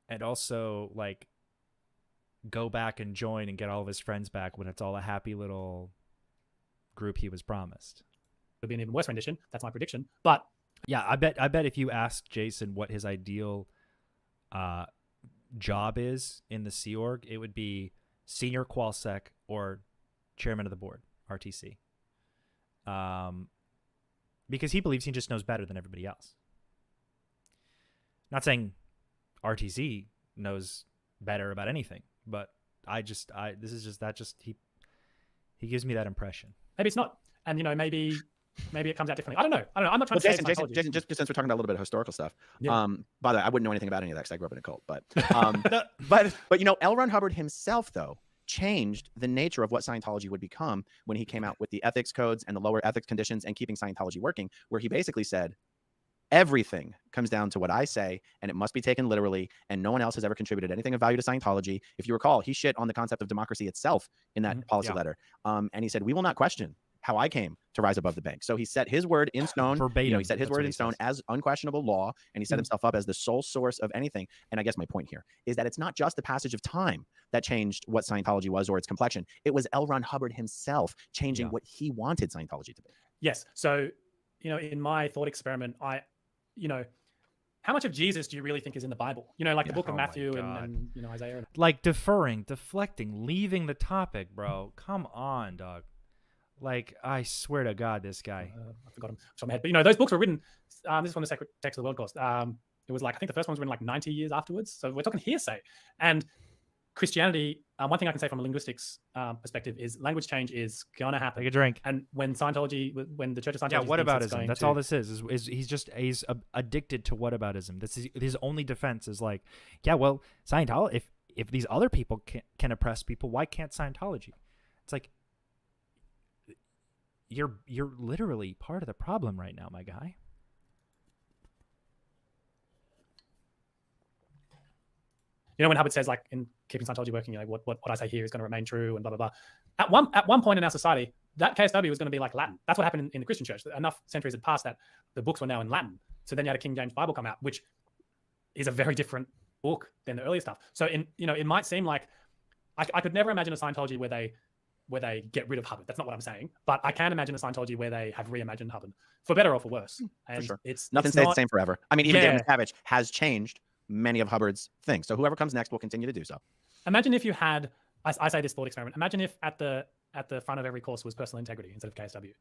and also like go back and join and get all of his friends back when it's all a happy little group he was promised. It'll be an even worse rendition. That's my prediction. But yeah, I bet if you ask Jason what his ideal job is in the Sea Org, it would be senior qualsec or chairman of the board, RTC. Because he believes he just knows better than everybody else. Not saying RTC knows better about anything, but he gives me that impression. Maybe it's not, and you know, maybe it comes out differently. I don't know. I'm not trying to Jason, just since we're talking about a little bit of historical stuff. Yeah. By the way, I wouldn't know anything about any of that because I grew up in a cult. But but you know, L. Ron Hubbard himself though changed the nature of what Scientology would become when he came out with the ethics codes and the lower ethics conditions and keeping Scientology working, where he basically said, everything comes down to what I say, and it must be taken literally, and no one else has ever contributed anything of value to Scientology. If you recall, he shit on the concept of democracy itself in that policy letter. And he said, we will not question how I came to rise above the bank. So he set his word in stone. Verbatim. You know, he set his word in stone as unquestionable law, and he set himself up as the sole source of anything. And I guess my point here is that it's not just the passage of time that changed what Scientology was or its complexion. It was L. Ron Hubbard himself changing what he wanted Scientology to be. Yes. So, you know, in my thought experiment, you know, how much of Jesus do you really think is in the Bible? You know, like the book of Matthew and you know, Isaiah. Like deferring, deflecting, leaving the topic, bro. Come on, dog. Like, I swear to God, this guy. I forgot him off my head. But, you know, those books were written, this is from the Sacred Text of the World course. It was like, I think the first one was written like 90 years afterwards. So we're talking hearsay. And Christianity, one thing I can say from a linguistics perspective is language change is going to happen. Take a drink. And when Scientology, when the Church of Scientology... Yeah, whataboutism. That's all this is he's addicted to whataboutism. This is his only defense is like, yeah, well, Scientology, if these other people can oppress people, why can't Scientology? It's like, you're literally part of the problem right now, my guy. You know, when Hubbard says, like, in keeping Scientology working, you know, what I say here is going to remain true and blah, blah, blah. At one point in our society, that KSW was going to be like Latin. That's what happened in the Christian church. Enough centuries had passed that the books were now in Latin. So then you had a King James Bible come out, which is a very different book than the earlier stuff. So, it might seem like I could never imagine a Scientology where they get rid of Hubbard. That's not what I'm saying. But I can imagine a Scientology where they have reimagined Hubbard, for better or for worse. And for sure. Nothing stays the same forever. I mean, even David Miscavige has changed many of Hubbard's things. So whoever comes next will continue to do so. Imagine if you had, I say this thought experiment, imagine if at the front of every course was personal integrity instead of KSW.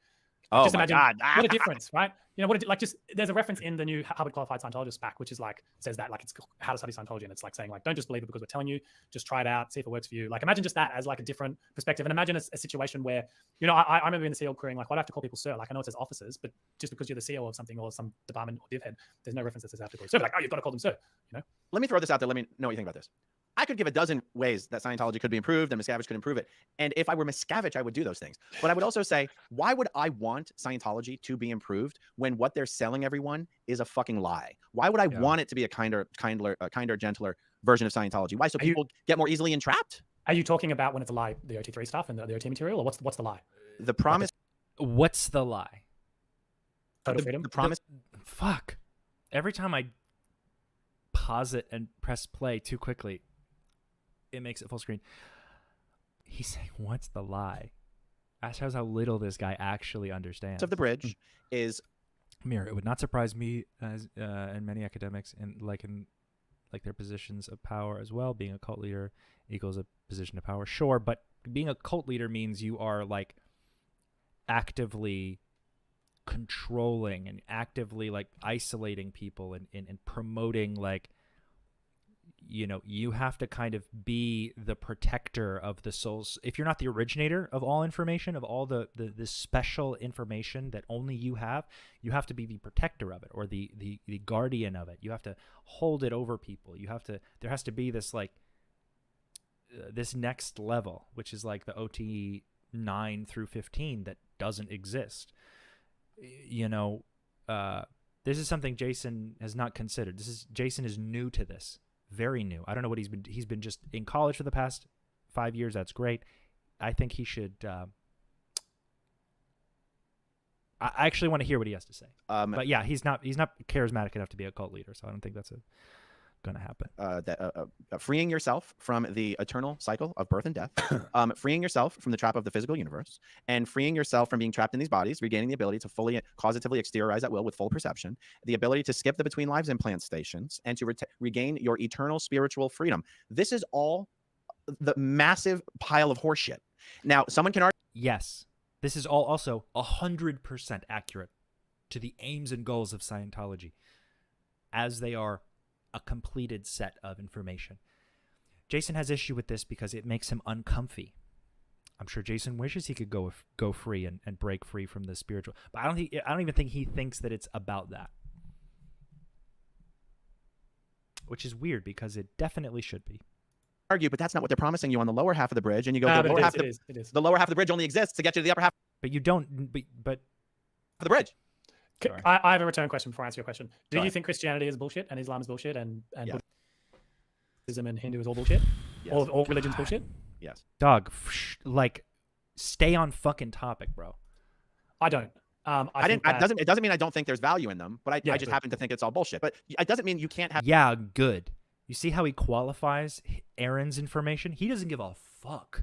Oh just my imagine God. what a difference, right? You know, just there's a reference in the new Harvard Qualified Scientologist back, which is like, says that, like, it's how to study Scientology. And it's like saying, like, don't just believe it because we're telling you, just try it out, see if it works for you. Like, imagine just that as like a different perspective. And imagine a situation where, you know, I remember in the SEAL crewing, like, why do I have to call people sir? Like, I know it says officers, but just because you're the CEO of something or some department or div head, there's no reference that says I have to call you sir. Like, oh, you've got to call them sir, you know? Let me throw this out there. Let me know what you think about this. I could give a dozen ways that Scientology could be improved and Miscavige could improve it. And if I were Miscavige, I would do those things. But I would also say, why would I want Scientology to be improved when what they're selling everyone is a fucking lie? Why would I want it to be a kinder, gentler version of Scientology? Why? So people get more easily entrapped? Are you talking about when it's a lie, the OT3 stuff and the OT material, or what's the lie? The promise. What's the lie? Total freedom? The promise. Fuck. Every time I pause it and press play too quickly, it makes it full screen. He's saying, what's the lie? That shows how little this guy actually understands. Of the bridge is Mirror. It would not surprise me as and many academics in their positions of power as well. Being a cult leader equals a position of power. Sure, but being a cult leader means you are like actively controlling and actively like isolating people and promoting, like, you know, you have to kind of be the protector of the souls. If you're not the originator of all information, of all the special information that only you have to be the protector of it, or the guardian of it. You have to hold it over people. There has to be this like this next level, which is like the OT 9 through 15 that doesn't exist. You know, this is something Jason has not considered. Jason is new to this. Very new. I don't know what he's been just in college for the past 5 years. That's great. I think he should. I actually want to hear what he has to say. But yeah, he's not charismatic enough to be a cult leader, so I don't think that's going to happen. Freeing yourself from the eternal cycle of birth and death, freeing yourself from the trap of the physical universe, and freeing yourself from being trapped in these bodies, regaining the ability to fully causatively exteriorize at will with full perception, the ability to skip the between lives implant stations, and to regain your eternal spiritual freedom. This is all the massive pile of horseshit. Now, someone can argue. Yes, this is all also 100% accurate to the aims and goals of Scientology, as they are a completed set of information. Jason has issue with this because it makes him uncomfy. I'm sure Jason wishes he could go free and break free from the spiritual, but I don't even think he thinks that it's about that, which is weird because it definitely should be. Argue, but that's not what they're promising you on the lower half of the bridge, and you go, the lower half of the bridge only exists to get you to the upper half. But you don't. But of the bridge. I have a return question before I answer your question. Do Go you think Christianity is bullshit and Islam is bullshit and Yes. Buddhism and Hindu is all bullshit? Yes. All religions bullshit? Yes. Dog, like, stay on fucking topic, bro. I don't. It doesn't mean I don't think there's value in them, but I just happen to think it's all bullshit. But it doesn't mean you can't have. Yeah, good. You see how he qualifies Aaron's information? He doesn't give a fuck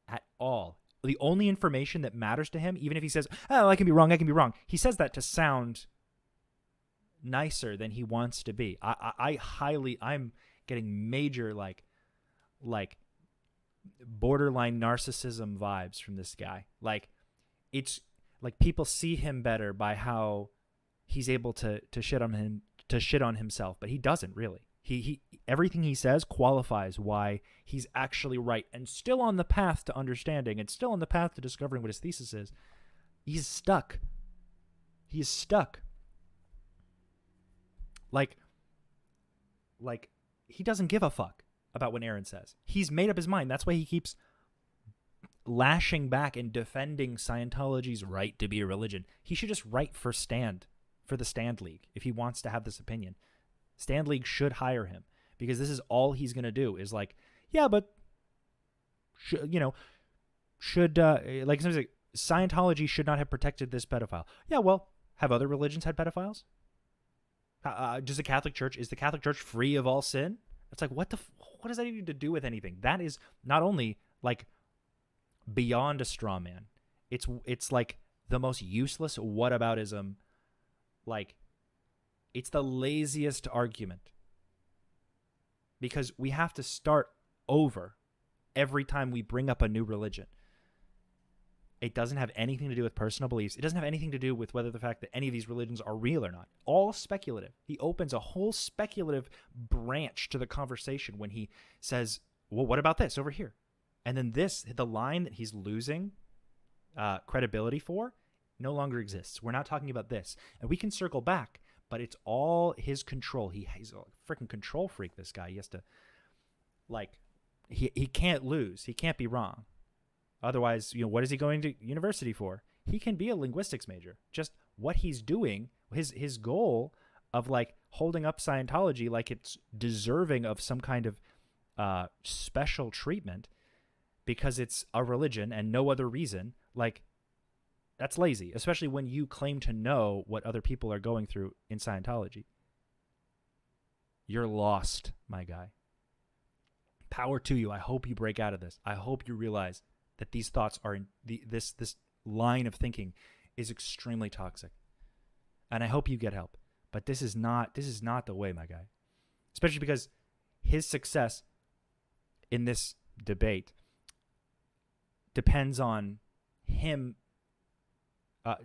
at all. The only information that matters to him, even if he says, oh, I can be wrong, he says that to sound nicer than he wants to be. I'm getting major like borderline narcissism vibes from this guy. Like, it's like people see him better by how he's able to shit on himself, but he doesn't really. He everything he says qualifies why he's actually right and still on the path to understanding and still on the path to discovering what his thesis is. He's stuck. He is stuck. Like he doesn't give a fuck about what Aaron says. He's made up his mind. That's why he keeps lashing back and defending Scientology's right to be a religion. He should just write for the Stand League if he wants to have this opinion. Stand League should hire him because this is all he's going to do is like, yeah, but like somebody's like, Scientology should not have protected this pedophile. Yeah, well, have other religions had pedophiles? Is the Catholic Church free of all sin? It's like, what does that even to do with anything? That is not only like beyond a straw man. It's like the most useless whataboutism. Like, it's the laziest argument because we have to start over every time we bring up a new religion. It doesn't have anything to do with personal beliefs. It doesn't have anything to do with whether the fact that any of these religions are real or not. All speculative. He opens a whole speculative branch to the conversation when he says, well, what about this over here? And then the line that he's losing credibility for no longer exists. We're not talking about this. And we can circle back, but it's all his control. He's a freaking control freak, this guy. He has to, he can't lose. He can't be wrong. Otherwise, what is he going to university for? He can be a linguistics major. Just what he's doing, his goal of holding up Scientology like it's deserving of some kind of special treatment because it's a religion and no other reason, that's lazy, especially when you claim to know what other people are going through in Scientology. You're lost, my guy. Power to you. I hope you break out of this. I hope you realize that these thoughts are this line of thinking is extremely toxic. And I hope you get help. But this is not the way, my guy. Especially because his success in this debate depends on him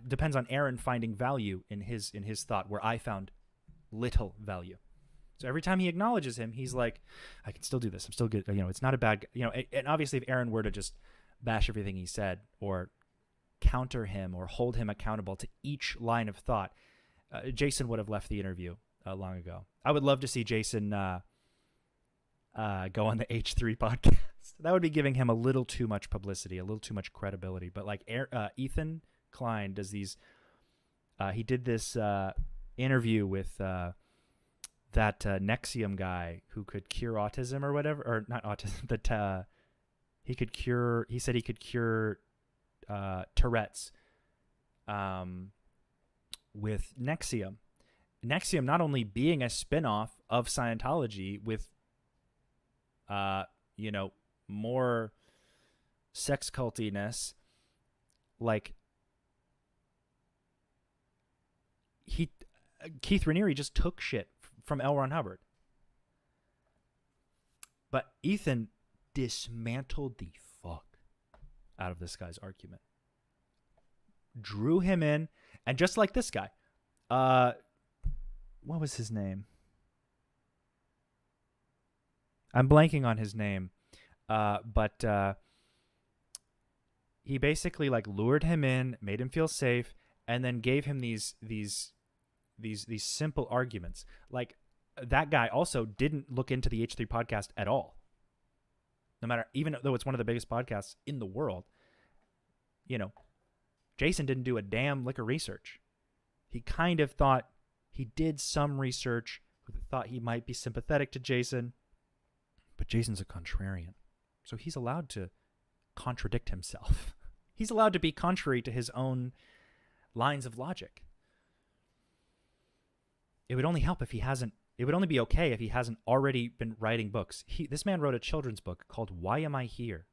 depends on Aaron finding value in his thought where I found little value. So every time he acknowledges him, he's like, I can still do this. I'm still good. It's not a bad, and obviously if Aaron were to just bash everything he said or counter him or hold him accountable to each line of thought, Jason would have left the interview long ago. I would love to see Jason go on the H3 podcast. That would be giving him a little too much publicity, a little too much credibility. But Ethan Klein does these, he did this interview with that Nexium guy who could cure autism or whatever, or not autism, but he said he could cure Tourette's with Nexium. Nexium not only being a spinoff of Scientology with, more sex cultiness, Keith Raniere just took shit from L. Ron Hubbard. But Ethan dismantled the fuck out of this guy's argument. Drew him in, and just like this guy, what was his name? I'm blanking on his name, but he basically lured him in, made him feel safe, and then gave him these simple arguments. That guy also didn't look into the H3 podcast at all. No matter, even though it's one of the biggest podcasts in the world, Jason didn't do a damn lick of research. He kind of thought he did some research, thought he might be sympathetic to Jason, but Jason's a contrarian. So he's allowed to contradict himself. He's allowed to be contrary to his own lines of logic. It would only help if he hasn't, it would only be okay if he hasn't already been writing books. This man wrote a children's book called Why Am I Here?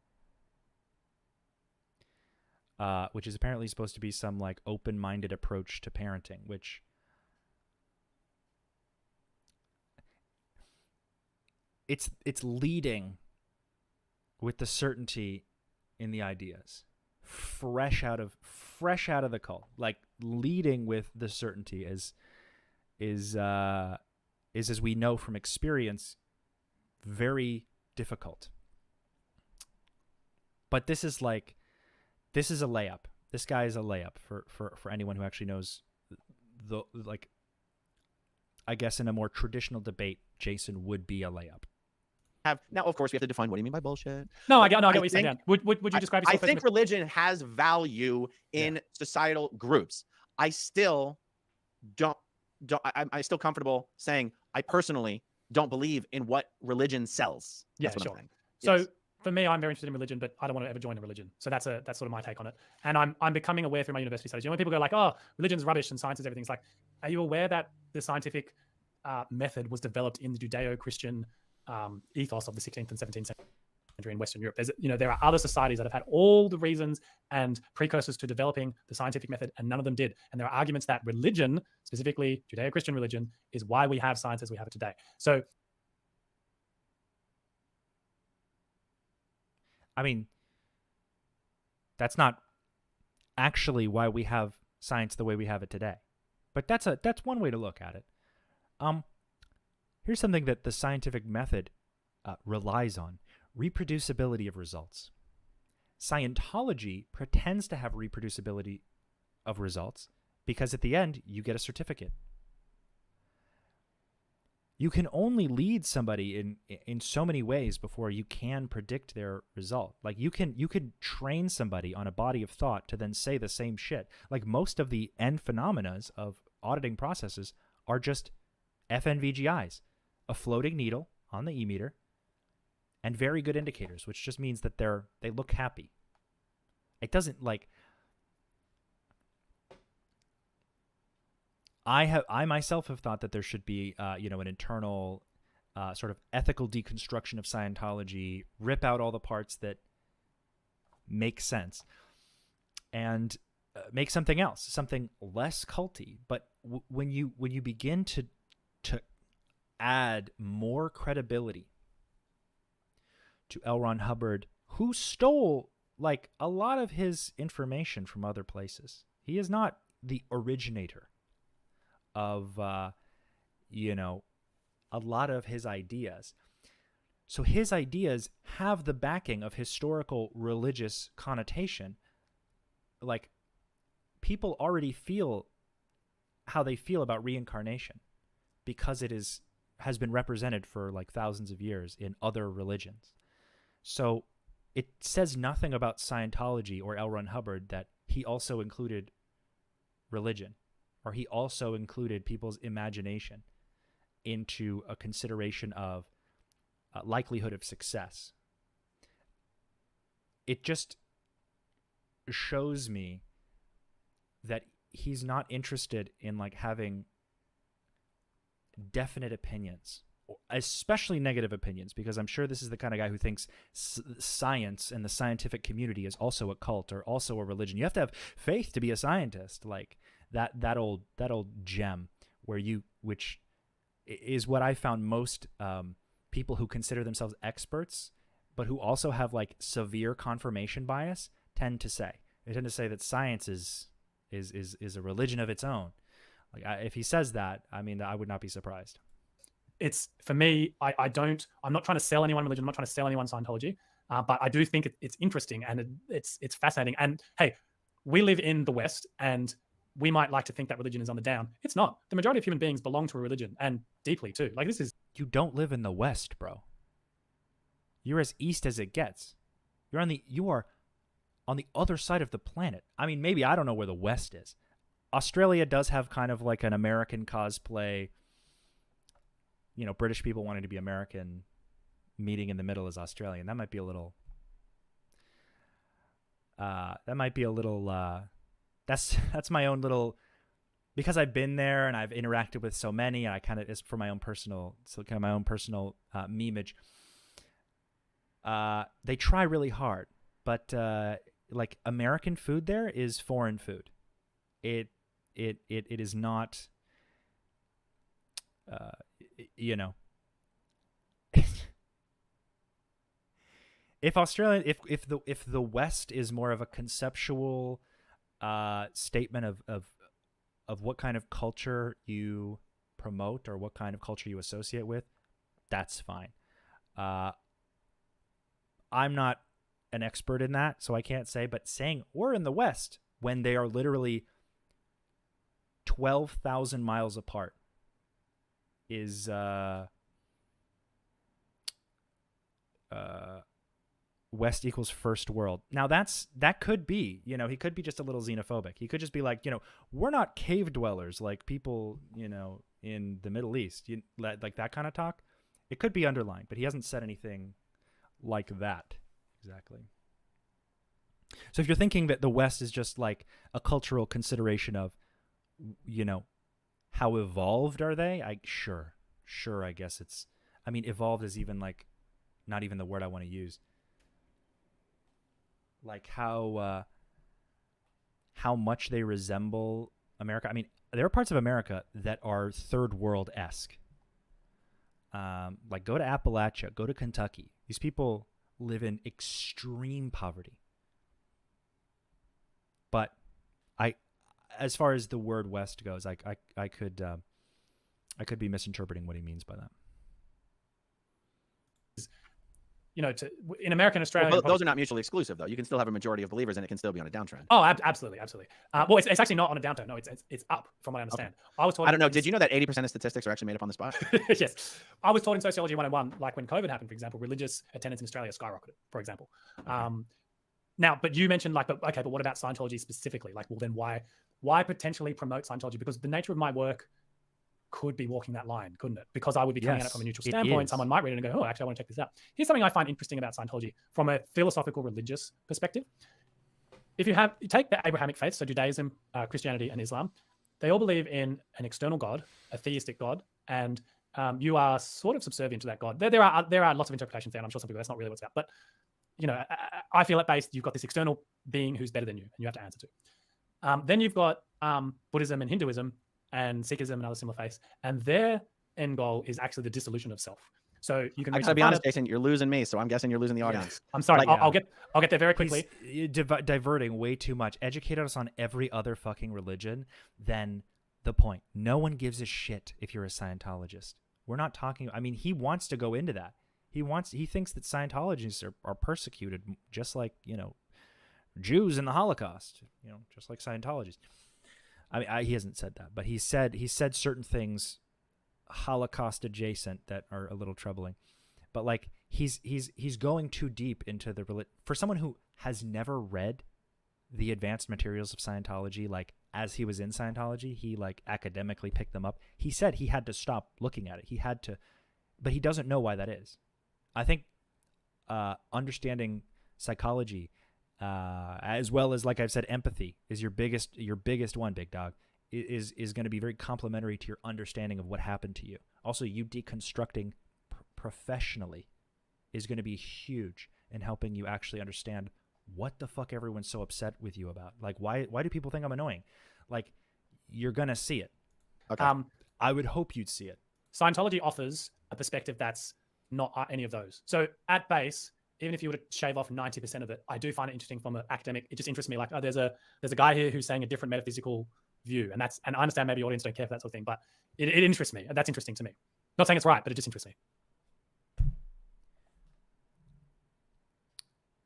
Which is apparently supposed to be some open-minded approach to parenting, which it's leading with the certainty in the ideas, fresh out of the cult, leading with the certainty is as we know from experience, very difficult. But this is a layup. This guy is a layup for anyone who actually knows I guess in a more traditional debate, Jason would be a layup. Now, of course, we have to define what do you mean by bullshit. No, I get what you're saying. Would you describe yourself? I think religion has value in societal groups. I still I'm still comfortable saying I personally don't believe in what religion sells. That's what I'm saying. So yes. For me, I'm very interested in religion, but I don't want to ever join a religion. So that's sort of my take on it. And I'm becoming aware through my university studies. When people go oh, religion's rubbish and science is everything, it's are you aware that the scientific method was developed in the Judeo-Christian ethos of the 16th and 17th century in Western Europe? There are other societies that have had all the reasons and precursors to developing the scientific method, and none of them did. And there are arguments that religion, specifically Judeo-Christian religion, is why we have science as we have it today. So, I mean, that's not actually why we have science the way we have it today. But that's one way to look at it. Here's something that the scientific method relies on: reproducibility of results. Scientology pretends to have reproducibility of results because at the end, you get a certificate. You can only lead somebody in so many ways before you can predict their result. Like you can train somebody on a body of thought to then say the same shit. Like most of the end phenomena of auditing processes are just FNVGIs, a floating needle on the e-meter, and very good indicators, which just means that they look happy. It doesn't like. I myself have thought that there should be, an internal sort of ethical deconstruction of Scientology, rip out all the parts that make sense, and make something else, something less culty. But when you begin to add more credibility to L. Ron Hubbard, who stole like a lot of his information from other places, he is not the originator of a lot of his ideas. So his ideas have the backing of historical religious connotation. Like people already feel how they feel about reincarnation because it has been represented for like thousands of years in other religions. So it says nothing about Scientology or L. Ron Hubbard that he also included religion, or he also included people's imagination into a consideration of likelihood of success. It just shows me that he's not interested in like having definite opinions, especially negative opinions, because I'm sure this is the kind of guy who thinks science and the scientific community is also a cult or also a religion. You have to have faith to be a scientist. Like that old gem which is what I found most people who consider themselves experts, but who also have like severe confirmation bias tend to say. They tend to say that science is a religion of its own. Like if he says that, I mean, I would not be surprised. It's for me. I'm not trying to sell anyone religion. I'm not trying to sell anyone Scientology. But I do think it's interesting and it's fascinating. And hey, we live in the West, and we might like to think that religion is on the down. It's not. The majority of human beings belong to a religion, and deeply too. Like this is. You don't live in the West, bro. You're as east as it gets. You are on the other side of the planet. I mean, maybe I don't know where the West is. Australia does have kind of like an American cosplay. British people wanting to be American, meeting in the middle as Australian. That might be a little. That's my own little, because I've been there and I've interacted with so many, and I kind of, it's for my own personal, memeage. They try really hard, but like American food there is foreign food. It is not, if the West is more of a conceptual statement of what kind of culture you promote or what kind of culture you associate with, that's fine. I'm not an expert in that, so I can't say, but saying we're in the West when they are literally 12,000 miles apart is West equals first world. Now that could be, he could be just a little xenophobic. He could just be like, we're not cave dwellers like people, in the Middle East, like that kind of talk. It could be underlined, but he hasn't said anything like that exactly. So if you're thinking that the West is just like a cultural consideration of, how evolved are they? Sure, I guess evolved is even like not even the word I want to use. Like how much they resemble America. I mean, there are parts of America that are third world-esque. Like go to Appalachia, go to Kentucky. These people live in extreme poverty. But as far as the word West goes, I could be misinterpreting what he means by that. You know, in America and Australia, well, those are not mutually exclusive, though. You can still have a majority of believers, and it can still be on a downtrend. Oh, absolutely. Well, it's actually not on a downturn. No, it's up, from what I understand. Okay. I don't know. Did you know that 80% of statistics are actually made up on the spot? Yes, I was taught in Sociology 101, like when COVID happened, for example, religious attendance in Australia skyrocketed, for example. Okay. Now, but you mentioned but what about Scientology specifically? Like, well, then why potentially promote Scientology? Because the nature of my work could be walking that line, couldn't it? Because I would be coming at it from a neutral standpoint. Someone might read it and go, oh, actually, I want to check this out. Here's something I find interesting about Scientology from a philosophical religious perspective. If you take the Abrahamic faiths, so Judaism, Christianity, and Islam, they all believe in an external God, a theistic God, and you are sort of subservient to that God. There are lots of interpretations there, and I'm sure some people, that's not really what's about. But, you know, I feel at base, you've got this external being who's better than you, and you have to answer to. Then you've got Buddhism and Hinduism, and Sikhism and other similar faiths, and their end goal is actually the dissolution of self. So you can. I gotta be honest, Jason, you're losing me, so I'm guessing you're losing the audience. Yeah. I'm sorry. I'll get there very quickly. He's diverting way too much. Educate us on every other fucking religion than the point. No one gives a shit if you're a Scientologist. We're not talking. I mean, he wants to go into that. He thinks that Scientologists are persecuted, just like, you know, Jews in the Holocaust. You know, just like Scientologists. I mean, he hasn't said that, but he said certain things Holocaust adjacent that are a little troubling. But like he's going too deep into for someone who has never read the advanced materials of Scientology, like as he was in Scientology, he like academically picked them up. He said he had to stop looking at it. But he doesn't know why that is. I think understanding psychology, as well as, like I've said, empathy is your biggest one, big dog, is going to be very complementary to your understanding of what happened to you. Also, you deconstructing professionally is going to be huge in helping you actually understand what the fuck everyone's so upset with you about. Like, why do people think I'm annoying? Like, you're going to see it. Okay. I would hope you'd see it. Scientology offers a perspective that's not any of those. So at base, even if you were to shave off 90% of it, I do find it interesting from an academic. It just interests me. Like, there's a guy here who's saying a different metaphysical view, and I understand maybe audience don't care for that sort of thing, but it interests me. That's interesting to me. Not saying it's right, but it just interests me.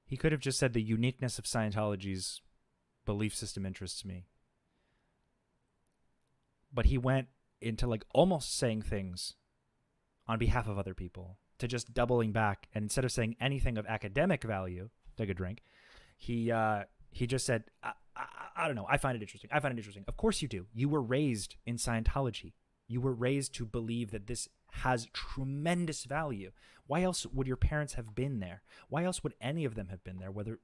He could have just said the uniqueness of Scientology's belief system interests me. But he went into like almost saying things on behalf of other people, to just doubling back, and instead of saying anything of academic value, take a drink, he just said, I don't know, I find it interesting. Of course you do. You were raised in Scientology. You were raised to believe that this has tremendous value. Why else would your parents have been there? Why else would any of them have been there? Whether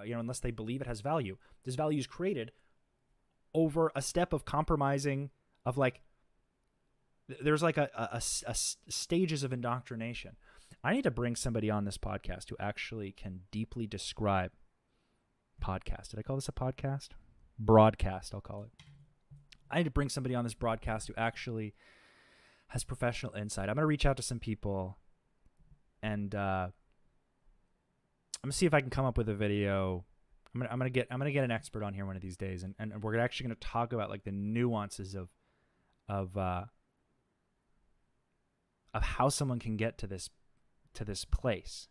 unless they believe it has value. This value is created over a step of compromising, of like, there's like a stages of indoctrination. I need to bring somebody on this podcast who actually can deeply describe podcast. Did I call this a podcast? Broadcast, I'll call it. I need to bring somebody on this broadcast who actually has professional insight. I'm going to reach out to some people, and I'm going to see if I can come up with a video. I'm going to get an expert on here one of these days, and we're actually going to talk about like the nuances of how someone can get to this place.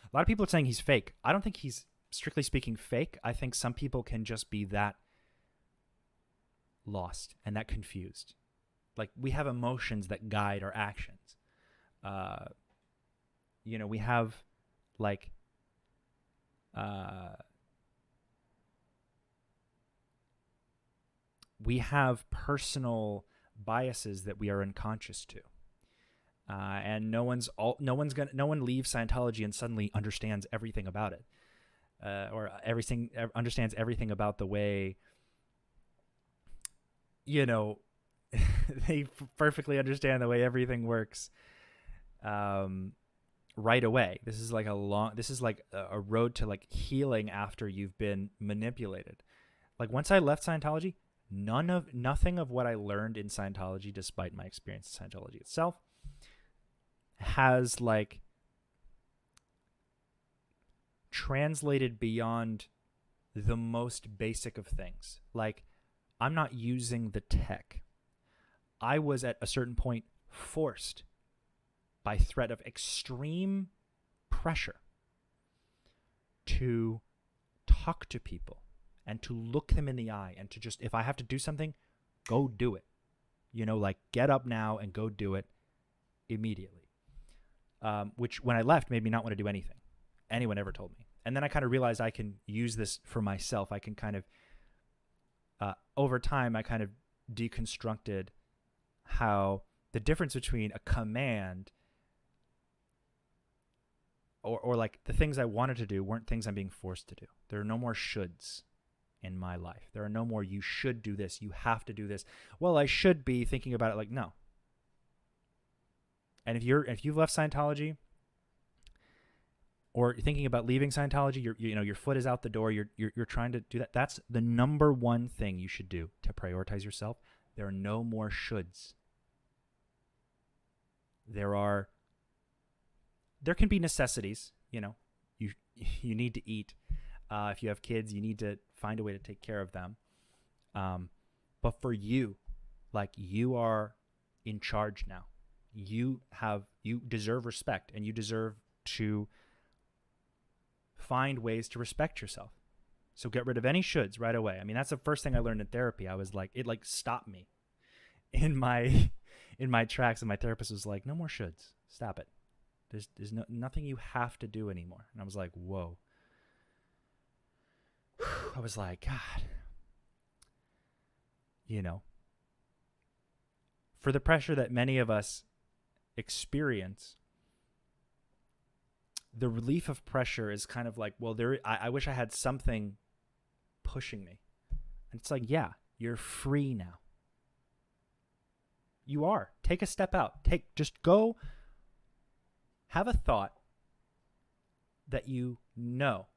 A lot of people are saying he's fake. I don't think he's, strictly speaking, fake. I think some people can just be that lost and that confused. Like, we have emotions that guide our actions. We have like we have personal biases that we are unconscious to, and no one leaves Scientology and suddenly understands everything about it, or understands everything about the way, they perfectly understand the way everything works right away. This is like a road to like healing after you've been manipulated. Like, once I left Scientology, nothing of what I learned in Scientology, despite my experience in Scientology itself, has like translated beyond the most basic of things. Like, I'm not using the tech. I was at a certain point forced by threat of extreme pressure to talk to people and to look them in the eye and to just, if I have to do something, go do it. You know, like, get up now and go do it immediately. Which, when I left, made me not want to do anything anyone ever told me. And then I kind of realized I can use this for myself. I can kind of, over time, I kind of deconstructed how the difference between a command or like the things I wanted to do weren't things I'm being forced to do. There are no more shoulds in my life. There are no more, you should do this, you have to do this. Well, I should be thinking about it, like, no. And if you've left Scientology or thinking about leaving Scientology, your foot is out the door, you're trying to do that. That's the number one thing you should do to prioritize yourself. There are no more shoulds. There can be necessities, you know. You need to eat. If you have kids, you need to find a way to take care of them. But for you, like, you are in charge now. You deserve respect, and you deserve to find ways to respect yourself. So get rid of any shoulds right away. I mean, that's the first thing I learned in therapy. I was like, it like stopped me in my tracks, and my therapist was like, no more shoulds. Stop it. There's nothing you have to do anymore. And I was like, whoa. I was like, God, you know, for the pressure that many of us experience, the relief of pressure is kind of like, well, I wish I had something pushing me. And it's like, yeah, you're free now. You are. Take a step out. Just go have a thought that you know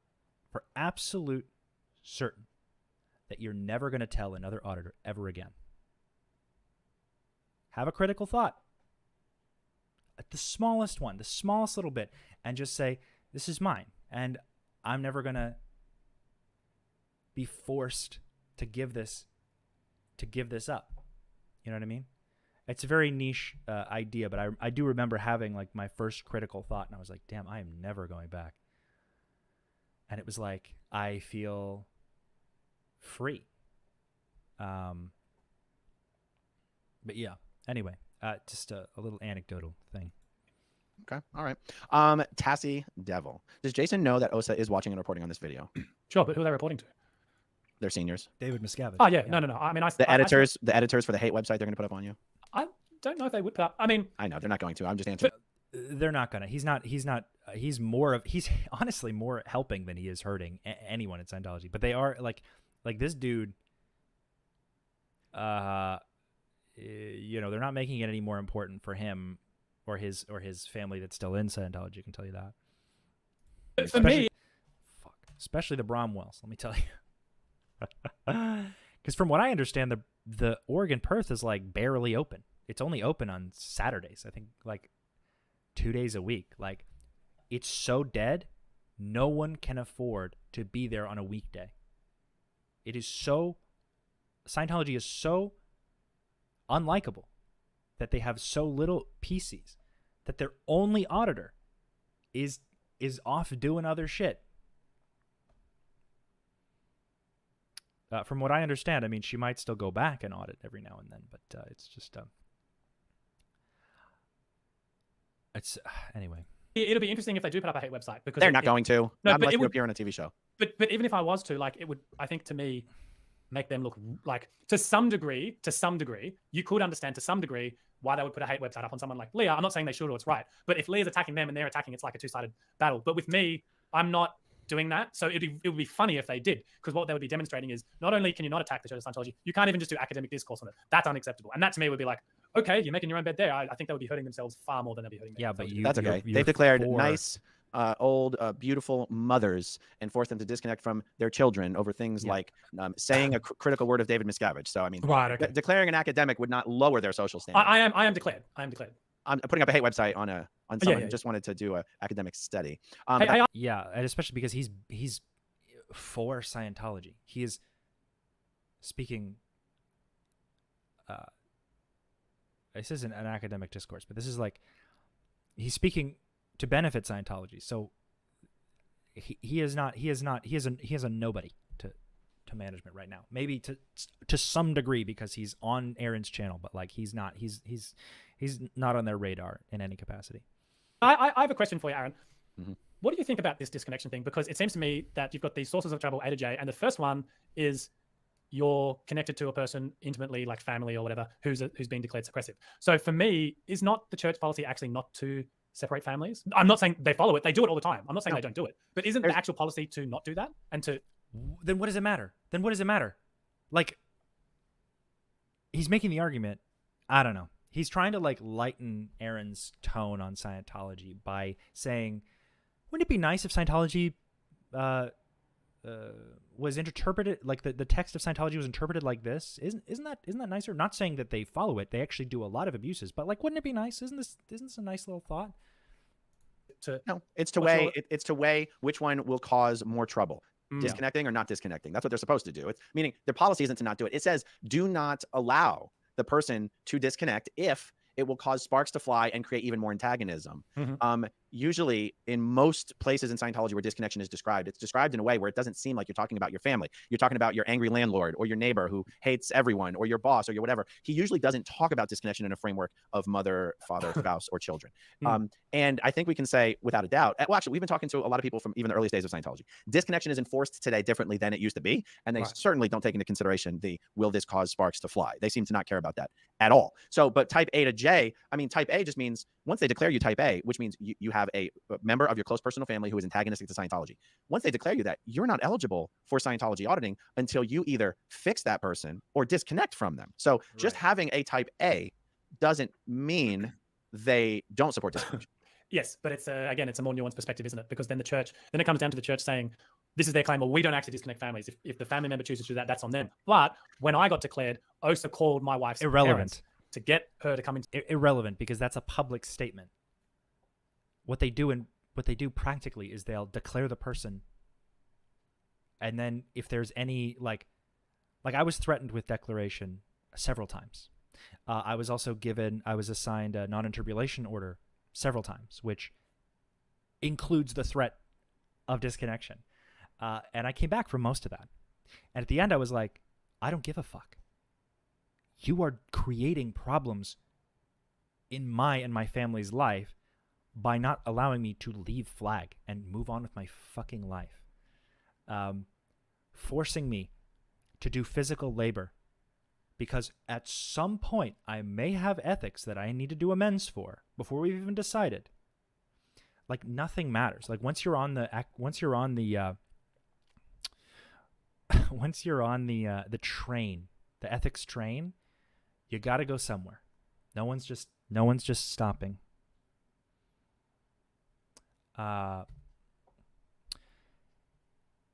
for absolute certain that you're never going to tell another auditor ever again. Have a critical thought. The smallest one, the smallest little bit, and just say, this is mine, and I'm never going to be forced to give this up. You know what I mean? It's a very niche idea, but I do remember having like my first critical thought, and I was like, damn, I am never going back. And it was like, I feel free. But yeah, anyway, just a little anecdotal thing. Okay. All right. Tassie Devil. Does Jason know that OSA is watching and reporting on this video? Sure, but who are they reporting to? They're seniors. David Miscavige. Oh, yeah. No. I mean, the editors for the hate website they're going to put up on you. I don't know if they would put up. I mean, I know they're not going to. I'm just answering. They're not gonna. He's honestly more helping than he is hurting anyone in Scientology. But they are like this dude. You know, they're not making it any more important for him or his family that's still in Scientology. I can tell you that. Especially the Bromwells. Let me tell you. Because from what I understand, the Oregon Perth is like barely open. It's only open on Saturdays. I think like 2 days a week. Like, it's so dead, no one can afford to be there on a weekday. Scientology is so unlikable that they have so little PCs that their only auditor is off doing other shit. From what I understand, I mean, she might still go back and audit every now and then, but it's just anyway. It'll be interesting if they do put up a hate website, because they're not going to. No, not unless you appear on a TV show. But even if I was to, like, it would, I think, to me, make them look like, to some degree, you could understand to some degree why they would put a hate website up on someone like Leah. I'm not saying they should or it's right, but if Leah's attacking them and they're attacking, it's like a two-sided battle. But with me, I'm not doing that. So it would be funny if they did, because what they would be demonstrating is not only can you not attack the Church of Scientology, you can't even just do academic discourse on it. That's unacceptable. And that to me would be like, okay, you're making your own bed there. I think they would be hurting themselves far more than they'd be hurting me. Yeah, but that's okay. They've declared nice, old, beautiful mothers and forced them to disconnect from their children over things like saying a critical word of David Miscavige. So I mean, right, okay. Declaring an academic would not lower their social standing. I am declared. I'm putting up a hate website on someone who just wanted to do an academic study. Yeah, and especially because he's for Scientology. He is speaking. This isn't an academic discourse, but this is like he's speaking to benefit Scientology. So he is a nobody to management right now. Maybe to some degree because he's on Aaron's channel, but like he's not on their radar in any capacity. I have a question for you, Aaron. Mm-hmm. What do you think about this disconnection thing? Because it seems to me that you've got these sources of trouble A to J, and the first one is you're connected to a person intimately, like family or whatever, who's being declared suppressive. So for me, is not the church policy actually not to separate families? I'm not saying they follow it; they do it all the time. I'm not saying they don't do it, but isn't the actual policy to not do that and to? Then what does it matter? Like, he's making the argument. I don't know. He's trying to like lighten Aaron's tone on Scientology by saying, "Wouldn't it be nice if Scientology was interpreted like the text of Scientology was interpreted like this? Isn't that nicer?" Not saying that they follow it; they actually do a lot of abuses. But like, wouldn't it be nice? Isn't this a nice little thought? No, it's to weigh which one will cause more trouble. Disconnecting or not disconnecting. That's what they're supposed to do. It's meaning their policy isn't to not do it. It says do not allow the person to disconnect if it will cause sparks to fly and create even more antagonism. Usually in most places in Scientology where disconnection is described, it's described in a way where it doesn't seem like you're talking about your family. You're talking about your angry landlord or your neighbor who hates everyone or your boss or your whatever. He usually doesn't talk about disconnection in a framework of mother, father, spouse, or children. And I think we can say without a doubt, well, actually, we've been talking to a lot of people from even the earliest days of Scientology. Disconnection is enforced today differently than it used to be. And they certainly don't take into consideration the will this cause sparks to fly. They seem to not care about that at all. So, but type A to J, I mean, type A just means once they declare you type A, which means you have a member of your close personal family who is antagonistic to Scientology. Once they declare you that, you're not eligible for Scientology auditing until you either fix that person or disconnect from them. So just having a type A doesn't mean they don't support disconnection. Yes, but it's again, it's a more nuanced perspective, isn't it? Because then it comes down to the church saying, this is their claim, well, we don't actually disconnect families. If the family member chooses to do that, that's on them. But when I got declared, OSA called my wife's parents to get her to come into... Irrelevant, because that's a public statement. What they do practically is they'll declare the person, and then if there's any like I was threatened with declaration several times. I was assigned a non-interpolation order several times, which includes the threat of disconnection. And I came back from most of that. And at the end, I was like, I don't give a fuck. You are creating problems in my and my family's life by not allowing me to leave Flag and move on with my fucking life. Forcing me to do physical labor because at some point I may have ethics that I need to do amends for before we've even decided. Like nothing matters. Like once you're on the train, the ethics train, you got to go somewhere. No one's just stopping.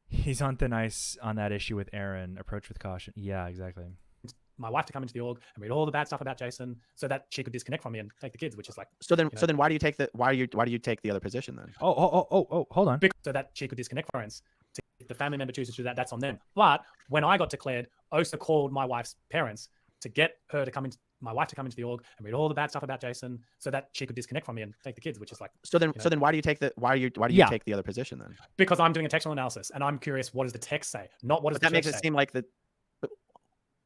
He's on thin ice on that issue with Aaron. Approach with caution. Yeah, exactly. My wife to come into the org and read all the bad stuff about Jason so that she could disconnect from me and take the kids, which is like... So then why do you take the other position then? Oh, hold on. So that she could disconnect from parents. If the family member chooses to do that, that's on them. But when I got declared, OSA called my wife's parents to get her to come into... my wife to come into the org and read all the bad stuff about Jason so that she could disconnect from me and take the kids, which is like... So then why do you take the take the other position then? Because I'm doing a textual analysis and I'm curious, what does the text say? Not what does the that makes it seem like the...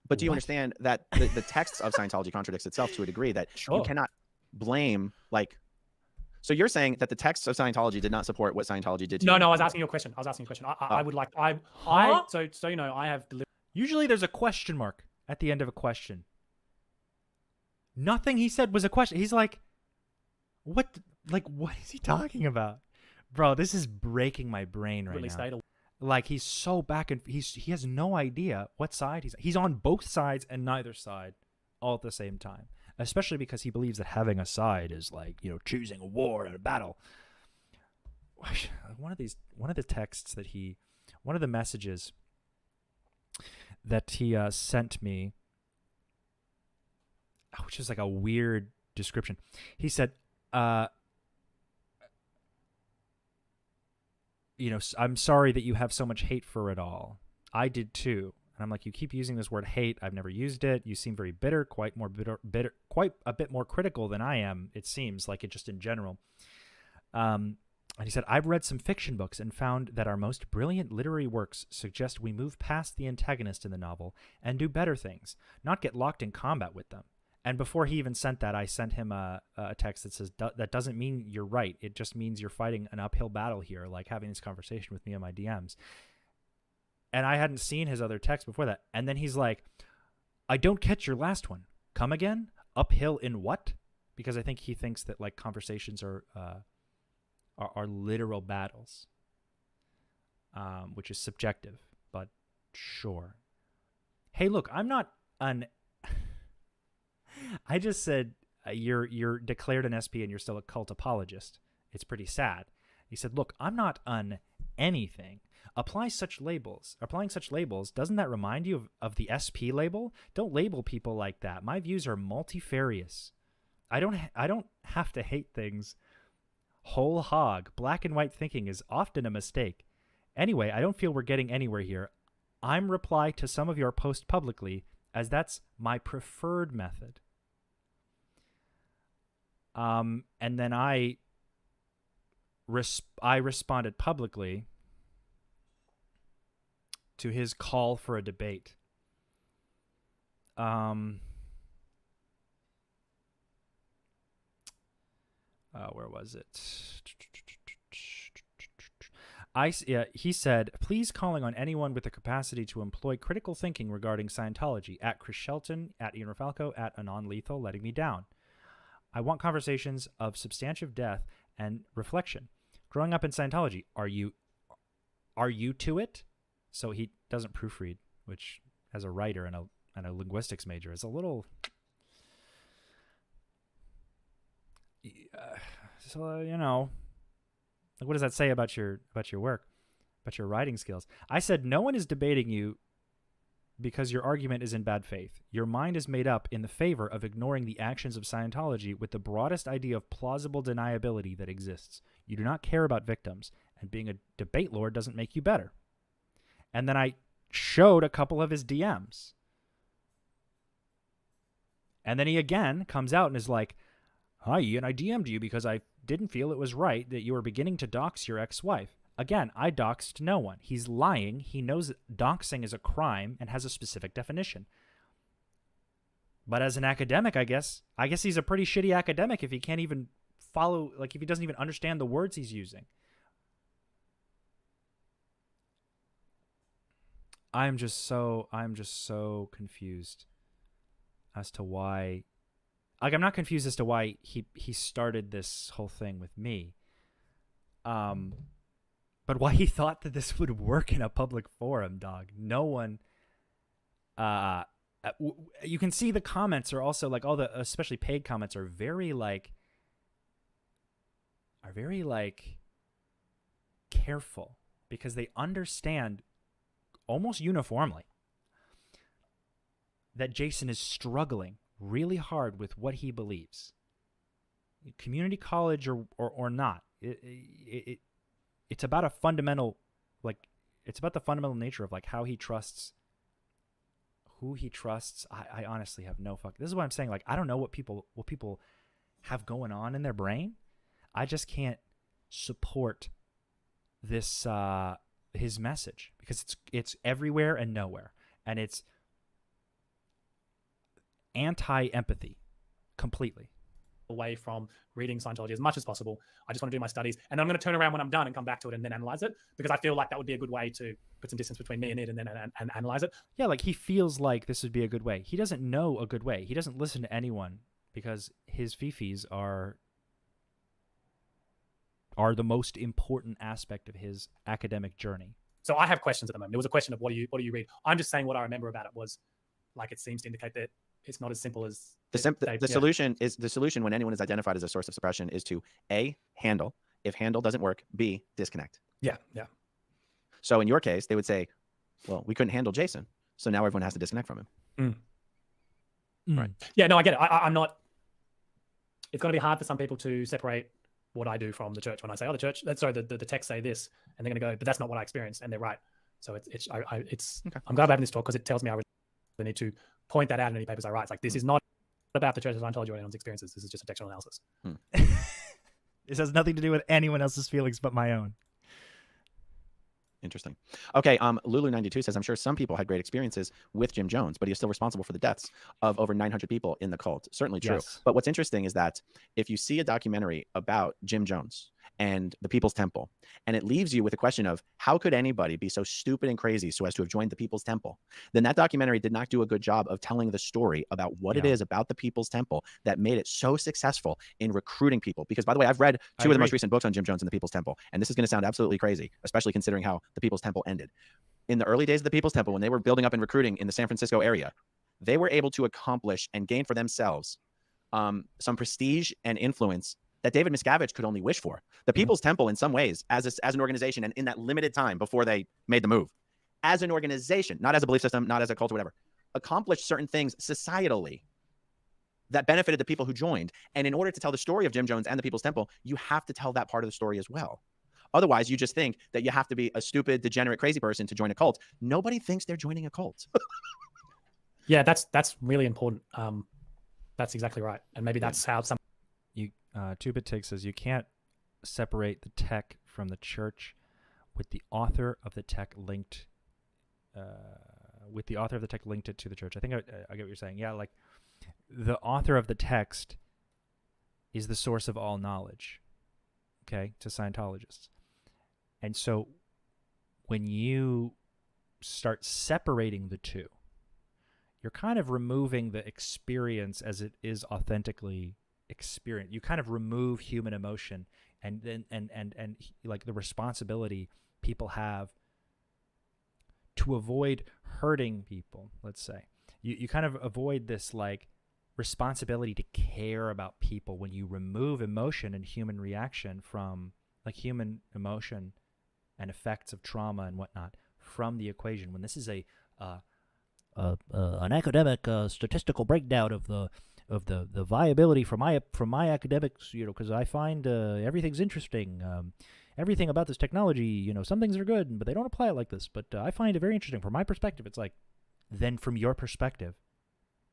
But do you understand that the text of Scientology contradicts itself to a degree that you cannot blame, like... So you're saying that the text of Scientology did not support what Scientology did to you? No, I was asking you a question. I would like... So you know, I have... Usually there's a question mark at the end of a question. Nothing he said was a question. He's like, what is he talking about? Bro, this is breaking my brain right now. Like he's so back and he has no idea what side he's on both sides and neither side all at the same time. Especially because he believes that having a side is like, you know, choosing a war and a battle. One of the messages that he sent me, which is like a weird description. He said, I'm sorry that you have so much hate for it all. I did too. And I'm like, you keep using this word hate. I've never used it. You seem very bitter, quite a bit more critical than I am. It seems like it just in general. And he said, I've read some fiction books and found that our most brilliant literary works suggest we move past the antagonist in the novel and do better things, not get locked in combat with them. And before he even sent that, I sent him a text that says, that doesn't mean you're right. It just means you're fighting an uphill battle here, like having this conversation with me on my DMs. And I hadn't seen his other text before that. And then he's like, I don't catch your last one. Come again? Uphill in what? Because I think he thinks that like conversations are literal battles, which is subjective, but sure. Hey, look, I'm not I just said you're declared an SP and you're still a cult apologist. It's pretty sad. He said, look, I'm not anything. Applying such labels, doesn't that remind you of the SP label? Don't label people like that. My views are multifarious. I don't have to hate things whole hog. Black and white thinking is often a mistake. Anyway, I don't feel we're getting anywhere here. I'm reply to some of your posts publicly, as that's my preferred method. And then I responded publicly to his call for a debate. Where was it? He said, please calling on anyone with the capacity to employ critical thinking regarding Scientology, at Chris Shelton, at Ian Rafalco, at Anon Lethal, letting me down. I want conversations of substantive depth and reflection. Growing up in Scientology, are you to it? So he doesn't proofread, which as a writer and a linguistics major is a little... So, like, what does that say about your work, about your writing skills? I said, no one is debating you because your argument is in bad faith. Your mind is made up in the favor of ignoring the actions of Scientology with the broadest idea of plausible deniability that exists. You do not care about victims, and being a debate lord doesn't make you better. And then I showed a couple of his DMs. And then he again comes out and is like, hi, Ian, I DM'd you because I didn't feel it was right that you were beginning to dox your ex-wife. Again, I doxed no one. He's lying. He knows that doxing is a crime and has a specific definition. But as an academic, I guess he's a pretty shitty academic if he can't even follow, like if he doesn't even understand the words he's using. I'm just so confused as to why. Like, I'm not confused as to why he started this whole thing with me. But why he thought that this would work in a public forum, dog. No one, you can see the comments are also like all the, especially paid comments are very careful because they understand almost uniformly that Jason is struggling really hard with what he believes, community college or not. It's about a fundamental, it's about the fundamental nature of how he trusts, who he trusts. I honestly have no fuck. This is what I'm saying. I don't know what people have going on in their brain. I just can't support this his message because it's everywhere and nowhere, and it's anti-empathy completely. Away from reading Scientology as much as possible. I just want to do my studies, and I'm going to turn around when I'm done and come back to it and then analyze it, because I feel like that would be a good way to put some distance between me and it, and then and analyze it. Yeah, he feels like this would be a good way. He doesn't know a good way. He doesn't listen to anyone because his fifis are the most important aspect of his academic journey. So I have questions at the moment. There was a question of what do you read? I'm just saying what I remember about it was it seems to indicate that it's not as simple as the solution when anyone is identified as a source of suppression is to A, handle. If handle doesn't work, B, disconnect. Yeah. So in your case, they would say, well, we couldn't handle Jason, so now everyone has to disconnect from him. Right. Yeah, no, I get it. I'm not. It's going to be hard for some people to separate what I do from the church when I say, oh, the church, sorry, the text say this, and they're going to go, but that's not what I experienced, and they're right. So it's Okay. I'm glad we're having this talk because it tells me I really need to point that out in any papers I write. It's like, this is not about the Church of Scientology or anyone's experiences. This is just a textual analysis. This has nothing to do with anyone else's feelings but my own. Interesting. Okay, Lulu92 says, I'm sure some people had great experiences with Jim Jones, but he is still responsible for the deaths of over 900 people in the cult. Certainly true. Yes. But what's interesting is that if you see a documentary about Jim Jones and the People's Temple, and it leaves you with a question of how could anybody be so stupid and crazy so as to have joined the People's Temple, then that documentary did not do a good job of telling the story about what it is about the People's Temple that made it so successful in recruiting people. Because, by the way, I've read two of the most recent books on Jim Jones and the People's Temple, and this is going to sound absolutely crazy, especially considering how the People's Temple ended. In the early days of the People's Temple, when they were building up and recruiting in the San Francisco area, they were able to accomplish and gain for themselves some prestige and influence that David Miscavige could only wish for. The People's Temple, in some ways, as an organization, and in that limited time before they made the move, as an organization, not as a belief system, not as a cult or whatever, accomplished certain things societally that benefited the people who joined. And in order to tell the story of Jim Jones and the People's Temple, you have to tell that part of the story as well. Otherwise, you just think that you have to be a stupid, degenerate, crazy person to join a cult. Nobody thinks they're joining a cult. Yeah, that's really important. That's exactly right. And maybe that's how some... Two-Bit Tig says, you can't separate the tech from the church with the author of the tech linked it to the church. I think I get what you're saying. Yeah, like the author of the text is the source of all knowledge, okay, to Scientologists. And so when you start separating the two, you're kind of removing the experience as it is authentically experience. You kind of remove human emotion and then and like the responsibility people have to avoid hurting people. Let's say you kind of avoid this like responsibility to care about people when you remove emotion and human reaction from like human emotion and effects of trauma and whatnot from the equation. When this is an academic statistical breakdown of the viability from my academics, because I find everything's interesting. Everything about this technology, some things are good, but they don't apply it like this. But I find it very interesting. From my perspective, it's like, then from your perspective,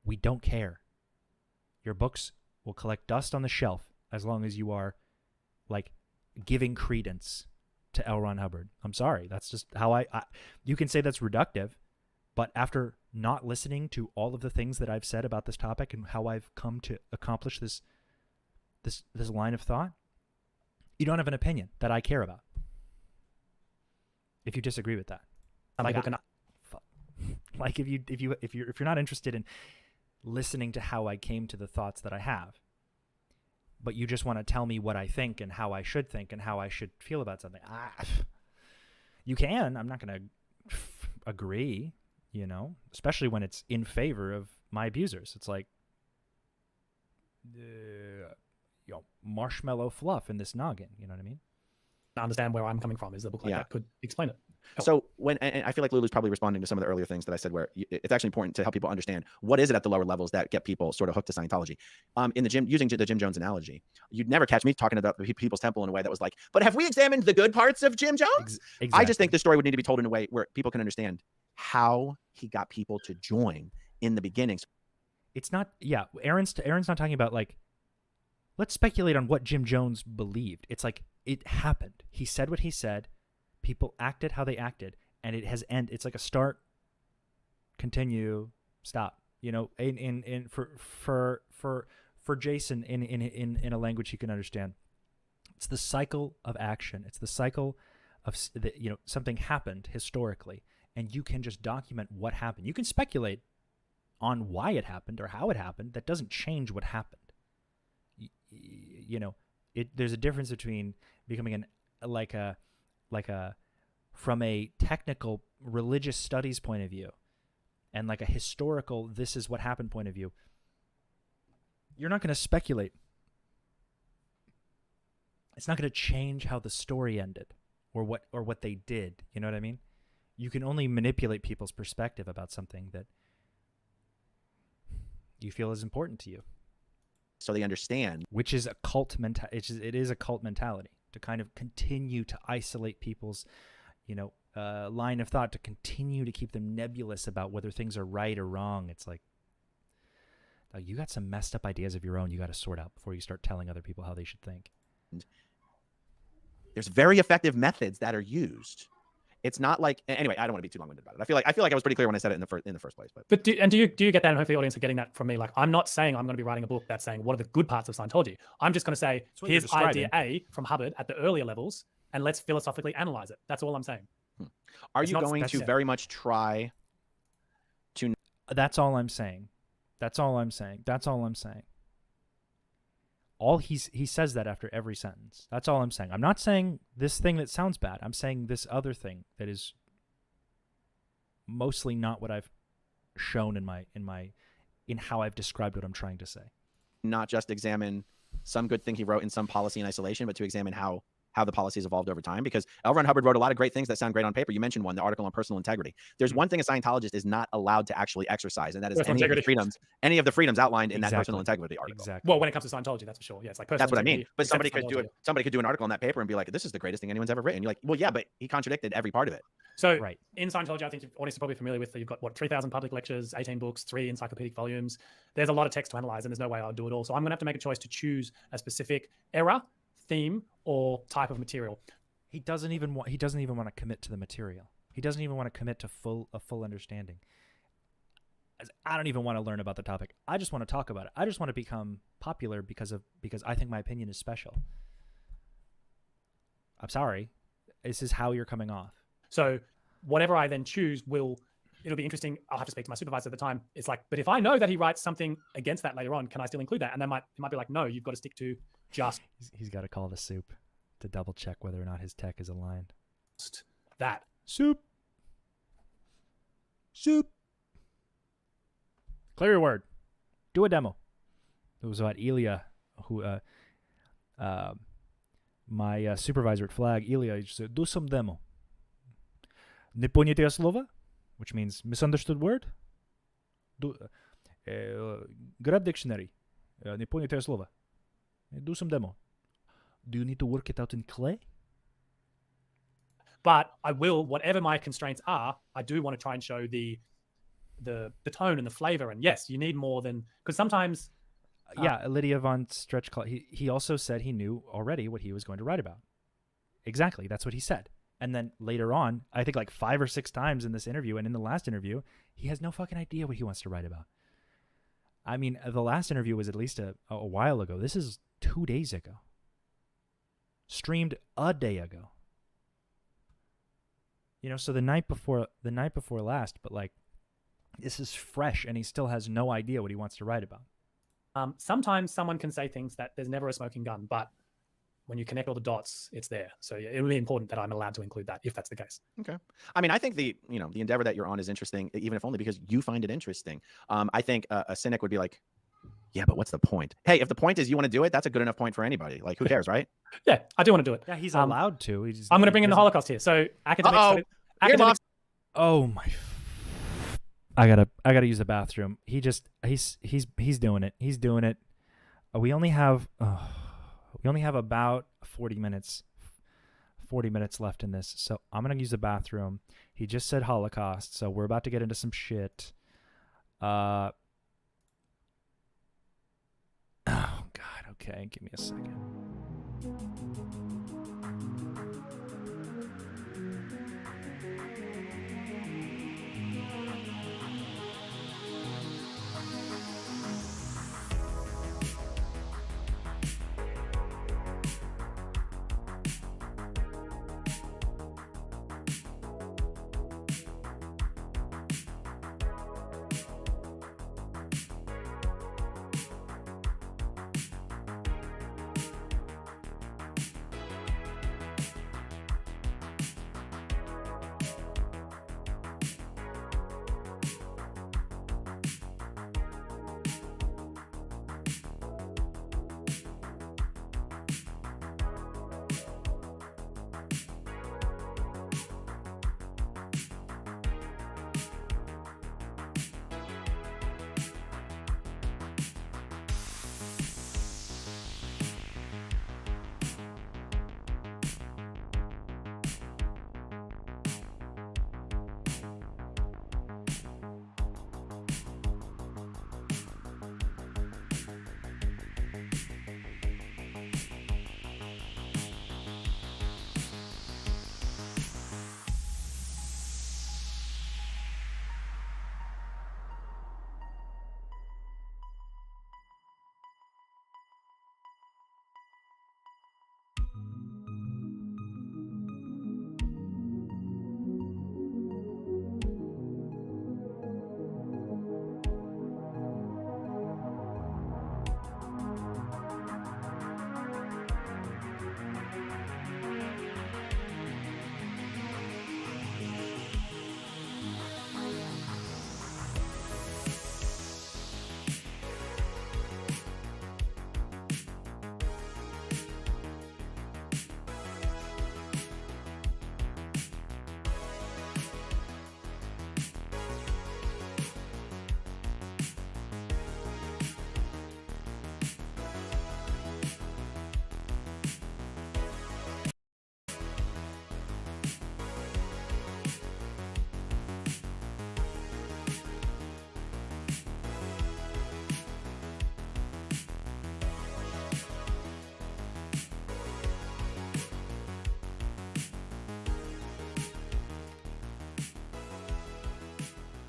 we don't care. Your books will collect dust on the shelf as long as you are, like, giving credence to L. Ron Hubbard. I'm sorry. That's just how you can say that's reductive, but after not listening to all of the things that I've said about this topic and how I've come to accomplish this line of thought, you don't have an opinion that I care about. If you disagree with that, like if you're not interested in listening to how I came to the thoughts that I have, but you just want to tell me what I think and how I should think and how I should feel about something, you can. I'm not going to agree. Especially when it's in favor of my abusers. It's like, marshmallow fluff in this noggin. You know what I mean? I understand where I'm coming from. Is the book like that could explain it? So and I feel like Lulu's probably responding to some of the earlier things that I said, where it's actually important to help people understand what is it at the lower levels that get people sort of hooked to Scientology. In the gym, using the Jim Jones analogy, you'd never catch me talking about the People's Temple in a way that was like, but have we examined the good parts of Jim Jones? Exactly. I just think the story would need to be told in a way where people can understand how he got people to join in the beginnings. It's not, Aaron's not talking about like, let's speculate on what Jim Jones believed. It's like, it happened. He said what he said. People acted how they acted, and it has ended. It's like a start, continue, stop. For Jason in a language he can understand. It's the cycle of action. It's the cycle of something happened historically, and you can just document what happened. You can speculate on why it happened or how it happened. That doesn't change what happened. There's a difference between becoming from a technical religious studies point of view and like a historical this is what happened point of view. You're not going to speculate. It's not going to change how the story ended or what they did. You know what I mean? You can only manipulate people's perspective about something that you feel is important to you. so they understand. Which is a cult mentality. It is a cult mentality to kind of continue to isolate people's, line of thought, to continue to keep them nebulous about whether things are right or wrong. It's like, you got some messed up ideas of your own you got to sort out before you start telling other people how they should think. There's very effective methods that are used. It's not like, anyway, I don't want to be too long-winded about it. I feel like I was pretty clear when I said it in the first place. But do you get that? And hopefully the audience are getting that from me. Like, I'm not saying I'm going to be writing a book that's saying what are the good parts of Scientology. I'm just going to say, here's idea A from Hubbard at the earlier levels, and let's philosophically analyze it. That's all I'm saying. Are you going to very much try to... That's all I'm saying. That's all I'm saying. He says that after every sentence. That's all I'm saying. I'm not saying this thing that sounds bad. I'm saying this other thing that is mostly not what I've shown in how I've described what I'm trying to say. Not just examine some good thing he wrote in some policy in isolation, but to examine how the policies evolved over time. Because L. Ron Hubbard wrote a lot of great things that sound great on paper. You mentioned one, the article on personal integrity. There's one thing a Scientologist is not allowed to actually exercise, and that is any of the freedoms outlined in that personal integrity article. Exactly. Well, when it comes to Scientology, that's for sure. Yeah, it's like personal That's what I mean. integrity, But somebody could do an article on that paper and be like, this is the greatest thing anyone's ever written. You're like, well, yeah, but he contradicted every part of it. So right. In Scientology, I think the audience is probably familiar with, you've got 3,000 public lectures, 18 books, 3 encyclopedic volumes. There's a lot of text to analyze, and there's no way I'll do it all. So I'm going to have to make a choice to choose a specific era, theme, or type of material. He doesn't even want to commit to the material. He doesn't even want to commit to a full understanding. I don't even want to learn about the topic. I just want to talk about it. I just want to become popular because I think my opinion is special. I'm sorry. This is how you're coming off. So whatever I then choose it'll be interesting. I'll have to speak to my supervisor at the time. It's like, but if I know that he writes something against that later on, can I still include that? And he might be like, no, you've got to stick to just... He's got to call the soup to double check whether or not his tech is aligned. That. Soup. Clear your word. Do a demo. It was about Ilya, who, my supervisor at Flag, Ilya, just said, do some demo. Непонятое слово, which means misunderstood word. Grab dictionary. Непонятое слово. Do some demo. Do you need to work it out in clay? But I will, whatever my constraints are, I do want to try and show the tone and the flavor. And yes, you need more than, because sometimes... Lydia von Stretchclaw, he also said he knew already what he was going to write about. Exactly, that's what he said. And then later on, I think like 5 or 6 times in this interview and in the last interview, he has no fucking idea what he wants to write about. I mean, the last interview was at least a while ago. This is 2 days ago. Streamed a day ago. So the night before last, but like, this is fresh and he still has no idea what he wants to write about. Sometimes someone can say things that there's never a smoking gun, but when you connect all the dots, it's there. So it would be important that I'm allowed to include that if that's the case. Okay. I mean, I think the endeavor that you're on is interesting, even if only because you find it interesting. I think a cynic would be like, yeah, but what's the point? Hey, if the point is you want to do it, that's a good enough point for anybody. Like, who cares, right? Yeah, I do want to do it. Yeah, he's allowed to. I'm going to bring in the Holocaust here. So academics. Oh my! I gotta use the bathroom. He's doing it. He's doing it. We only have about 40 minutes left in this, so I'm gonna use the bathroom. He just said Holocaust, so we're about to get into some shit. Oh God. Okay, give me a second.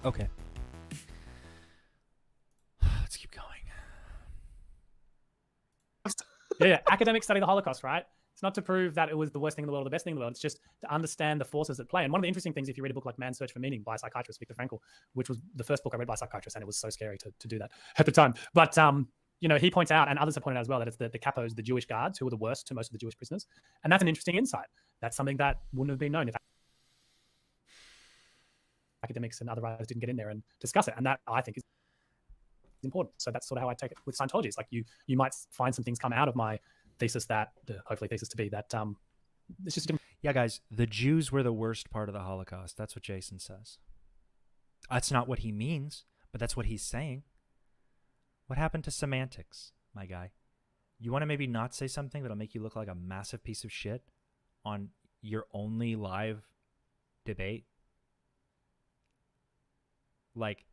Okay. Let's keep going. Yeah. Academics study the Holocaust, right? It's not to prove that it was the worst thing in the world or the best thing in the world. It's just to understand the forces at play. And one of the interesting things, if you read a book like Man's Search for Meaning by psychiatrist Viktor Frankl, which was the first book I read by a psychiatrist, and it was so scary to do that at the time. But he points out, and others have pointed out as well, that it's the capos, the Jewish guards, who were the worst to most of the Jewish prisoners. And that's an interesting insight. That's something that wouldn't have been known if academics and other writers didn't get in there and discuss it. And that, I think, is important. So that's sort of how I take it with Scientology. It's like you might find some things come out of my thesis that, hopefully thesis to be, that it's just a different... Yeah, guys, the Jews were the worst part of the Holocaust. That's what Jason says. That's not what he means, but that's what he's saying. What happened to semantics, my guy? You want to maybe not say something that'll make you look like a massive piece of shit on your only live debate? Like,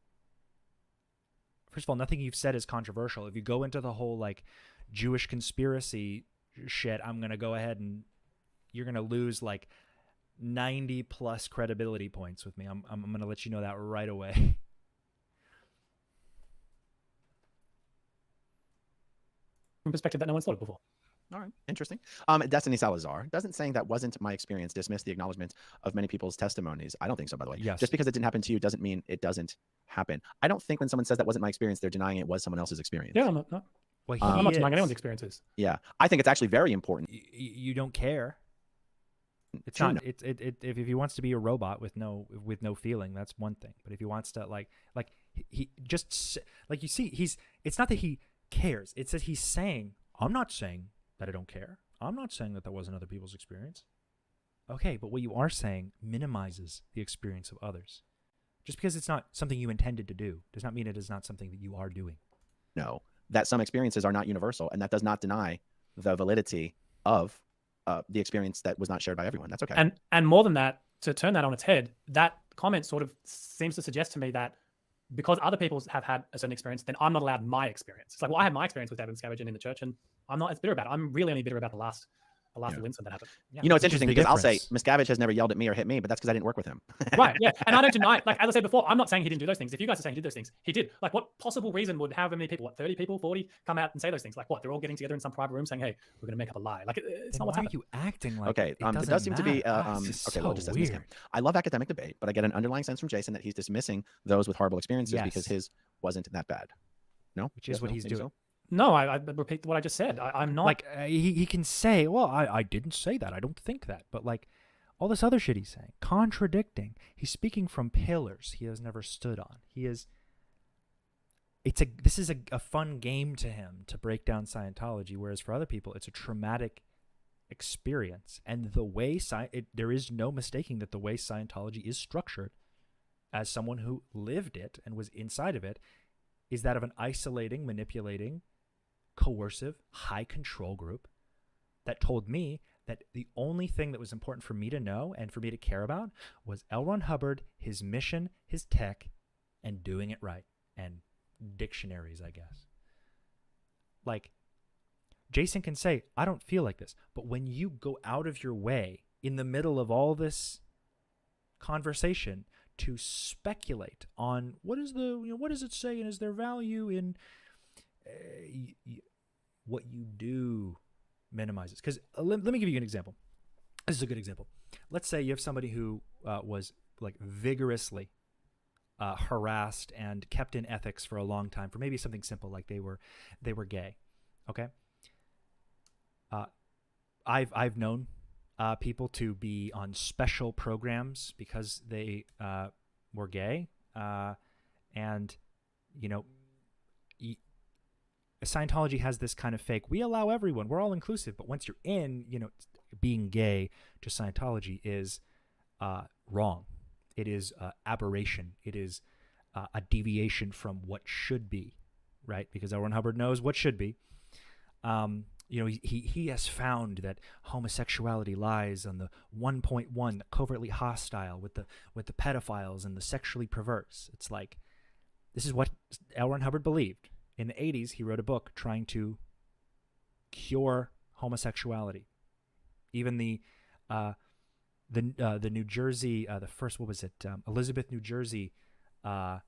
first of all, nothing you've said is controversial. If you go into the whole, like, Jewish conspiracy shit, I'm going to go ahead and you're going to lose, like, 90+ credibility points with me. I'm going to let you know that right away. perspective that no one's thought of before. All right, interesting. Destiny Salazar, doesn't saying that wasn't my experience dismiss the acknowledgement of many people's testimonies? I don't think so, by the way. Yes. Just because it didn't happen to you doesn't mean it doesn't happen. I don't think when someone says that wasn't my experience, they're denying it was someone else's experience. Yeah, I'm not. Well, I'm not denying anyone's experiences. Yeah, I think it's actually very important. You don't care. It's True, not. no. If he wants to be a robot with no feeling, that's one thing. But if he wants to like he just like, you see, it's not that he cares. It's that he's saying, I'm not saying that I don't care. I'm not saying that wasn't other people's experience. Okay, but what you are saying minimizes the experience of others. Just because it's not something you intended to do does not mean it is not something that you are doing. No, that some experiences are not universal, and that does not deny the validity of the experience that was not shared by everyone. That's okay. And more than that, to turn that on its head, that comment sort of seems to suggest to me that because other people have had a certain experience, then I'm not allowed my experience. It's like, well, I had my experience with David Miscavige and in the church, and I'm not as bitter about it. I'm really only bitter about the last little incident that happened. Yeah. You know, it's interesting because I'll say Miscavige has never yelled at me or hit me, but that's because I didn't work with him. Right, yeah. And I don't deny, like, as I said before, I'm not saying he didn't do those things. If you guys are saying he did those things, he did. Like, what possible reason would however many people, 30 people, 40, come out and say those things? Like, what? They're all getting together in some private room saying, hey, we're going to make up a lie. Like, it's not what's happening. Why are you acting like okay, it does seem to be, okay, we'll just dismiss him. I love academic debate, but I get an underlying sense from Jason that he's dismissing those with horrible experiences because his wasn't that bad. No? Which is what he's doing. So? No, I repeat what I just said. I'm not... Like, he can say, well, I didn't say that. I don't think that. But, like, all this other shit he's saying, contradicting. He's speaking from pillars he has never stood on. This is a fun game to him to break down Scientology, whereas for other people, it's a traumatic experience. And the way, there is no mistaking that the way Scientology is structured, as someone who lived it and was inside of it, is that of an isolating, manipulating, coercive, high control group that told me that the only thing that was important for me to know and for me to care about was L. Ron Hubbard, his mission, his tech, and doing it right. And dictionaries, I guess. Like, Jason can say, I don't feel like this. But when you go out of your way in the middle of all this conversation to speculate on what does it say and is there value in what you do minimizes. Because let me give you an example. This is a good example. Let's say you have somebody who was like vigorously harassed and kept in ethics for a long time for maybe something simple like they were gay. Okay. I've known people to be on special programs because they were gay, and Scientology has this kind of fake, we allow everyone, we're all inclusive, but once you're in, being gay to Scientology is wrong. It is aberration. It is a deviation from what should be, right? Because L. Ron Hubbard knows what should be. He has found that homosexuality lies on the 1.1, covertly hostile with the pedophiles and the sexually perverse. It's like, this is what L. Ron Hubbard believed. In the 80s, he wrote a book trying to cure homosexuality. Even the New Jersey, the first, Elizabeth, New Jersey Dianetics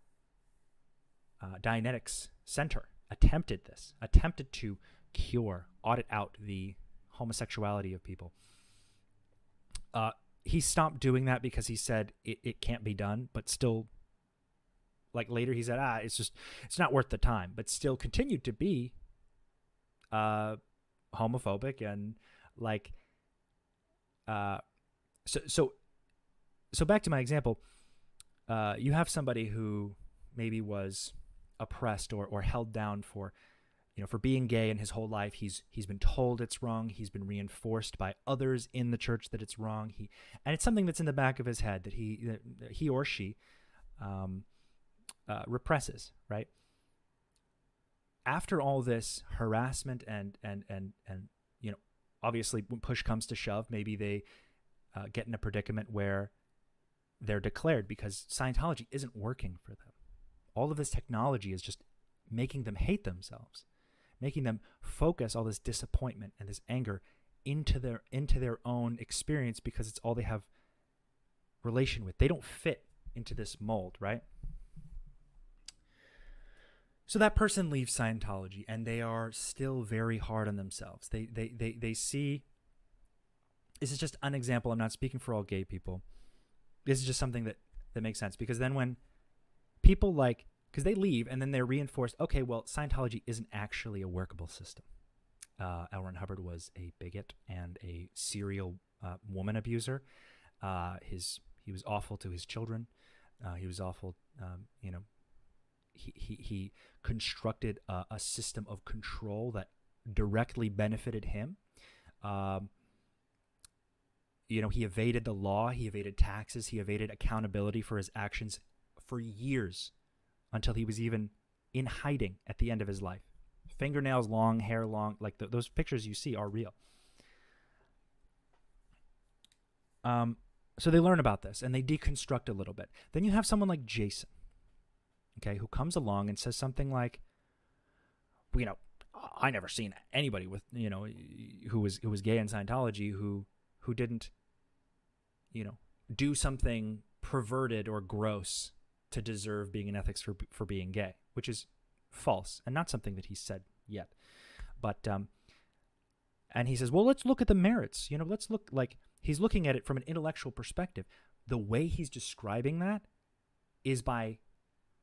Center attempted to audit out the homosexuality of people. He stopped doing that because he said it can't be done, but still, like later he said, it's not worth the time, but still continued to be homophobic and like, so back to my example, you have somebody who maybe was oppressed or held down for being gay, in his whole life he's been told it's wrong, he's been reinforced by others in the church that it's wrong, and it's something that's in the back of his head that he or she represses, right? After all this harassment and obviously when push comes to shove, maybe they get in a predicament where they're declared because Scientology isn't working for them. All of this technology is just making them hate themselves, making them focus all this disappointment and this anger into their own experience because it's all they have relation with. They don't fit into this mold, right? So that person leaves Scientology and they are still very hard on themselves. They see, this is just an example, I'm not speaking for all gay people. This is just something that makes sense, because then when people because they leave and then they're reinforced, okay, well, Scientology isn't actually a workable system. L. Ron Hubbard was a bigot and a serial woman abuser. He was awful to his children. He was awful, he constructed a system of control that directly benefited him. He evaded the law, he evaded taxes, he evaded accountability for his actions for years, until he was even in hiding at the end of his life. Fingernails long, hair long, like those pictures you see are real. So they learn about this and they deconstruct a little bit. Then you have someone like Jason, okay, who comes along and says something like, I never seen anybody with, who was gay in Scientology who didn't, do something perverted or gross to deserve being in ethics for being gay, which is false and not something that he said yet. But and he says, well, let's look at the merits. Let's look, like he's looking at it from an intellectual perspective. The way he's describing that is by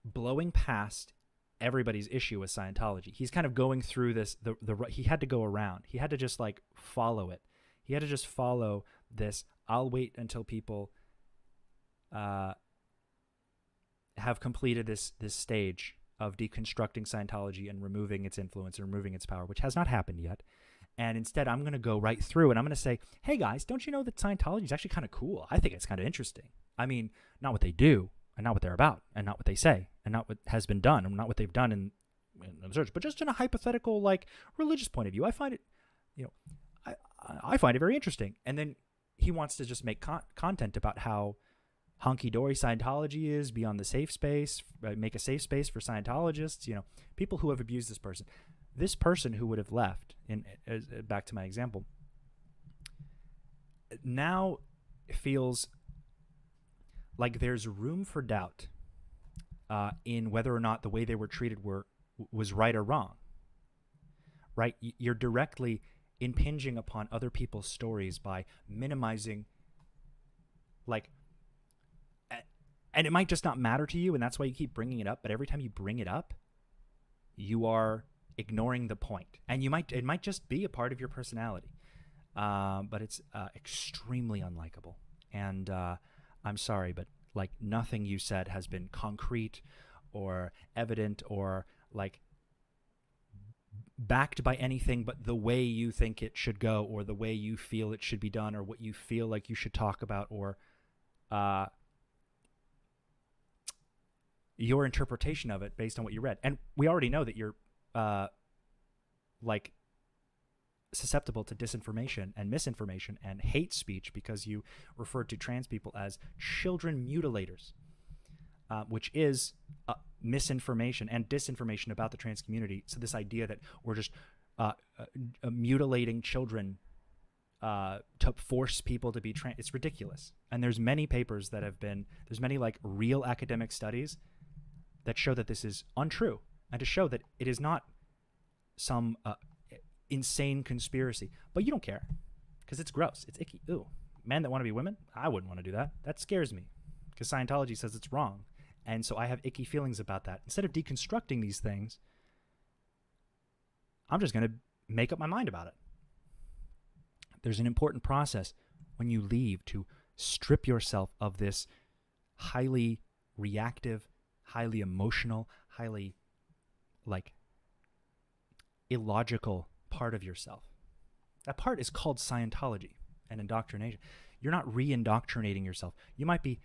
blowing past everybody's issue with Scientology. He's kind of going through this. He had to go around. He had to just follow it. He had to just follow this. I'll wait until people have completed this stage of deconstructing Scientology and removing its influence and removing its power, which has not happened yet. And instead, I'm going to go right through and I'm going to say, hey guys, don't you know that Scientology is actually kind of cool? I think it's kind of interesting. I mean, not what they do and not what they're about and not what they say and not what has been done and not what they've done in the church, but just in a hypothetical, religious point of view. I find it, I find it very interesting. And then he wants to just make content about how honky-dory Scientology is, be on the safe space, make a safe space for Scientologists, people who have abused this person. This person who would have left, back to my example, now feels like there's room for doubt in whether or not the way they were treated was right or wrong. Right? You're directly impinging upon other people's stories by minimizing, and it might just not matter to you, and that's why you keep bringing it up. But every time you bring it up, you are ignoring the point, and it might just be a part of your personality, but it's extremely unlikable. And I'm sorry, but nothing you said has been concrete or evident or backed by anything but the way you think it should go, or the way you feel it should be done, or what you feel like you should talk about, or your interpretation of it based on what you read. And we already know that you're susceptible to disinformation and misinformation and hate speech because you referred to trans people as children mutilators, which is misinformation and disinformation about the trans community. So this idea that we're just mutilating children to force people to be trans, it's ridiculous. And there's many papers that have been, there's many real academic studies that show that this is untrue, and to show that it is not some insane conspiracy. But you don't care because it's gross. It's icky. Ooh, men that want to be women? I wouldn't want to do that. That scares me because Scientology says it's wrong. And so I have icky feelings about that. Instead of deconstructing these things, I'm just going to make up my mind about it. There's an important process when you leave to strip yourself of this highly reactive, highly emotional, highly illogical part of yourself. That part is called Scientology and indoctrination. You're not re-indoctrinating yourself. You might be,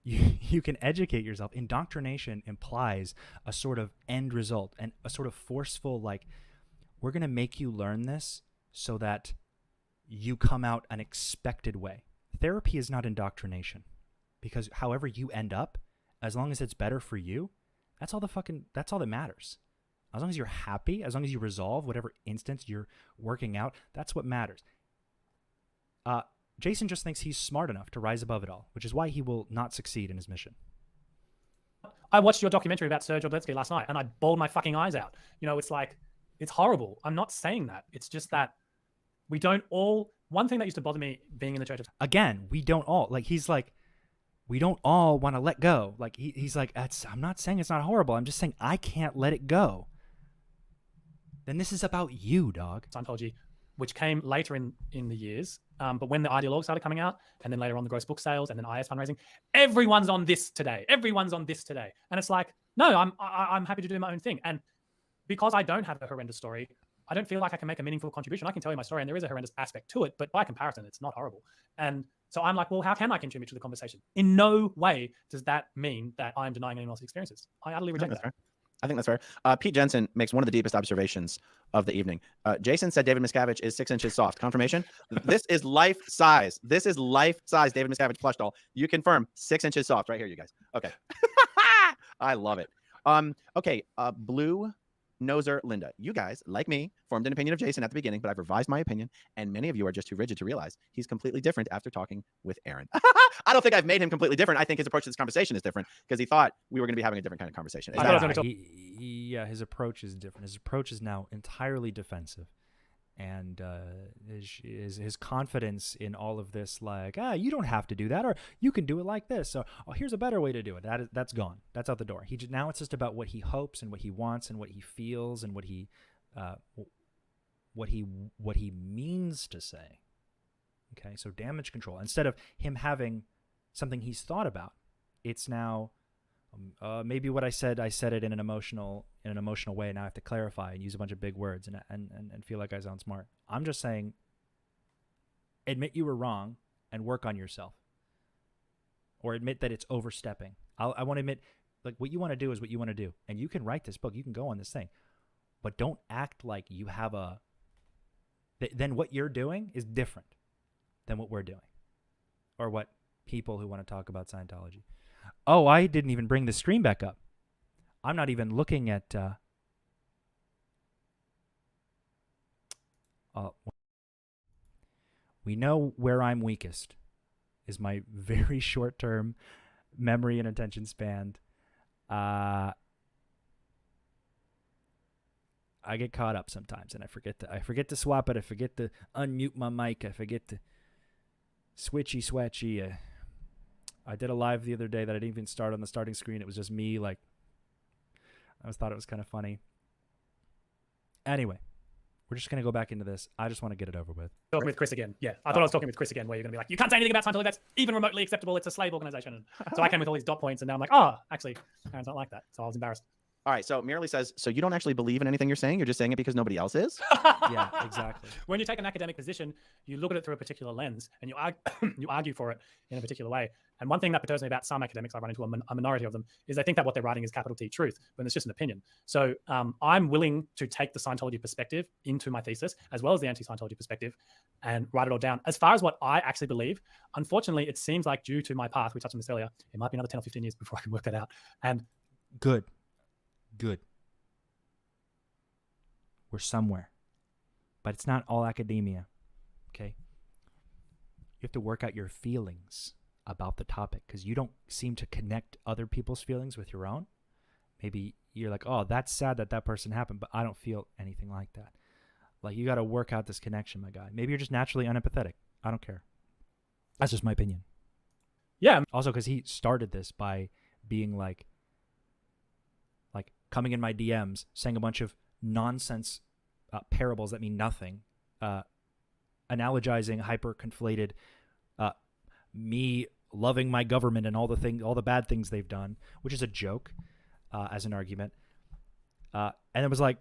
you can educate yourself. Indoctrination implies a sort of end result and a sort of forceful, we're going to make you learn this so that you come out an expected way. Therapy is not indoctrination, because however you end up, as long as it's better for you, that's all that matters. As long as you're happy, as long as you resolve whatever instance you're working out, that's what matters. Jason just thinks he's smart enough to rise above it all, which is why he will not succeed in his mission. I watched your documentary about Serge Obletsky last night, and I bawled my fucking eyes out. It's horrible. I'm not saying that. It's just that we don't all. One thing that used to bother me being in the church. Again, we don't all we don't all want to let go. He's like, I'm not saying it's not horrible. I'm just saying I can't let it go. Then this is about you, dog. Scientology, which came later in the years. But when the ideologues started coming out, and then later on the gross book sales, and then IS fundraising, everyone's on this today. Everyone's on this today. And it's like, no, I'm happy to do my own thing. And because I don't have a horrendous story, I don't feel like I can make a meaningful contribution. I can tell you my story, and there is a horrendous aspect to it, but by comparison, it's not horrible. And so I'm like, well, how can I contribute to the conversation? In no way does that mean that I'm denying anyone else's experiences. I utterly reject that. I think that's fair. Pete Jensen makes one of the deepest observations of the evening. Jason said David Miscavige is 6 inches soft. Confirmation? This is life size. This is life size David Miscavige plush doll. You confirm 6 inches soft right here, you guys. Okay. I love it. Okay. Blue Noser Linda. You guys, like me, formed an opinion of Jason at the beginning, but I've revised my opinion, and many of you are just too rigid to realize he's completely different after talking with Aaron. I don't think I've made him completely different. I think his approach to this conversation is different because he thought we were going to be having a different kind of conversation. Yeah, his approach is different. His approach is now entirely defensive. And his confidence in all of this, you don't have to do that, or you can do it like this. So here's a better way to do it. That's gone. That's out the door. Now it's just about what he hopes and what he wants and what he feels and what he means to say. Okay, so damage control. Instead of him having something he's thought about, it's now maybe what I said it in an emotional way. Now I have to clarify and use a bunch of big words and feel like I sound smart. I'm just saying, admit you were wrong and work on yourself, or admit that it's overstepping. I want to admit, what you want to do is what you want to do, and you can write this book, you can go on this thing, but don't act like you have then what you're doing is different than what we're doing, or what people who want to talk about Scientology. Oh, I didn't even bring the stream back up. I'm not even looking at... we know where I'm weakest is my very short-term memory and attention span. I get caught up sometimes, and I forget to swap it. I forget to unmute my mic. I forget to switchy. I did a live the other day that I didn't even start on the starting screen. It was just me. I thought it was kind of funny. Anyway, we're just going to go back into this. I just want to get it over with. Talking with Chris again. Yeah, I thought I was talking with Chris again, where you're going to be like, you can't say anything about Scientology that's even remotely acceptable. It's a slave organization. And so I came with all these dot points, and now I'm like, oh, actually, Aaron's not like that. So I was embarrassed. All right, so Merely says, so you don't actually believe in anything you're saying? You're just saying it because nobody else is? Yeah, exactly. When you take an academic position, you look at it through a particular lens, and you argue for it in a particular way. And one thing that perturbs me about some academics, I run into a minority of them, is they think that what they're writing is capital T truth, when it's just an opinion. So I'm willing to take the Scientology perspective into my thesis, as well as the anti-Scientology perspective, and write it all down. As far as what I actually believe, unfortunately, it seems like due to my path, we touched on this earlier, it might be another 10 or 15 years before I can work that out. And Good. We're somewhere. But it's not all academia, okay? You have to work out your feelings about the topic, because you don't seem to connect other people's feelings with your own. maybe you're like, oh, that's sad that that person happened, but I don't feel anything like that. Like, you got to work out this connection, my guy. Maybe you're just naturally unempathetic. I don't care. That's just my opinion. Yeah. Also, because he started this by being like coming in my DMs, saying a bunch of nonsense parables that mean nothing, analogizing, hyper conflated, me loving my government and all the bad things they've done, which is a joke as an argument. And it was like,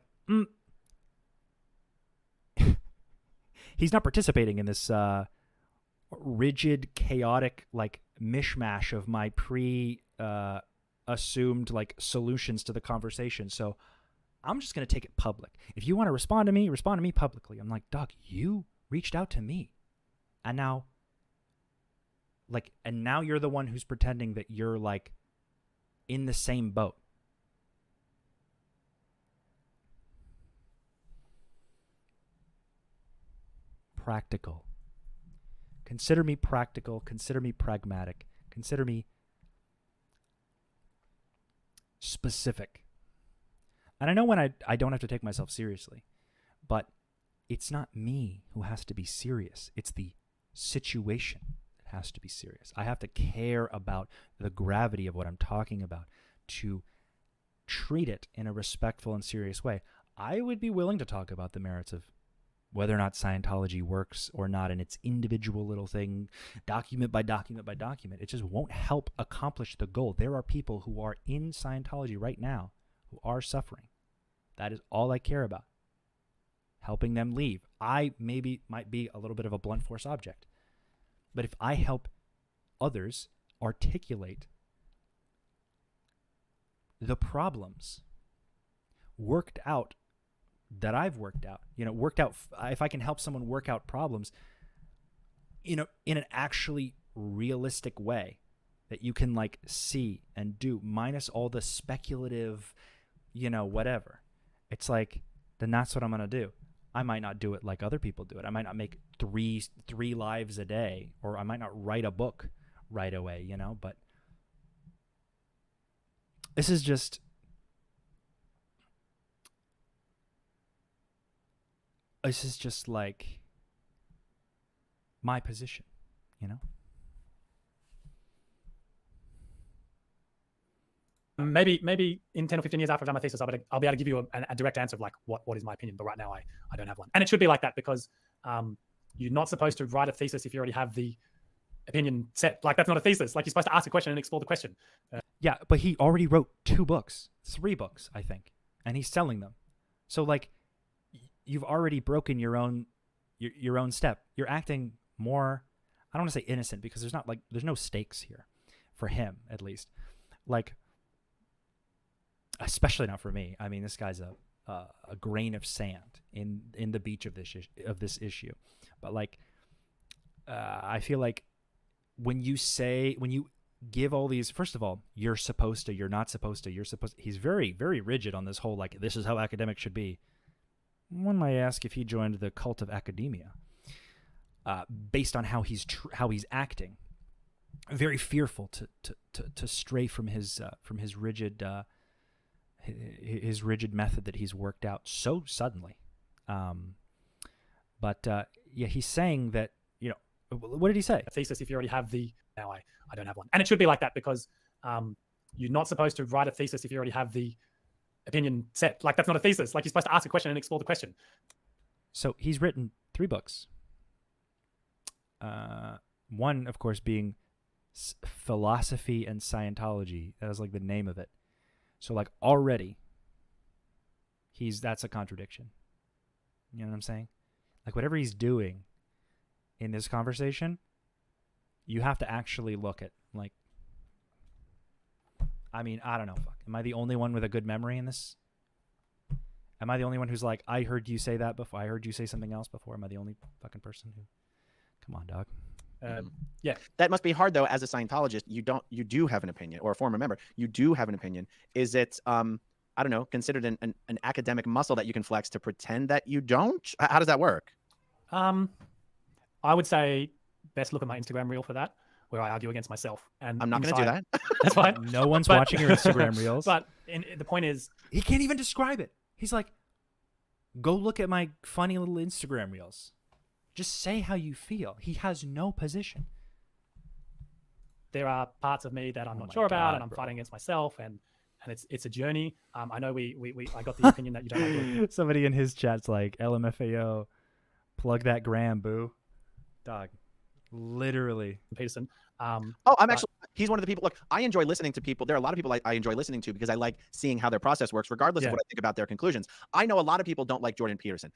he's not participating in this rigid, chaotic, like mishmash of my assumed like solutions to the conversation. So I'm just going to take it public. If you want to respond to me publicly. I'm like, dog, you reached out to me. And now you're the one who's pretending that you're like in the same boat. Practical. Consider me practical. Consider me pragmatic. Consider me specific. And I know when I don't have to take myself seriously, but it's not me who has to be serious. It's the situation that has to be serious. I have to care about the gravity of what I'm talking about to treat it in a respectful and serious way. I would be willing to talk about the merits of whether or not Scientology works or not in its individual little thing, document by document by document. It just won't help accomplish the goal. There are people who are in Scientology right now who are suffering. That is all I care about. Helping them leave. I might be a little bit of a blunt force object. But if I help others articulate the problems that I've worked out, if I can help someone work out problems, in an actually realistic way that you can like see and do, minus all the speculative, whatever. It's like, then that's what I'm going to do. I might not do it like other people do it. I might not make three lives a day, or I might not write a book right away, but this is just, like my position, Maybe in 10 or 15 years after I've done my thesis, I'll be able to give you a direct answer of like what is my opinion. But right now, I don't have one. And it should be like that because you're not supposed to write a thesis if you already have the opinion set. Like, that's not a thesis. Like, you're supposed to ask a question and explore the question. Yeah, but he already wrote 3 books, I think, and he's selling them. So like, you've already broken your own step. You're acting more, I don't want to say innocent, because there's no stakes here for him, at least. Like, especially not for me. I mean, this guy's a grain of sand in the beach of this issue. But like, I feel like when you give all these, first of all, you're supposed to, you're not supposed to, he's very, very rigid on this whole, like, this is how academics should be. One might ask if he joined the cult of academia, based on how he's acting. Very fearful to stray from his rigid method that he's worked out so suddenly. But he's saying that, what did he say? A thesis if you already have the, now I don't have one. And it should be like that because you're not supposed to write a thesis if you already have the opinion set. Like, that's not a thesis. Like, you're supposed to ask a question and explore the question. So he's written 3 books. One, of course, being Philosophy and Scientology. That was like the name of it. So like, already that's a contradiction. You know what I'm saying? Like, whatever he's doing in this conversation, you have to actually look at, like, I mean, I don't know. Fuck. Am I the only one with a good memory in this? Am I the only one who's like, I heard you say that before? I heard you say something else before. Am I the only fucking person who? Come on, dog. Yeah. That must be hard though. As a Scientologist, you do have an opinion, or a former member, you do have an opinion. Is it, I don't know, considered an academic muscle that you can flex to pretend that you don't? How does that work? I would say best look at my Instagram reel for that. where I argue against myself. And I'm not going to do that. That's fine. No one's watching your Instagram reels. But the point is, he can't even describe it. He's like, go look at my funny little Instagram reels. Just say how you feel. He has no position. There are parts of me that I'm not sure about, and I'm fighting against myself, and it's a journey. I know I got the opinion that you don't like doing. Somebody in his chat's like, LMFAO, plug that gram, boo. Dog. Literally. Peterson. He's one of the people. Look, I enjoy listening to people. There are a lot of people I enjoy listening to because I like seeing how their process works, regardless of what I think about their conclusions. I know a lot of people don't like Jordan Peterson.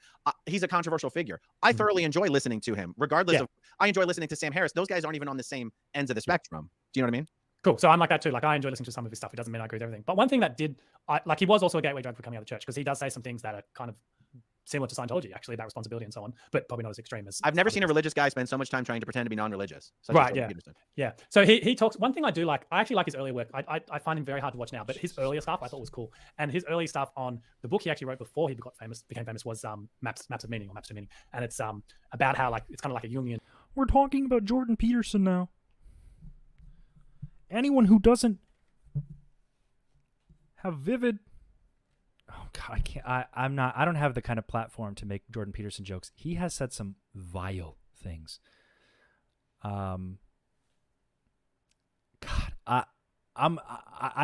He's a controversial figure. I thoroughly enjoy listening to him, regardless of. I enjoy listening to Sam Harris. Those guys aren't even on the same ends of the spectrum. Do you know what I mean? Cool. So I'm like that too. Like I enjoy listening to some of his stuff. It doesn't mean I agree with everything. But one thing that he was also a gateway drug for coming out of the church, because he does say some things that are kind of similar to Scientology, actually, about responsibility and so on, but probably not as extreme as. I've never seen a religious guy spend so much time trying to pretend to be non-religious. Right. Yeah. Yeah. So he talks. One thing I do like, I actually like his earlier work. I find him very hard to watch now, but his earlier stuff I thought was cool. And his early stuff on the book he actually wrote before he became famous was Maps of Meaning, or Maps to Meaning, and it's about how like it's kind of like a Jungian. We're talking about Jordan Peterson now. Anyone who doesn't have vivid. Oh God, I can't. I'm not. I don't have the kind of platform to make Jordan Peterson jokes. He has said some vile things. God, I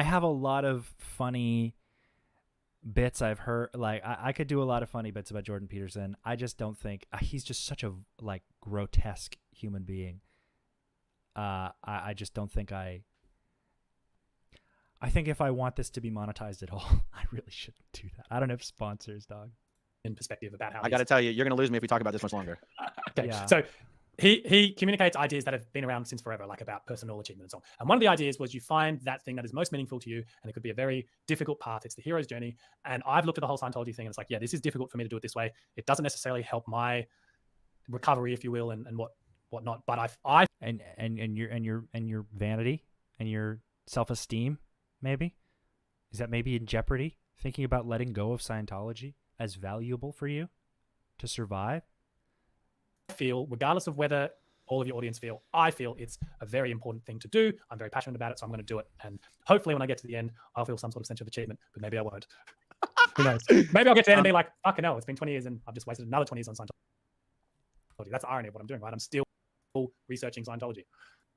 have a lot of funny bits I've heard. Like I could do a lot of funny bits about Jordan Peterson. I just don't think he's just such a like grotesque human being. I just don't think I think if I want this to be monetized at all, I really shouldn't do that. I don't have sponsors, dog. In perspective about how I got to tell you, you're going to lose me if we talk about this much longer. Okay. Yeah. So he communicates ideas that have been around since forever, like about personal achievement and so on. And one of the ideas was you find that thing that is most meaningful to you, and it could be a very difficult path. It's the hero's journey. And I've looked at the whole Scientology thing, and it's like, yeah, this is difficult for me to do it this way. It doesn't necessarily help my recovery, if you will, and whatnot. But I and your vanity and your self-esteem. Maybe? Is that maybe in jeopardy? Thinking about letting go of Scientology as valuable for you to survive? I feel, regardless of whether all of your audience feel, I feel it's a very important thing to do. I'm very passionate about it, so I'm going to do it. And hopefully when I get to the end, I'll feel some sort of sense of achievement, but maybe I won't. Who knows? Maybe I'll get to the end and be like, fucking hell, it's been 20 years and I've just wasted another 20 years on Scientology. That's the irony of what I'm doing, right? I'm still researching Scientology.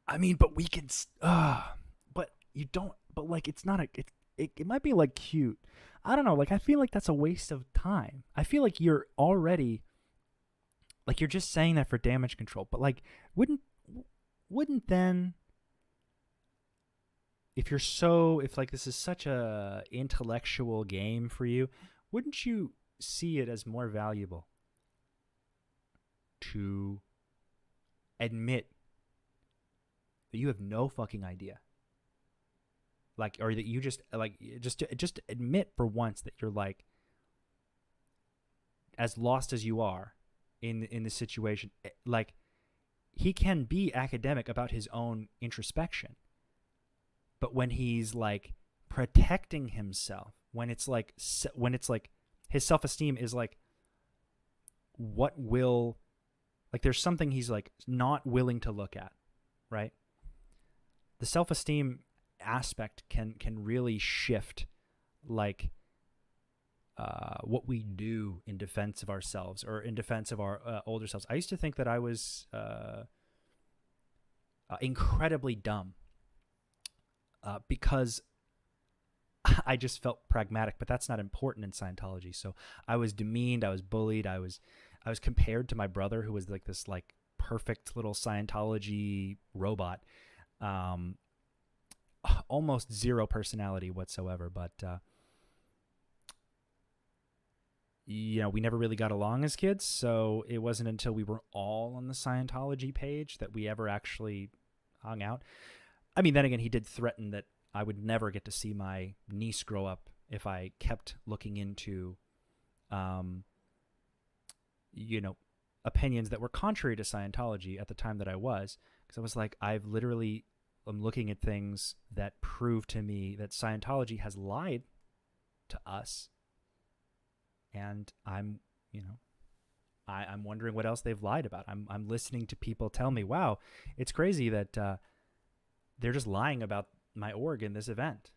I mean, but we can... but you don't... But like, it's not a. It might be like cute. I don't know. Like, I feel like that's a waste of time. I feel like you're already. Like, you're just saying that for damage control. But like, wouldn't then? If like this is such a intellectual game for you, wouldn't you see it as more valuable to admit that you have no fucking idea? Like, or that you just admit for once that you're like as lost as you are in this situation. Like, he can be academic about his own introspection, but when he's like protecting himself, when it's like his self-esteem is like, what will, like, there's something he's like not willing to look at, right? The self-esteem aspect can really shift like what we do in defense of ourselves or in defense of our older selves. I used to think that I was incredibly dumb because I just felt pragmatic, but that's not important in Scientology. So I was demeaned, I was bullied, I was compared to my brother, who was like this like perfect little Scientology robot. Almost zero personality whatsoever, but we never really got along as kids, so it wasn't until we were all on the Scientology page that we ever actually hung out. I mean, then again, he did threaten that I would never get to see my niece grow up if I kept looking into opinions that were contrary to Scientology at the time that I was, because I was like, I'm looking at things that prove to me that Scientology has lied to us, and I'm wondering what else they've lied about. I'm listening to people tell me, wow, it's crazy that they're just lying about my org in this event,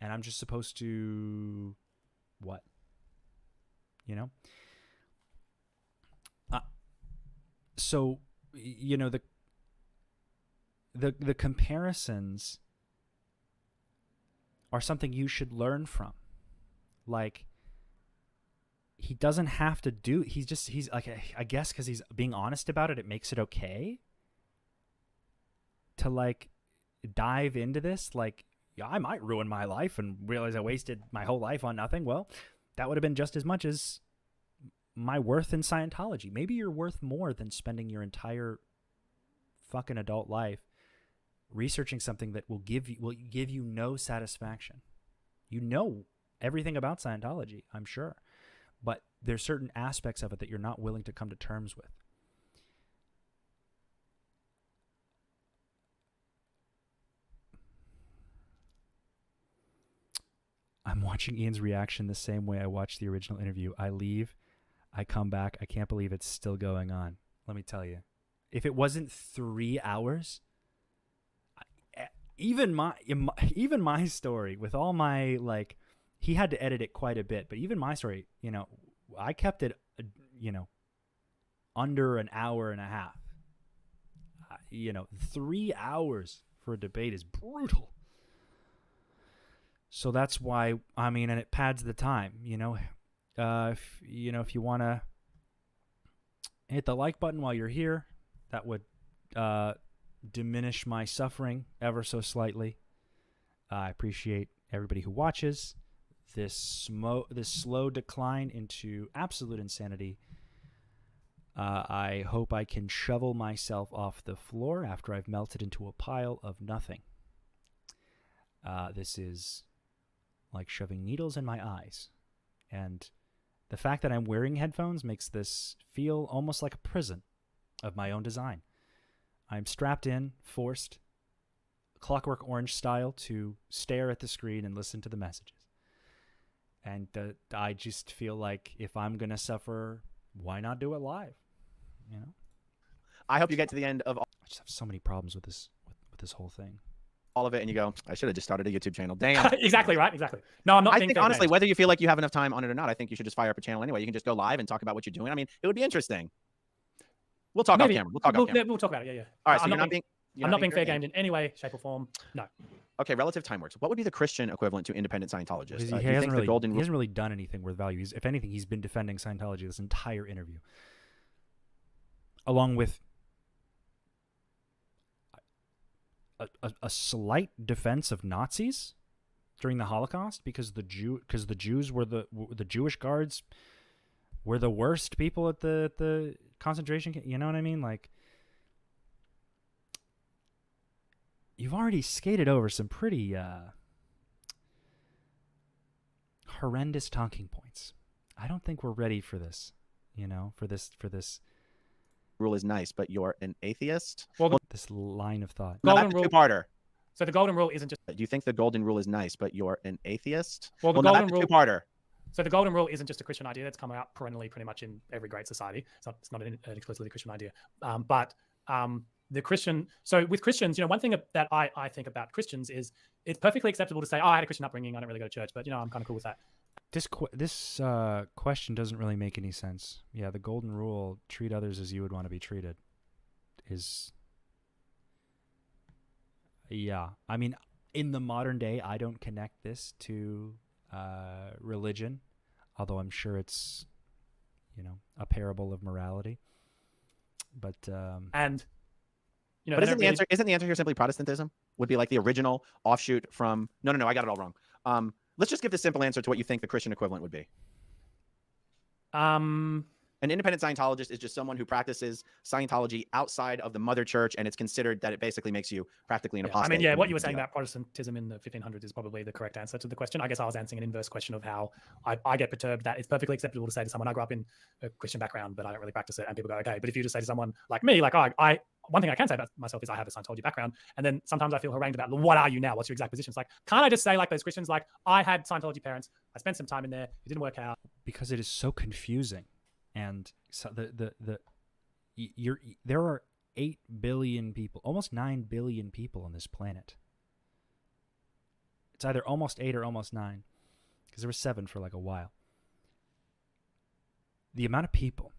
and I'm just supposed to what? You know? So, you know, the comparisons are something you should learn from. Like, he doesn't have to do, he's like, I guess because he's being honest about it, it makes it okay to like dive into this. Like, yeah, I might ruin my life and realize I wasted my whole life on nothing. Well, that would have been just as much as my worth in Scientology. Maybe you're worth more than spending your entire fucking adult life researching something that will give you no satisfaction. You know everything about Scientology, I'm sure, but there's certain aspects of it that you're not willing to come to terms with. I'm watching Ian's reaction the same way I watched the original interview. I leave, I come back, I can't believe it's still going on. Let me tell you, if it wasn't 3 hours, even my story with all my, like, he had to edit it quite a bit, but even my story, you know, I kept it, you know, under an hour and a half. 3 hours for a debate is brutal. So that's why, I mean, and it pads the time, you know. If you want to hit the like button while you're here, that would diminish my suffering ever so slightly. I appreciate everybody who watches. This slow decline into absolute insanity. I hope I can shovel myself off the floor after I've melted into a pile of nothing. This is like shoving needles in my eyes. And the fact that I'm wearing headphones makes this feel almost like a prison of my own design. I'm strapped in, forced, Clockwork Orange style, to stare at the screen and listen to the messages. And I just feel like if I'm going to suffer, why not do it live? You know? I hope you get to the end of I just have so many problems with this whole thing. all of it and you go, I should have just started a YouTube channel. Damn. Exactly right. Exactly. No, I'm not. I think honestly, whether you feel like you have enough time on it or not, I think you should just fire up a channel anyway. You can just go live and talk about what you're doing. I mean, it would be interesting. We'll talk off camera. We'll talk off camera. We'll talk about it. Yeah, yeah. All right. So I'm not being fair gamed in any way, shape, or form. No. Okay, relative time works. What would be the Christian equivalent to independent Scientologist? He hasn't really done anything worth value. If anything, he's been defending Scientology this entire interview, along with a slight defense of Nazis during the Holocaust, because the Jews were the Jewish guards were the worst people at the concentration camp. You know what I mean? Like, you've already skated over some pretty horrendous talking points. I don't think we're ready for this. You know, for this. Rule is nice, but you're an atheist. Well, this line of thought. No, that's a two-parter. So the golden rule isn't just. Do you think the golden rule is nice, but you're an atheist? Well, the golden rule. Two-parter. So the golden rule isn't just a Christian idea that's come out perennially, pretty much in every great society. It's not an exclusively Christian idea, but the Christian. So with Christians, one thing that I think about Christians is it's perfectly acceptable to say, "Oh, I had a Christian upbringing. I don't really go to church, but I'm kind of cool with that." This question doesn't really make any sense. Yeah, the golden rule, treat others as you would want to be treated, is. Yeah, I mean, in the modern day, I don't connect this to religion, although I'm sure it's, a parable of morality. But but isn't the answer? Isn't the answer here simply Protestantism? Would be like the original offshoot from? No, I got it all wrong. Let's just give the simple answer to what you think the Christian equivalent would be. An independent Scientologist is just someone who practices Scientology outside of the mother church, and it's considered that it basically makes you practically an apostate. I mean, what you were saying about Protestantism in the 1500s is probably the correct answer to the question. I guess I was answering an inverse question of how I get perturbed that it's perfectly acceptable to say to someone, I grew up in a Christian background, but I don't really practice it. And people go, okay. But if you just say to someone like me, like one thing I can say about myself is I have a Scientology background. And then sometimes I feel harangued about, what are you now? What's your exact position? It's like, can't I just say like those Christians, like I had Scientology parents, I spent some time in there, it didn't work out. Because it is so confusing. And so there are 8 billion people, almost 9 billion people on this planet. It's either almost 8 or almost 9, because there was 7 for like a while. The amount of people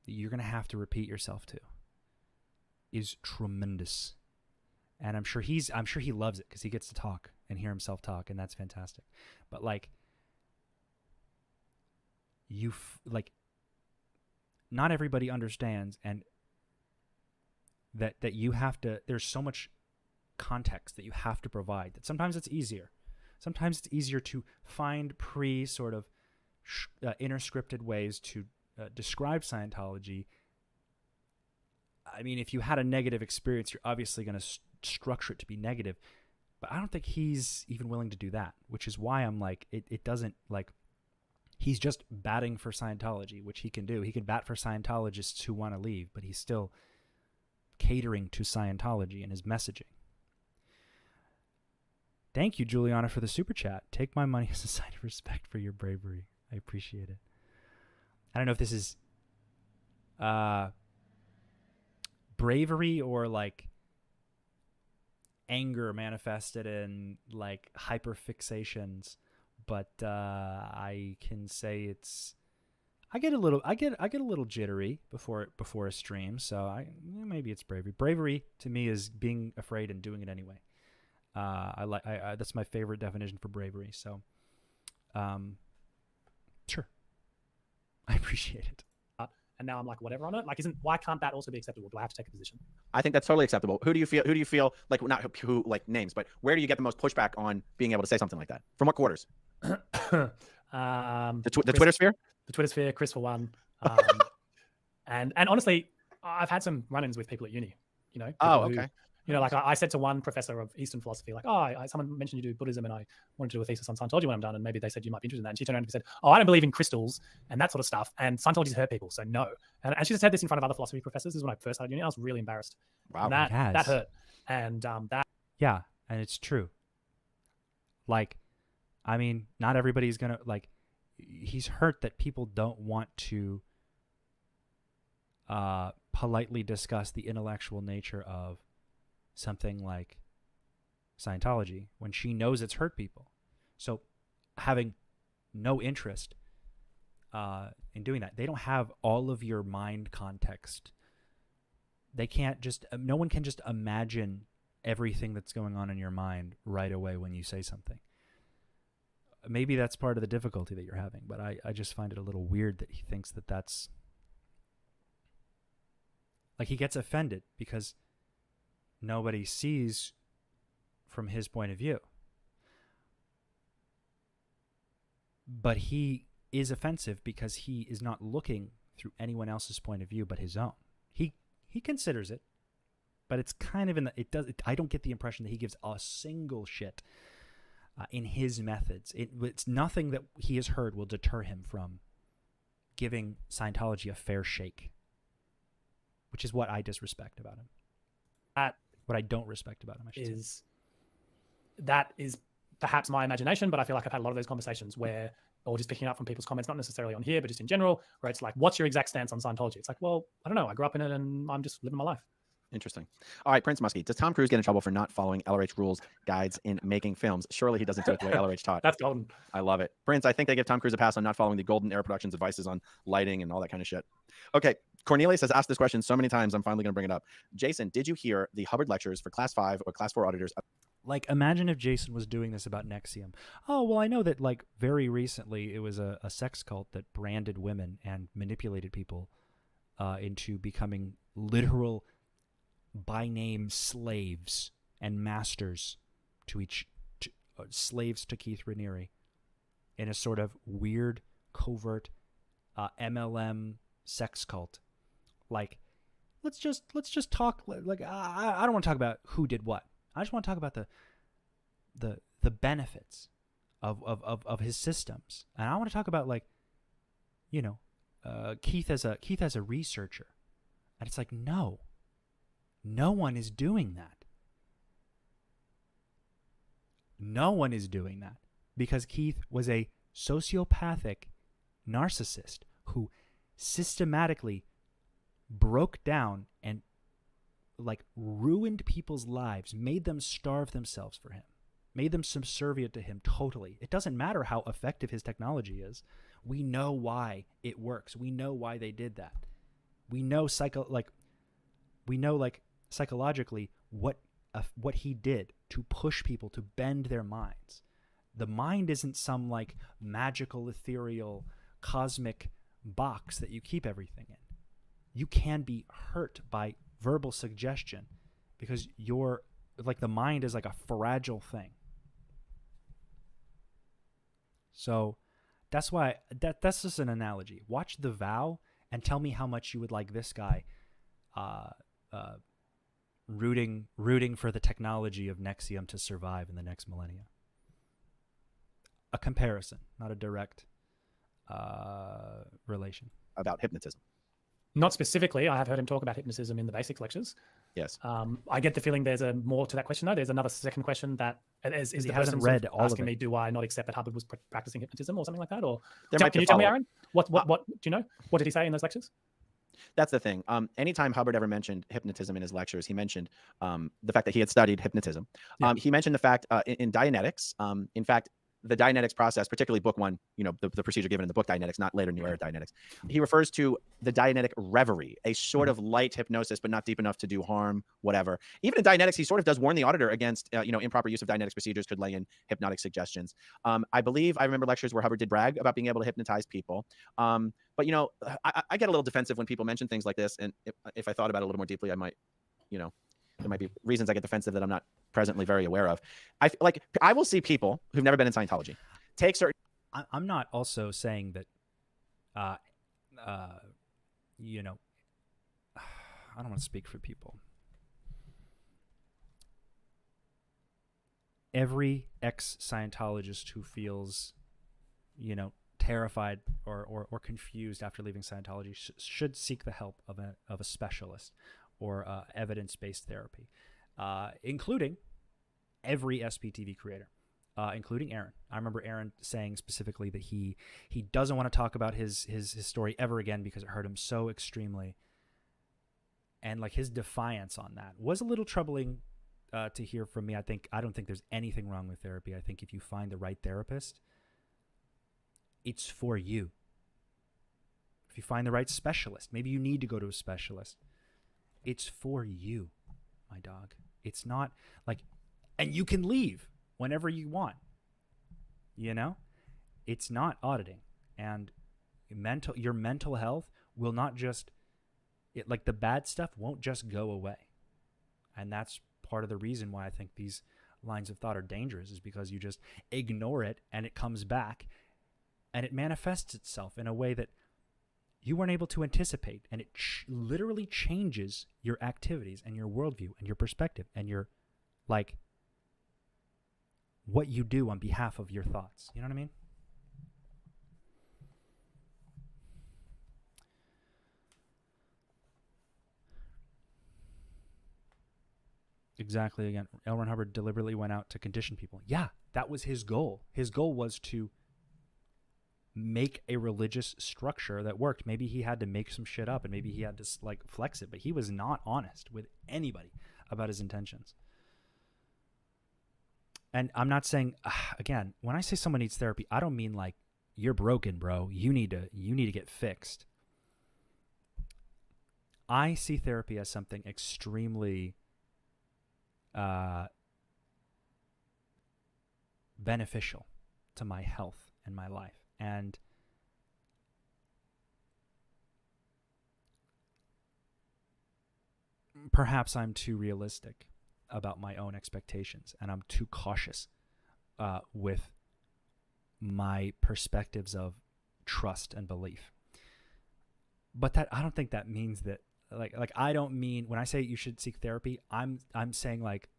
that you're going to have to repeat yourself to is tremendous. And I'm sure he loves it because he gets to talk and hear himself talk, and that's fantastic. But like, not everybody understands, and that you have to, there's so much context that you have to provide that sometimes it's easier. Sometimes it's easier to find sort of inner scripted ways to describe Scientology. I mean, if you had a negative experience, you're obviously going to structure it to be negative, but I don't think he's even willing to do that, which is why I'm like, it doesn't, like, he's just batting for Scientology, which he can do. He can bat for Scientologists who want to leave, but he's still catering to Scientology and his messaging. Thank you, Juliana, for the super chat. Take my money as a sign of respect for your bravery. I appreciate it. I don't know if this is bravery or like anger manifested in like hyperfixations, but I can say I get a little jittery before a stream, so maybe it's bravery. Bravery to me is being afraid and doing it anyway. That's my favorite definition for bravery. So, sure, I appreciate it. And now I'm like, whatever on it. Like, why can't that also be acceptable? Do I have to take a position? I think that's totally acceptable. Who do you feel like, not who like names, but where do you get the most pushback on being able to say something like that? From what quarters? The Twitter sphere? The Twitter sphere, Chris for one. And honestly, I've had some run-ins with people at uni, you know. Oh, okay. Like I said to one professor of Eastern philosophy, like, someone mentioned you do Buddhism and I wanted to do a thesis on Scientology when I'm done. And maybe they said you might be interested in that. And she turned around and said, I don't believe in crystals and that sort of stuff. And Scientology's hurt people, so no. And she said this in front of other philosophy professors. This is when I first started uni. I was really embarrassed. Wow. And that hurt. And yeah, and it's true. Like, I mean, not everybody's going to, like, he's hurt that people don't want to politely discuss the intellectual nature of something like Scientology when she knows it's hurt people. So having no interest in doing that, they don't have all of your mind context. They can't just, no one can just imagine everything that's going on in your mind right away when you say something. Maybe that's part of the difficulty that you're having, but I just find it a little weird that he thinks that that's, like, he gets offended because nobody sees from his point of view. But he is offensive because he is not looking through anyone else's point of view but his own. He considers it, but it's kind of I don't get the impression that he gives a single shit in his methods. It's nothing that he has heard will deter him from giving Scientology a fair shake, which is what I disrespect about him. What I don't respect about him, I should say. That is perhaps my imagination, but I feel like I've had a lot of those conversations where, or just picking up from people's comments, not necessarily on here, but just in general, where it's like, what's your exact stance on Scientology? It's like, well, I don't know. I grew up in it and I'm just living my life. Interesting. All right, Prince Muskie. Does Tom Cruise get in trouble for not following LRH rules, guides in making films? Surely he doesn't do it the way LRH taught. That's golden. I love it. Prince, I think they give Tom Cruise a pass on not following the Golden Era Productions advices on lighting and all that kind of shit. Okay, Cornelius has asked this question so many times, I'm finally going to bring it up. Jason, did you hear the Hubbard lectures for Class 5 or Class 4 auditors? Like, imagine if Jason was doing this about NXIVM. Oh, well, I know that, like, very recently it was a sex cult that branded women and manipulated people into becoming literal by name slaves and masters to slaves to Keith Raniere in a sort of weird, covert MLM sex cult. Like, let's just talk. Like, I don't want to talk about who did what. I just want to talk about the benefits of his systems, and I want to talk about, like, you know, Keith as a researcher, and it's like, no one is doing that. No one is doing that because Keith was a sociopathic narcissist who systematically broke down and, like, ruined people's lives, made them starve themselves for him, made them subservient to him totally. It doesn't matter how effective his technology is. We know why it works. We know why they did that. We know psychologically what he did to push people to bend their minds. The mind isn't some like magical, ethereal, cosmic box that you keep everything in. You can be hurt by verbal suggestion because you're like, the mind is like a fragile thing. So that's why that's just an analogy. Watch The Vow and tell me how much you would like this guy rooting for the technology of Nexium to survive in the next millennia. A comparison, not a direct relation. About hypnotism. Not specifically. I have heard him talk about hypnotism in the basic lectures. Yes. I get the feeling there's a more to that question, though. There's another second question that is the person read all asking of me, do I not accept that Hubbard was practicing hypnotism or something like that? Or can you tell me, Aaron? What do you know? What did he say in those lectures? That's the thing. Anytime Hubbard ever mentioned hypnotism in his lectures, he mentioned the fact that he had studied hypnotism. Yeah. He mentioned the fact in Dianetics, in fact, the Dianetics process, particularly book one, the procedure given in the book Dianetics, not later New Era Dianetics. He refers to the Dianetic reverie, a sort of light hypnosis, but not deep enough to do harm, whatever. Even in Dianetics, he sort of does warn the auditor against, improper use of Dianetics procedures could lay in hypnotic suggestions. I remember lectures where Hubbard did brag about being able to hypnotize people. But, I get a little defensive when people mention things like this. And if I thought about it a little more deeply, I might, there might be reasons I get defensive that I'm not presently very aware of. I will see people who've never been in Scientology take certain. I'm not also saying that, I don't want to speak for people. Every ex-Scientologist who feels, terrified or confused after leaving Scientology should seek the help of a specialist or evidence-based therapy, including every SPTV creator, including Aaron. I remember Aaron saying specifically that he doesn't want to talk about his story ever again because it hurt him so extremely. And like his defiance on that was a little troubling to hear from me. I don't think there's anything wrong with therapy. I think if you find the right therapist, it's for you. If you find the right specialist, maybe you need to go to a specialist. It's for you, my dog. It's not like, and you can leave whenever you want. It's not auditing, and your mental health will not just, like the bad stuff won't just go away. And that's part of the reason why I think these lines of thought are dangerous, is because you just ignore it and it comes back and it manifests itself in a way that you weren't able to anticipate, and it literally changes your activities and your worldview and your perspective and your, like, what you do on behalf of your thoughts. You know what I mean? Exactly. Again, L. Ron Hubbard deliberately went out to condition people. Yeah, that was his goal. His goal was to make a religious structure that worked. Maybe he had to make some shit up and maybe he had to like flex it, but he was not honest with anybody about his intentions. And I'm not saying, again, when I say someone needs therapy, I don't mean like you're broken, bro. You need to get fixed. I see therapy as something extremely beneficial to my health and my life. And perhaps I'm too realistic about my own expectations, and I'm too cautious with my perspectives of trust and belief. But that, I don't think that means that like I don't mean, when I say you should seek therapy, I'm saying like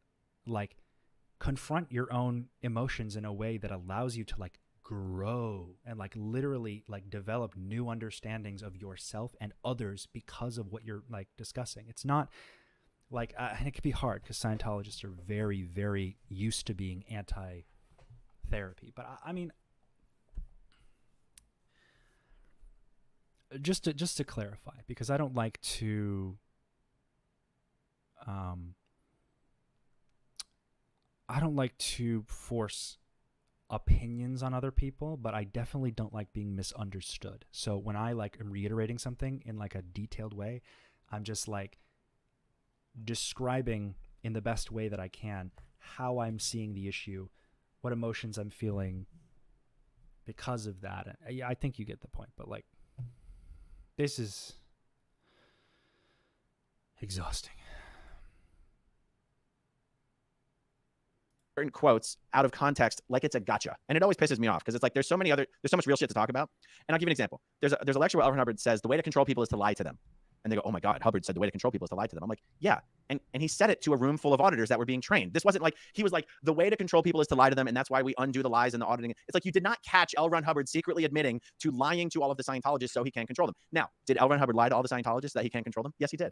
confront your own emotions in a way that allows you to like grow and like literally like develop new understandings of yourself and others because of what you're like discussing. It's not like, and it can be hard because Scientologists are very, very used to being anti-therapy. But I mean, just to clarify, because I don't like to I don't like to force opinions on other people, but I definitely don't like being misunderstood. So when I like am reiterating something in like a detailed way, I'm just like describing in the best way that I can how I'm seeing the issue, what emotions I'm feeling because of that. And yeah, I think you get the point, but like this is exhausting. Certain quotes out of context like it's a gotcha, and it always pisses me off because it's like there's so much real shit to talk about. And I'll give you an example. There's a lecture where Elvin Hubbard says the way to control people is to lie to them, and they go, oh my god, Hubbard said the way to control people is to lie to them. I'm like, yeah, and he said it to a room full of auditors that were being trained. This wasn't like he was like the way to control people is to lie to them, and that's why we undo the lies and the auditing. It's like you did not catch L. Ron Hubbard secretly admitting to lying to all of the Scientologists so he can control them. Now, did L. Ron Hubbard lie to all the Scientologists that he can't control them? Yes, he did.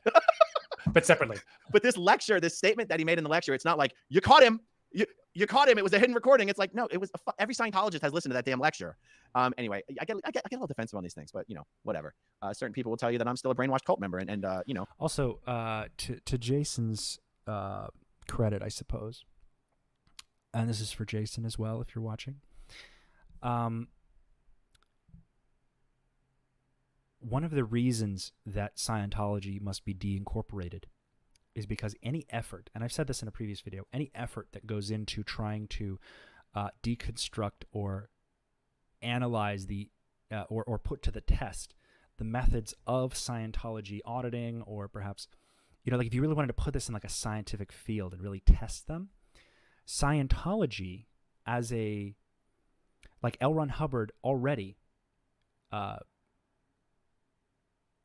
But separately. But this lecture, this statement that he made in the lecture, it's not like you caught him. You caught him. It was a hidden recording. It's like, no, it was every Scientologist has listened to that damn lecture. Anyway, I get a little defensive on these things, but you know, whatever. Certain people will tell you that I'm still a brainwashed cult member, and you know. Also, to Jason's credit, I suppose, and this is for Jason as well, if you're watching. One of the reasons that Scientology must be deincorporated is because any effort, and I've said this in a previous video, any effort that goes into trying to deconstruct or analyze the or put to the test the methods of Scientology auditing, or perhaps, you know, like if you really wanted to put this in like a scientific field and really test them, Scientology as a, like L. Ron Hubbard already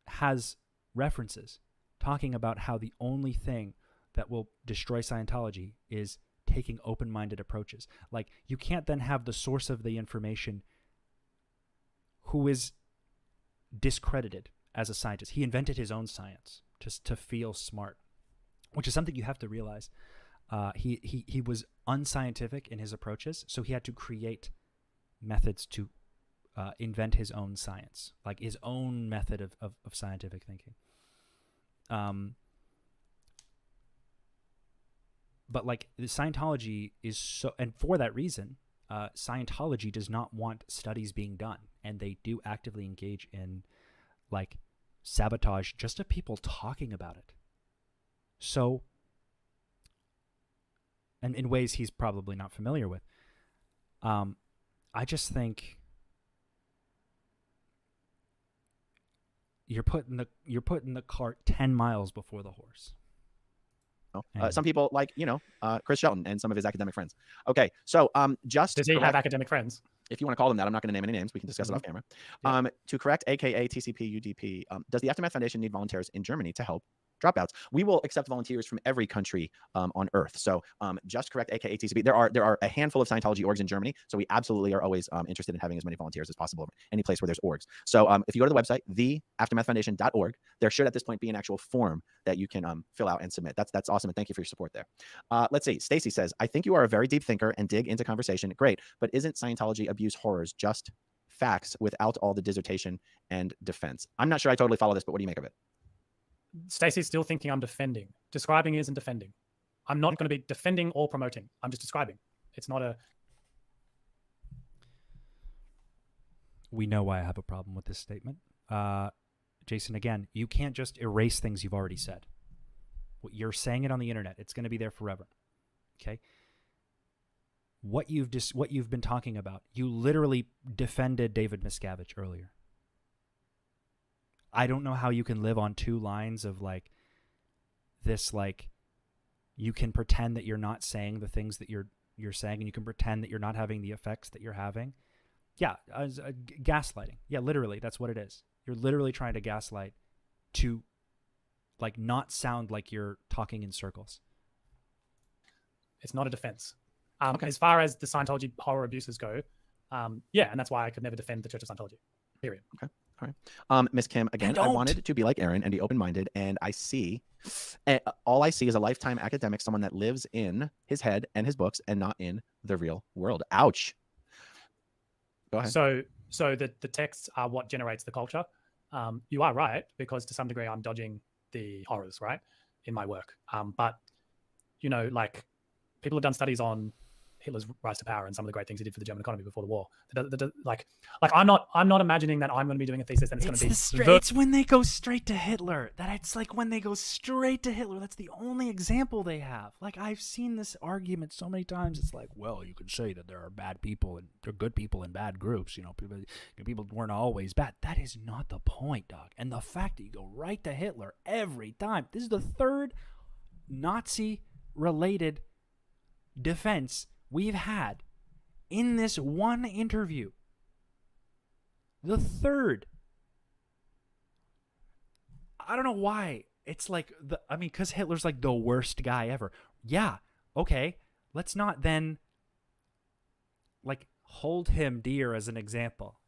has references talking about how the only thing that will destroy Scientology is taking open-minded approaches. Like, you can't then have the source of the information who is discredited as a scientist. He invented his own science just to feel smart, which is something you have to realize. He was unscientific in his approaches, so he had to create methods to invent his own science, like his own method of scientific thinking. But like the Scientology is so, and for that reason, Scientology does not want studies being done, and they do actively engage in like sabotage just of people talking about it. So, and in ways he's probably not familiar with. I just think you're putting the cart 10 miles before the horse. Some people like, you know, Chris Shelton and some of his academic friends. Okay, so just does he have academic friends? If you want to call them that, I'm not going to name any names. We can discuss it off camera. Yeah. To correct, AKA TCP UDP, does the Aftermath Foundation need volunteers in Germany to help dropouts? We will accept volunteers from every country on Earth. So just correct, AKA TCP. There are a handful of Scientology orgs in Germany, so we absolutely are always interested in having as many volunteers as possible any place where there's orgs. So if you go to the website, theaftermathfoundation.org, there should at this point be an actual form that you can fill out and submit. That's awesome, and thank you for your support there. Let's see. Stacy says, I think you are a very deep thinker and dig into conversation. Great, but isn't Scientology abuse horrors just facts without all the dissertation and defense? I'm not sure I totally follow this, but what do you make of it? Stacey's still thinking I'm defending. Describing isn't defending. I'm not going to be defending or promoting. I'm just describing. It's not a... We know why I have a problem with this statement. Jason, again, you can't just erase things you've already said. You're saying it on the internet. It's going to be there forever. Okay? What you've been talking about, you literally defended David Miscavige earlier. I don't know how you can live on two lines of like this, like you can pretend that you're not saying the things that you're saying, and you can pretend that you're not having the effects that you're having. Yeah, gaslighting. Yeah, literally, that's what it is. You're literally trying to gaslight to like not sound like you're talking in circles. It's not a defense. Okay. As far as the Scientology horror abuses go, yeah, and that's why I could never defend the Church of Scientology. Period. Okay. All right. Miss Kim, again, I wanted to be like Aaron and be open-minded, and I see, all I see is a lifetime academic, someone that lives in his head and his books and not in the real world. Ouch. Go ahead. So the texts are what generates the culture. You are right, because to some degree I'm dodging the horrors, right, in my work. But, you know, like people have done studies on Hitler's rise to power and some of the great things he did for the German economy before the war. Like I'm not imagining that I'm going to be doing a thesis and it's going to be. It's when they go straight to Hitler. It's like when they go straight to Hitler. That's the only example they have. Like, I've seen this argument so many times. It's like, well, you could say that there are bad people and there are good people in bad groups. You know, people weren't always bad. That is not the point, dog. And the fact that you go right to Hitler every time. This is the third Nazi-related defense we've had in this one interview. The third. I don't know why. It's like, because Hitler's like the worst guy ever. Yeah, okay. Let's not then, like, hold him dear as an example.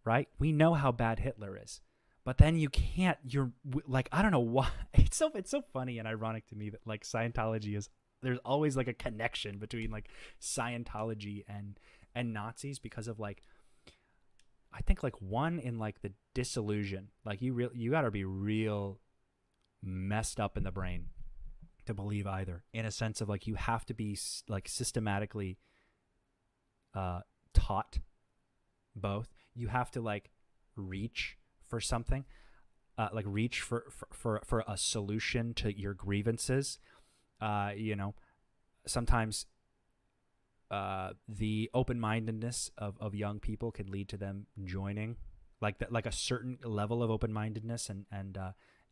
Right? We know how bad Hitler is. But then you can't, like, I don't know why. It's so funny and ironic to me that, like, Scientology is, there's always like a connection between like Scientology and Nazis because of like, I think like one in like the disillusion, like you gotta be real messed up in the brain to believe either, in a sense of like you have to be like systematically taught both. You have to like reach for something, like reach for a solution to your grievances. Sometimes the open-mindedness of young people can lead to them joining, like a certain level of open-mindedness and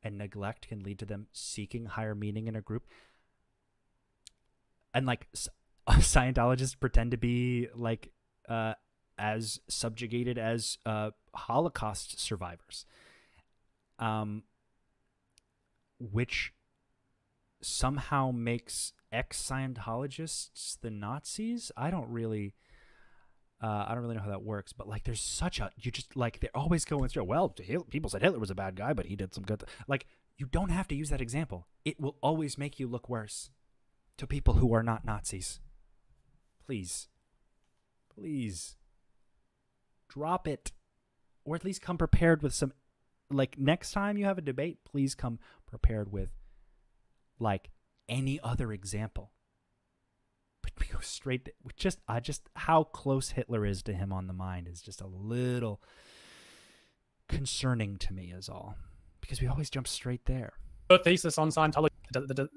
neglect can lead to them seeking higher meaning in a group. And like Scientologists pretend to be like as subjugated as Holocaust survivors, which somehow makes ex-Scientologists the Nazis. I don't really know how that works, but like there's such a, you just like, they're always going through, well, people said Hitler was a bad guy, but he did some good like, you don't have to use that example. It will always make you look worse to people who are not Nazis. Please drop it, or at least come prepared with some, like, next time you have a debate, please come prepared with like any other example. But we go straight to, how close Hitler is to him on the mind is just a little concerning to me, is all, because we always jump straight there. A thesis on Scientology,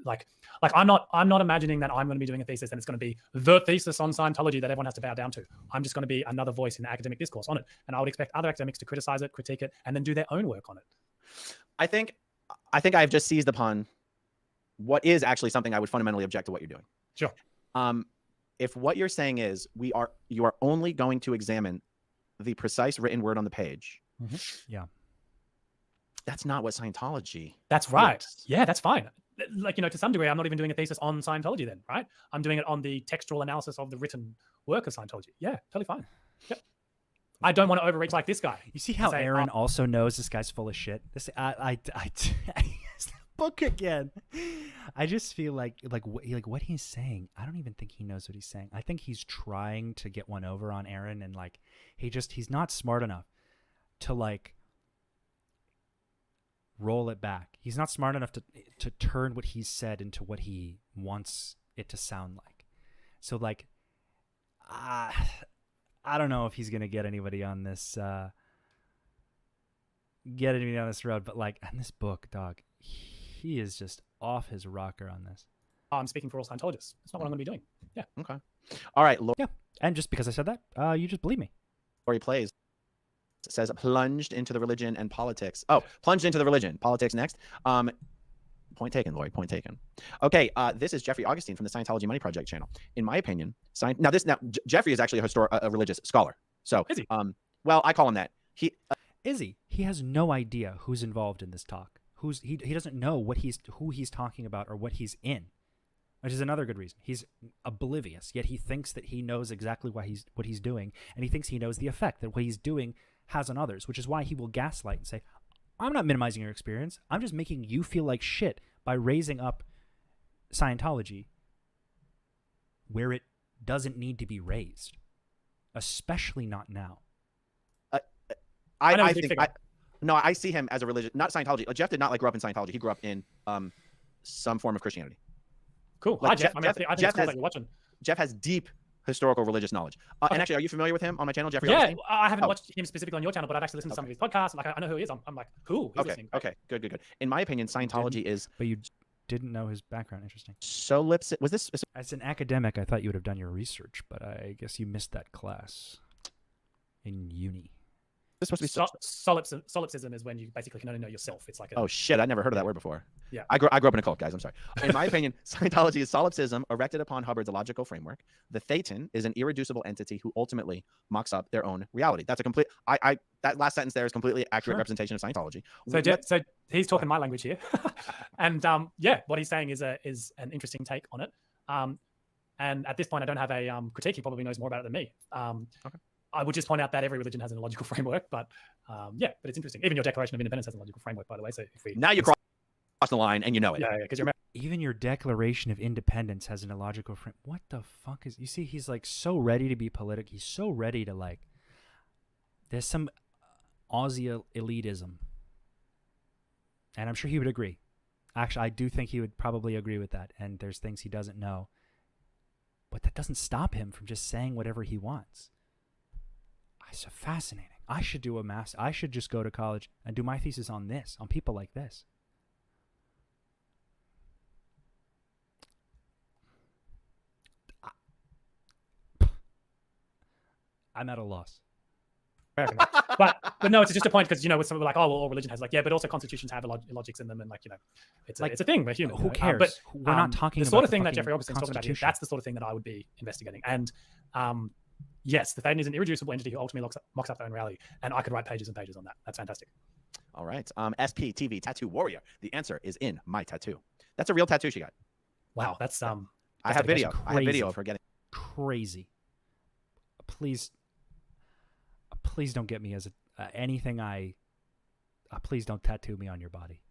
like I'm not imagining that I'm going to be doing a thesis and it's going to be the thesis on Scientology that everyone has to bow down to. I'm just going to be another voice in academic discourse on it, and I would expect other academics to criticize it, critique it, and then do their own work on it. I think I've just seized upon what is actually something I would fundamentally object to what you're doing. Sure. If what you're saying is you are only going to examine the precise written word on the page. Mm-hmm. Yeah. That's not what Scientology. That's right. is. Yeah, that's fine. Like, to some degree, I'm not even doing a thesis on Scientology then, right? I'm doing it on the textual analysis of the written work of Scientology. Yeah, totally fine. Yep. I don't want to overreach like this guy. You see how Aaron also knows this guy's full of shit? This it's the book again. I just feel like what he's saying, I don't even think he knows what he's saying. I think he's trying to get one over on Aaron, and like he's not smart enough to like roll it back. He's not smart enough to turn what he's said into what he wants it to sound like. So like I don't know if he's gonna get anybody on this road, but like in this book, dog, he is just off his rocker on this. I'm speaking for all Scientologists. That's not what I'm gonna be doing. Yeah. Okay. All right. Yeah. And just because I said that, you just believe me. Lori Plays says plunged into the religion and politics. Oh, plunged into the religion. Politics next. Point taken, Lori. Point taken. Okay, this is Jeffrey Augustine from the Scientology Money Project channel. In my opinion, Jeffrey is actually a religious scholar. So, is he? Well, I call him that. Is he? He has no idea who's involved in this talk. He doesn't know who he's talking about or what he's in, which is another good reason. He's oblivious, yet he thinks that he knows exactly what he's doing, and he thinks he knows the effect that what he's doing has on others, which is why he will gaslight and say, I'm not minimizing your experience. I'm just making you feel like shit by raising up Scientology where it doesn't need to be raised, especially not now. I see him as a religion, not Scientology. Jeff did not grow up in Scientology. He grew up in some form of Christianity. Cool. Like Hi, Jeff. I mean, I think it's cool has, that you're watching. Jeff has deep historical religious knowledge. Okay. And actually, are you familiar with him on my channel, Jeffrey? Yeah, Augustine? I haven't watched him specifically on your channel, but I've actually listened to some of his podcasts. And like, I know who he is. I'm like, cool. He's listening. Okay. Good. In my opinion, Scientology is. But you didn't know his background. Interesting. Was this as an academic? I thought you would have done your research, but I guess you missed that class in uni. This supposed to be solipsism is when you basically can only know yourself. It's like oh shit, I never heard of that word before. Yeah, I grew up in a cult, guys. I'm sorry. In my opinion, Scientology is solipsism erected upon Hubbard's logical framework. The Thetan is an irreducible entity who ultimately mocks up their own reality. That's a complete. That last sentence there is completely accurate representation of Scientology. So he's talking my language here, and yeah, what he's saying is an interesting take on it. And at this point, I don't have a critique. He probably knows more about it than me. Okay. I would just point out that every religion has a logical framework, but yeah, but it's interesting. Even your Declaration of Independence has a logical framework, by the way. So if we now you cross the line and you know it. Yeah, because you're even your Declaration of Independence has an illogical frame. What the fuck is? You see, he's like so ready to be political. He's so ready to like. There's some Aussie elitism, and I'm sure he would agree. Actually, I do think he would probably agree with that. And there's things he doesn't know, but that doesn't stop him from just saying whatever he wants. It's so fascinating. I should do a master. I should just go to college and do my thesis on this, on people like this. I'm at a loss. but no, it's just a point because with some like, oh, well, all religion has like, yeah, but also constitutions have logics in them, and like it's a thing. We're human. Who cares? But we're not talking the about sort of thing that Jeffrey Augustine's talking about here. Constitution. That's the sort of thing that I would be investigating. And yes, the Thetan is an irreducible entity who ultimately mocks up their own reality, and I could write pages and pages on that. That's fantastic. All right, SPTV Tattoo Warrior. The answer is in my tattoo. That's a real tattoo she got. Wow, that's I have video. I have video of her getting crazy. Please don't get me as anything. Please don't tattoo me on your body.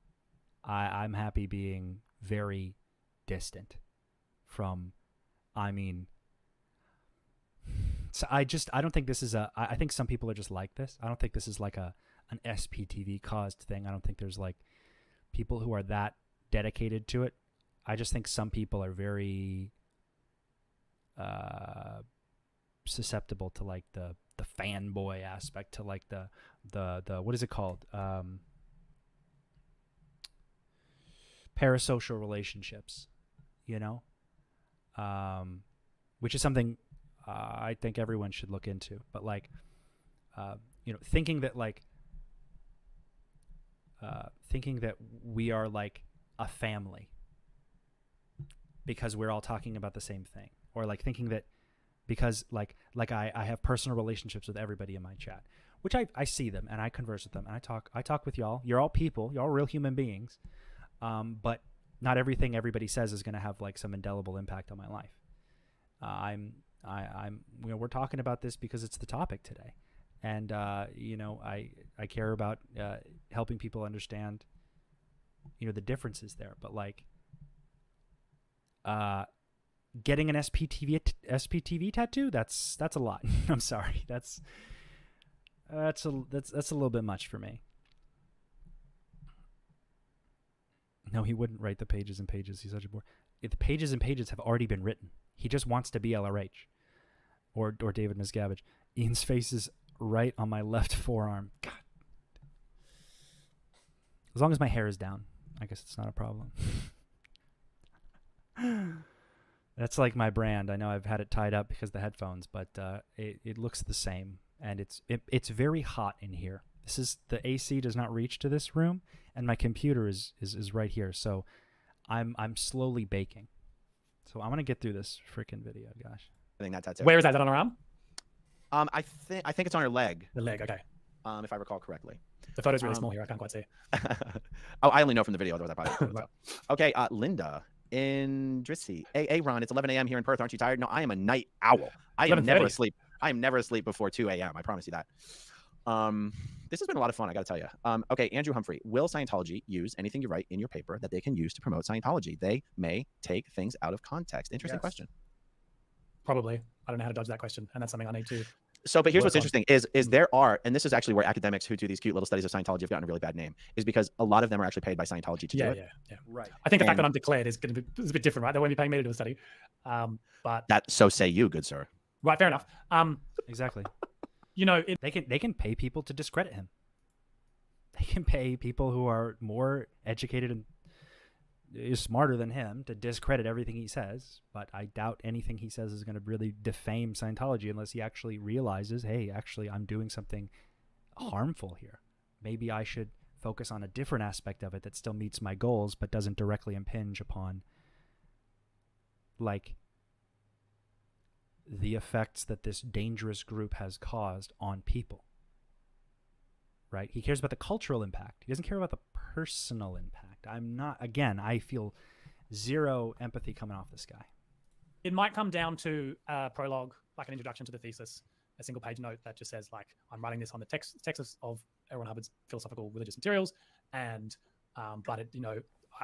I'm happy being very distant from. I mean. So I don't think this is I think some people are just like this. I don't think this is like an SPTV caused thing. I don't think there's like people who are that dedicated to it. I just think some people are very susceptible to like the fanboy aspect, to like the what is it called? Parasocial relationships, which is something I think everyone should look into. But like, thinking that we are like a family because we're all talking about the same thing, or like thinking that because like I have personal relationships with everybody in my chat, which I see them and I converse with them and I talk with y'all. You're all people. You're all real human beings. But not everything everybody says is going to have like some indelible impact on my life. We're talking about this because it's the topic today, and I care about helping people understand the differences there. But like getting an SPTV tattoo, that's a lot. I'm sorry, that's a little bit much for me. No, he wouldn't write the pages and pages. He's such a bore. The pages and pages have already been written. He just wants to be LRH or David Miscavige. Ian's face is right on my left forearm. God. As long as my hair is down, I guess it's not a problem. That's like my brand. I know I've had it tied up because of the headphones, but it looks the same, and it's very hot in here. The AC does not reach to this room, and my computer is right here. So I'm slowly baking. So I'm gonna get through this freaking video, gosh. I think that's it. Where is that? Is that on her arm? I think it's on her leg. The leg, okay. If I recall correctly. The photo's really small here. I can't quite see. Oh, I only know from the video. Otherwise, I probably would. Okay, Linda in Drissy. Hey, Ron, it's 11 a.m. here in Perth. Aren't you tired? No, I am a night owl. I am never asleep. I am never asleep before 2 a.m. I promise you that. This has been a lot of fun, I got to tell you. Okay, Andrew Humphrey. Will Scientology use anything you write in your paper that they can use to promote Scientology? They may take things out of context. Interesting question. Probably. I don't know how to dodge that question, and that's something I need to So, but here's what's work on. interesting is there are, and this is actually where academics who do these cute little studies of Scientology have gotten a really bad name, is because a lot of them are actually paid by Scientology to do it. Yeah. Right. I think the fact And- that I'm declared is going to be a bit different, right? They won't be paying me to do a study. But That so say you, good sir. right, fair enough. Exactly. You know, They can pay people to discredit him. They can pay people who are more educated and is smarter than him to discredit everything he says, but I doubt anything he says is going to really defame Scientology unless he actually realizes, hey, actually I'm doing something harmful here. Maybe I should focus on a different aspect of it that still meets my goals but doesn't directly impinge upon like the effects that this dangerous group has caused on people. Right? He cares about the cultural impact. He doesn't care about the personal impact. I feel zero empathy coming off this guy. it might come down to a prologue, like an introduction to the thesis, a single page note that just says, like, I'm writing this on the text of L. Ron Hubbard's philosophical religious materials. And, but it,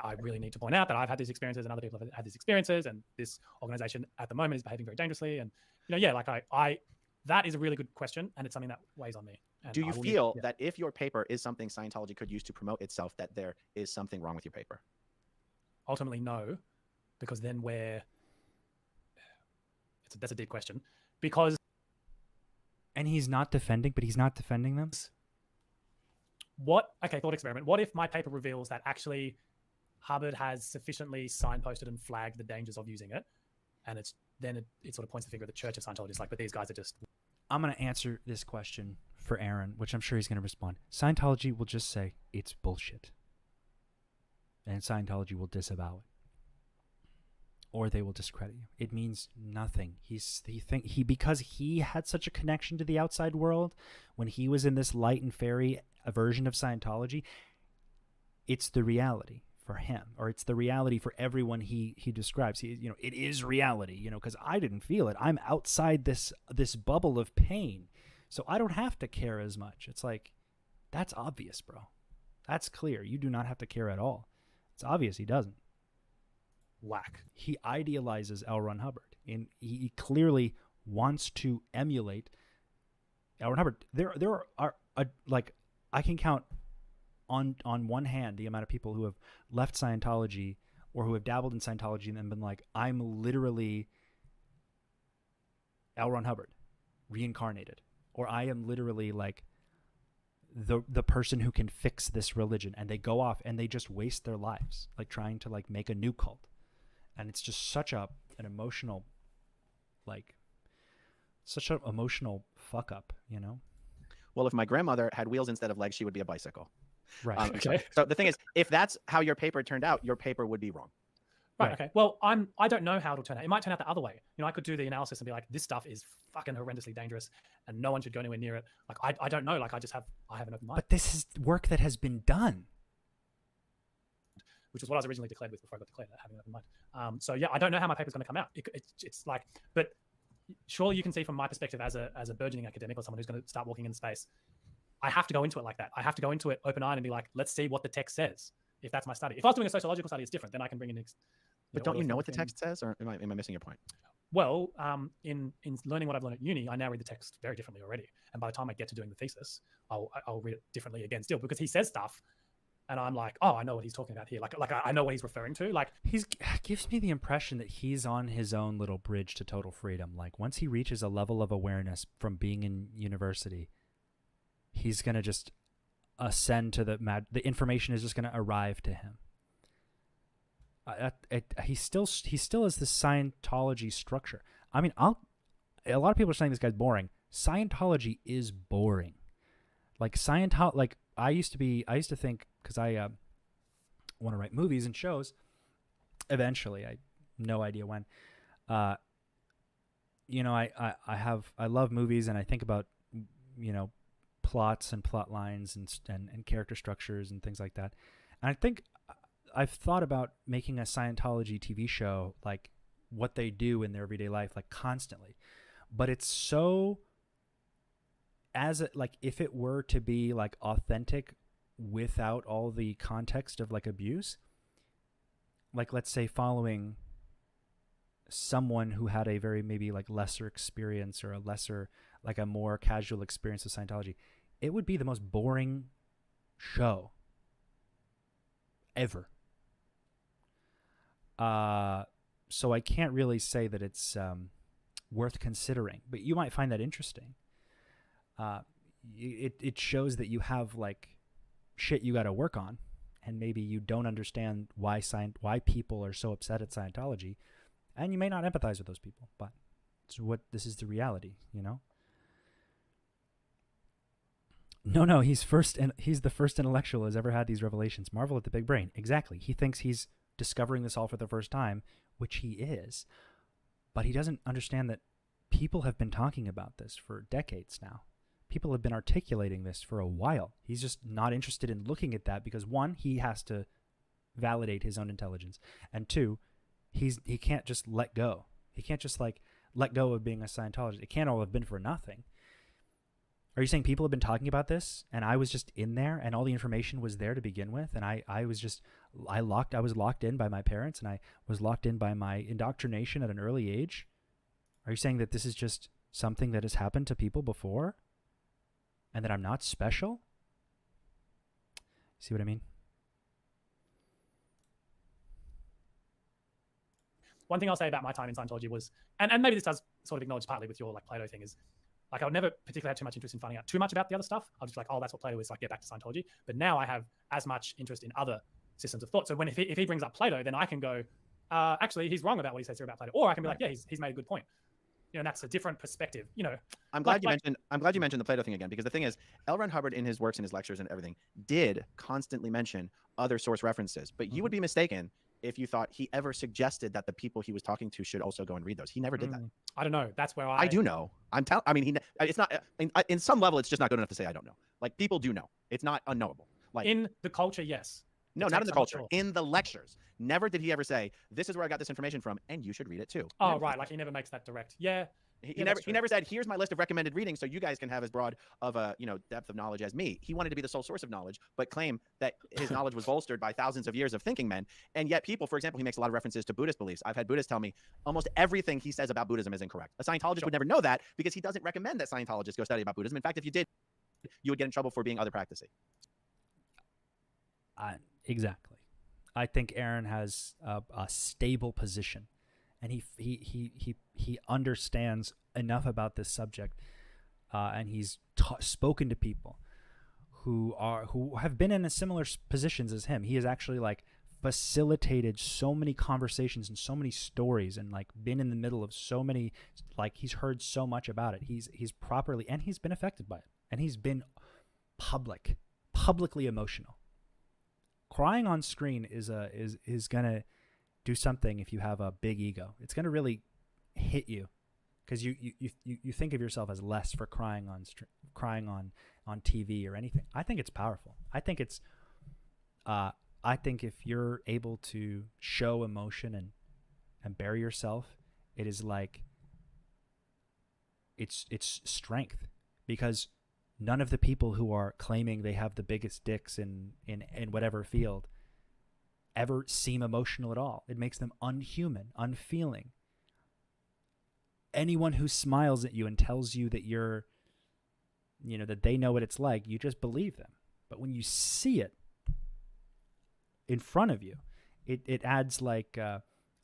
I really need to point out that I've had these experiences and other people have had these experiences, and this organization at the moment is behaving very dangerously. And, that is a really good question, and it's something that weighs on me. And Do you feel that if your paper is something Scientology could use to promote itself, that there is something wrong with your paper? Ultimately, no, because then that's a deep question. Because he's not defending them. thought experiment. What if my paper reveals that actually Hubbard has sufficiently signposted and flagged the dangers of using it, and it sort of points the finger at the Church of Scientologists, like, but these guys are just. I'm going to answer this question for Aaron, which I'm sure he's going to respond. Scientology will just say it's bullshit, and Scientology will disavow it, or they will discredit you. It means nothing. Because he had such a connection to the outside world when he was in this light and fairy version of Scientology. It's the reality for him, or it's the reality for everyone he describes. It is reality, because I didn't feel it. I'm outside this bubble of pain, so I don't have to care as much. It's like, that's obvious, bro. That's clear. You do not have to care at all. It's obvious he doesn't. Whack. He idealizes L. Ron Hubbard, and he clearly wants to emulate L. Ron Hubbard. There are I can count on one hand the amount of people who have left Scientology or who have dabbled in Scientology and then been like, I'm literally L. Ron Hubbard reincarnated, or I am literally like the person who can fix this religion, and they go off and they just waste their lives like trying to like make a new cult. And it's just such an emotional fuck up, Well, if my grandmother had wheels instead of legs, she would be a bicycle. Right. Okay. So the thing is, if that's how your paper turned out, your paper would be wrong. Right. Okay. Well, I don't know how it'll turn out. It might turn out the other way. I could do the analysis and be like, this stuff is fucking horrendously dangerous, and no one should go anywhere near it. Like, I don't know. Like, I have an open mind. But this is work that has been done, which is what I was originally declared with before I got declared, having an open mind. So yeah, I don't know how my paper's going to come out. It's like, but surely you can see from my perspective as a burgeoning academic or someone who's going to start walking in space, I have to go into it like that. I have to go into it open-eyed and be like, let's see what the text says. If that's my study. If I was doing a sociological study, it's different. Then I can bring in. But don't you know what the text says, or am I missing your point? Well, in learning what I've learned at uni, I now read the text very differently already. And by the time I get to doing the thesis, I'll read it differently again still, because he says stuff, and I'm like, oh, I know what he's talking about here. Like I know what he's referring to. Like, gives me the impression that he's on his own little bridge to total freedom. Like, once he reaches a level of awareness from being in university, he's gonna just ascend to the information is just gonna arrive to him. He still has this Scientology structure. I mean, a lot of people are saying this guy's boring. Scientology is boring. Like I used to think, because I want to write movies and shows eventually. I no idea when. I love movies, and I think about plots and plot lines and character structures and things like that. And I think I've thought about making a Scientology TV show, like what they do in their everyday life, like constantly. But it's so, if it were to be like authentic without all the context of like abuse, like let's say following someone who had a very maybe like lesser experience or a more casual experience with Scientology, it would be the most boring show ever. So I can't really say that it's worth considering, but you might find that interesting. It shows that you have like shit you got to work on, and maybe you don't understand why people are so upset at Scientology, and you may not empathize with those people, but this is the reality, you know? No, he's the first intellectual who has ever had these revelations. Marvel at the big brain. Exactly. He thinks he's discovering this all for the first time, which he is, but he doesn't understand that people have been talking about this for decades now. People have been articulating this for a while. He's just not interested in looking at that because, one, he has to validate his own intelligence, and two, he can't just let go. He can't just like let go of being a Scientologist. It can't all have been for nothing. Are you saying people have been talking about this and I was just in there and all the information was there to begin with, and I was locked in by my parents, and I was locked in by my indoctrination at an early age? Are you saying that this is just something that has happened to people before and that I'm not special? See what I mean? One thing I'll say about my time in Scientology was, and maybe this does sort of acknowledge partly with your like Plato thing, is like I would never particularly have too much interest in finding out too much about the other stuff. I'll just like, oh, that's what Plato is, like get back to Scientology. But now I have as much interest in other systems of thought. So when if he brings up Plato, then I can go, actually, he's wrong about what he says here about Plato, or I can be like, yeah, he's made a good point. You know, and that's a different perspective. You know, I'm glad you mentioned the Plato thing again, because the thing is, L. Ron Hubbard in his works and his lectures and everything did constantly mention other source references, but you would be mistaken if you thought he ever suggested that the people he was talking to should also go and read those. He never did that. I don't know. That's where I do know. I mean, it's not, in some level, it's just not good enough to say I don't know. Like, people do know. It's not unknowable. Like, in the culture, yes. No, not in the culture. In the lectures. Never did he ever say, this is where I got this information from, and you should read it too. Oh, right. Like, he never makes that direct. Yeah. He never said, here's my list of recommended readings so you guys can have as broad of a depth of knowledge as me. He wanted to be the sole source of knowledge, but claim that his knowledge was bolstered by thousands of years of thinking men. And yet people, for example, he makes a lot of references to Buddhist beliefs. I've had Buddhists tell me almost everything he says about Buddhism is incorrect. A Scientologist would never know that because he doesn't recommend that Scientologists go study about Buddhism. In fact, if you did, you would get in trouble for being other practicing. Exactly. I think Aaron has a stable position, and he understands enough about this subject, and he's spoken to people who have been in similar positions as him. He has actually like facilitated so many conversations and so many stories, and like been in the middle of so many, like he's heard so much about it. He's properly, and he's been affected by it, and he's been publicly emotional. Crying on screen is gonna do something if you have a big ego. It's gonna really hit you, because you think of yourself as less for crying on TV or anything. I think it's powerful. I think if you're able to show emotion and bury yourself, it is like it's strength, because none of the people who are claiming they have the biggest dicks in whatever field ever seem emotional at all. It makes them unhuman, unfeeling. Anyone who smiles at you and tells you that that they know what it's like, you just believe them. But when you see it in front of you, it adds like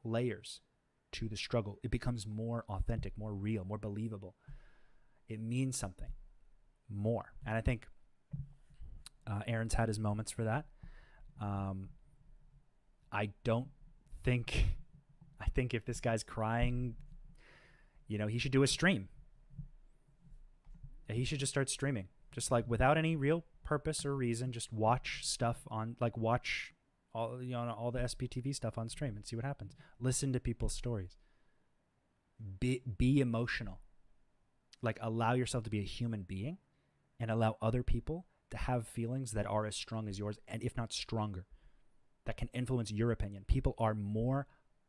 layers to the struggle. It becomes more authentic, more real, more believable. It means something more. And I think Aaron's had his moments for that. I think if this guy's crying, he should do a stream. He should just start streaming, just like without any real purpose or reason. Just watch stuff watch all the SPTV stuff on stream and see what happens. Listen to people's stories. Be emotional. Like, allow yourself to be a human being, and allow other people to have feelings that are as strong as yours, and if not stronger, that can influence your opinion. People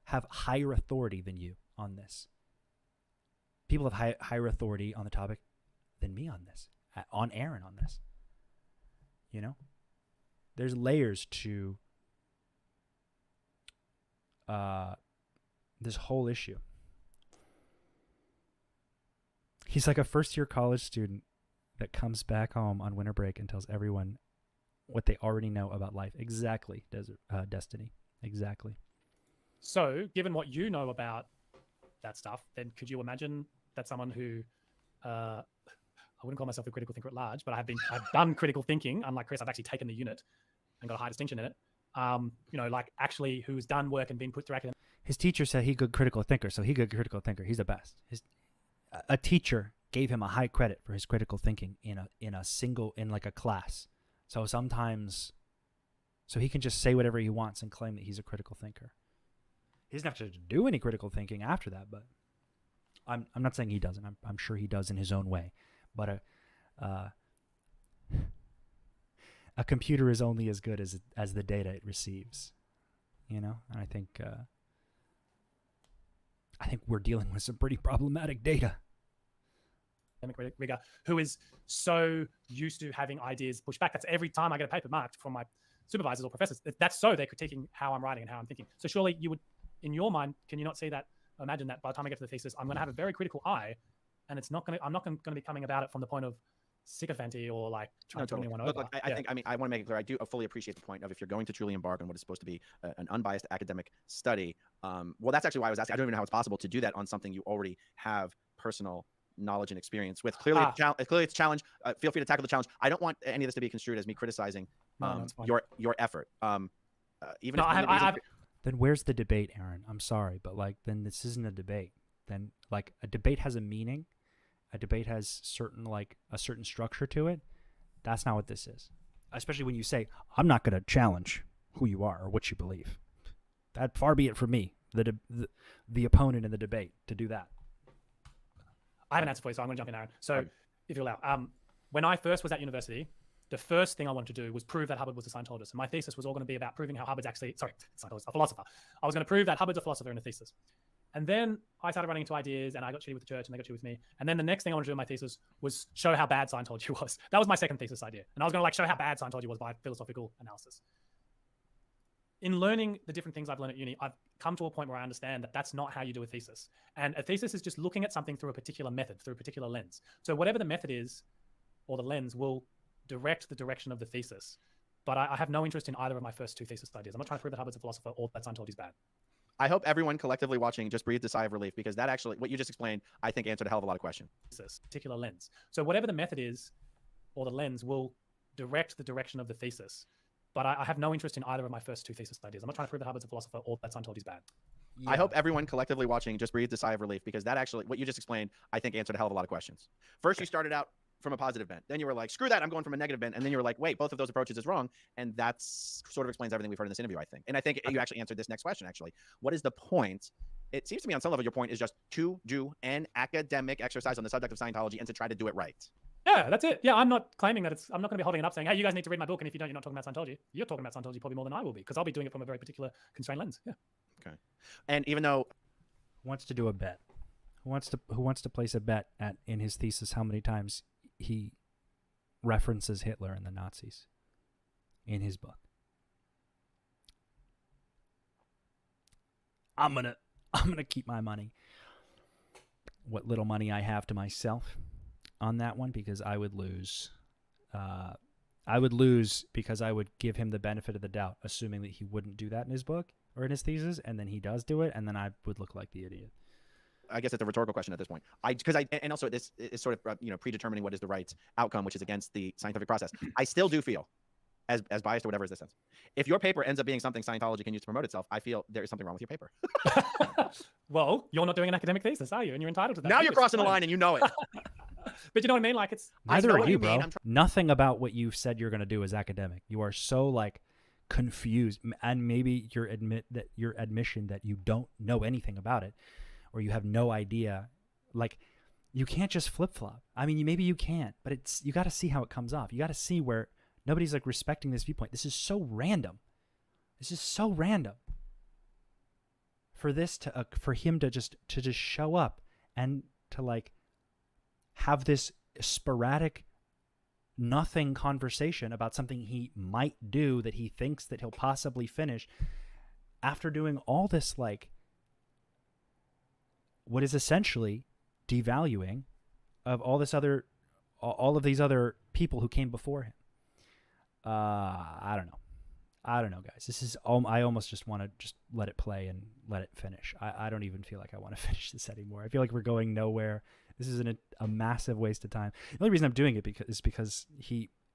have higher authority than you on this. People have higher authority on the topic than me on this, on Aaron on this. There's layers to this whole issue. He's like a first-year college student that comes back home on winter break and tells everyone what they already know about life. Exactly, Destiny. Exactly. So, given what you know about that stuff, then could you imagine that someone who, I wouldn't call myself a critical thinker at large, but I've done critical thinking. Unlike Chris, I've actually taken the unit and got a high distinction in it. Like actually who's done work and been put through academic. His teacher said he good critical thinker, so he good critical thinker. He's the best. A teacher gave him a high credit for his critical thinking in a class. So sometimes, so he can just say whatever he wants and claim that he's a critical thinker. He doesn't have to do any critical thinking after that, but I'm not saying he doesn't. I'm sure he does in his own way. But a computer is only as good as the data it receives, And I think we're dealing with some pretty problematic data. Rigor, who is so used to having ideas pushed back. That's every time I get a paper marked from my supervisors or professors. That's so they're critiquing how I'm writing and how I'm thinking. So surely you would, in your mind, can you not see that? Imagine that by the time I get to the thesis, I'm going to have a very critical eye, and I'm not going to be coming about it from the point of sycophancy or like trying to win anyone over. Look, I want to make it clear. I do fully appreciate the point of if you're going to truly embark on what is supposed to be an unbiased academic study. Well, that's actually why I was asking. I don't even know how it's possible to do that on something you already have personal knowledge and experience with. Clearly, it's a challenge. Feel free to tackle the challenge. I don't want any of this to be construed as me criticizing your effort. Then where's the debate, Aaron? I'm sorry, but then this isn't a debate. Then a debate has a meaning. A debate has a certain structure to it. That's not what this is. Especially when you say, I'm not going to challenge who you are or what you believe. That far be it from me, the opponent in the debate, to do that. I have an answer for you, so I'm going to jump in, Aaron. So, if you allow, when I first was at university, the first thing I wanted to do was prove that Hubbard was a Scientologist. And my thesis was all going to be about proving how Hubbard's actually, Scientologist, a philosopher. I was going to prove that Hubbard's a philosopher in a thesis. And then I started running into ideas, and I got shitty with the church, and they got shitty with me. And then the next thing I wanted to do in my thesis was show how bad Scientology was. That was my second thesis idea. And I was going to show how bad Scientology was by philosophical analysis. In learning the different things I've learned at uni, I've come to a point where I understand that that's not how you do a thesis. And a thesis is just looking at something through a particular method, through a particular lens. So whatever the method is, or the lens, will direct the direction of the thesis. But I have no interest in either of my first two thesis ideas. I'm not trying to prove that Hubbard's a philosopher or that Scientology's bad. I hope everyone collectively watching just breathed a sigh of relief, because that actually, what you just explained, I think answered a hell of a lot of questions. Particular lens. So whatever the method is, or the lens, will direct the direction of the thesis. But I have no interest in either of my first two thesis ideas. I'm not trying to prove that Hubbard's a philosopher or that Scientology's bad. Yeah. I hope everyone collectively watching just breathed a sigh of relief, because that actually, what you just explained, I think answered a hell of a lot of questions. First, you started out from a positive bent. Then you were like, screw that, I'm going from a negative bent. And then you were like, wait, both of those approaches is wrong. And that's sort of explains everything we've heard in this interview, I think. And I think you actually answered this next question, actually. What is the point? It seems to me on some level your point is just to do an academic exercise on the subject of Scientology and to try to do it right. Yeah, that's it. Yeah, I'm not claiming that I'm not going to be holding it up saying, hey, you guys need to read my book. And if you don't, you're not talking about Scientology. You're talking about Scientology probably more than I will be, because I'll be doing it from a very particular constrained lens. Yeah. Okay. And even though who wants to do a bet? Who wants to place a bet in his thesis how many times he references Hitler and the Nazis in his book? I'm gonna keep my money, what little money I have, to myself on that one, because I would lose. I would lose because I would give him the benefit of the doubt, assuming that he wouldn't do that in his book or in his thesis, and then he does do it, and then I would look like the idiot. I guess it's a rhetorical question at this point. And also this is sort of predetermining what is the right outcome, which is against the scientific process. I still do feel, as biased or whatever is this sense, if your paper ends up being something Scientology can use to promote itself, I feel there is something wrong with your paper. Well, you're not doing an academic thesis, are you? And you're entitled to that. Now you're crossing the line, and you know it. But you know what I mean? Like, it's neither are you, bro. Nothing about what you've said you're going to do is academic. You are so confused, and maybe your admission that you don't know anything about it, or you have no idea. You can't just flip-flop. I mean, maybe you can't, but you got to see how it comes off. You got to see where nobody's respecting this viewpoint. This is so random. For him to just show up and to have this sporadic nothing conversation about something he might do that he thinks that he'll possibly finish after doing all this, what is essentially devaluing of all of these other people who came before him. I don't know, guys. This is I almost just want to just let it play and let it finish. I don't even feel like I want to finish this anymore. I feel like we're going nowhere. This is a massive waste of time. The only reason I'm doing it is because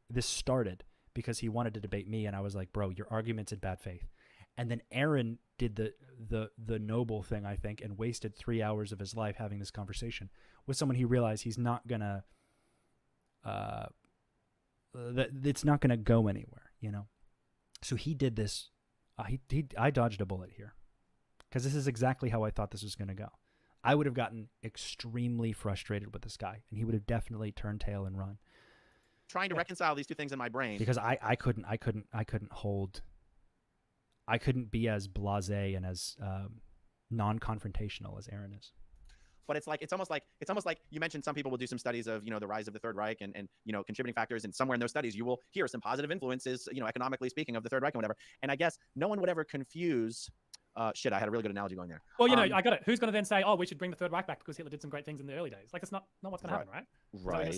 this started because he wanted to debate me, and I was like, bro, your argument's in bad faith. And then Aaron did the noble thing, I think, and wasted 3 hours of his life having this conversation with someone he realized he's not gonna that it's not gonna go anywhere, you know. So he did this. I dodged a bullet here because this is exactly how I thought this was going to go. I would have gotten extremely frustrated with this guy, and he would have definitely turned tail and run. Trying to reconcile these two things in my brain because I couldn't be as blasé and as non-confrontational as Aaron is. But it's almost like you mentioned some people will do some studies of, the rise of the Third Reich and contributing factors, and somewhere in those studies you will hear some positive influences, economically speaking, of the Third Reich and whatever. And I guess no one would ever confuse I had a really good analogy going there. Well, I got it. Who's going to then say, oh, we should bring the Third Reich back because Hitler did some great things in the early days? Like, it's not what's going to happen, right? Right.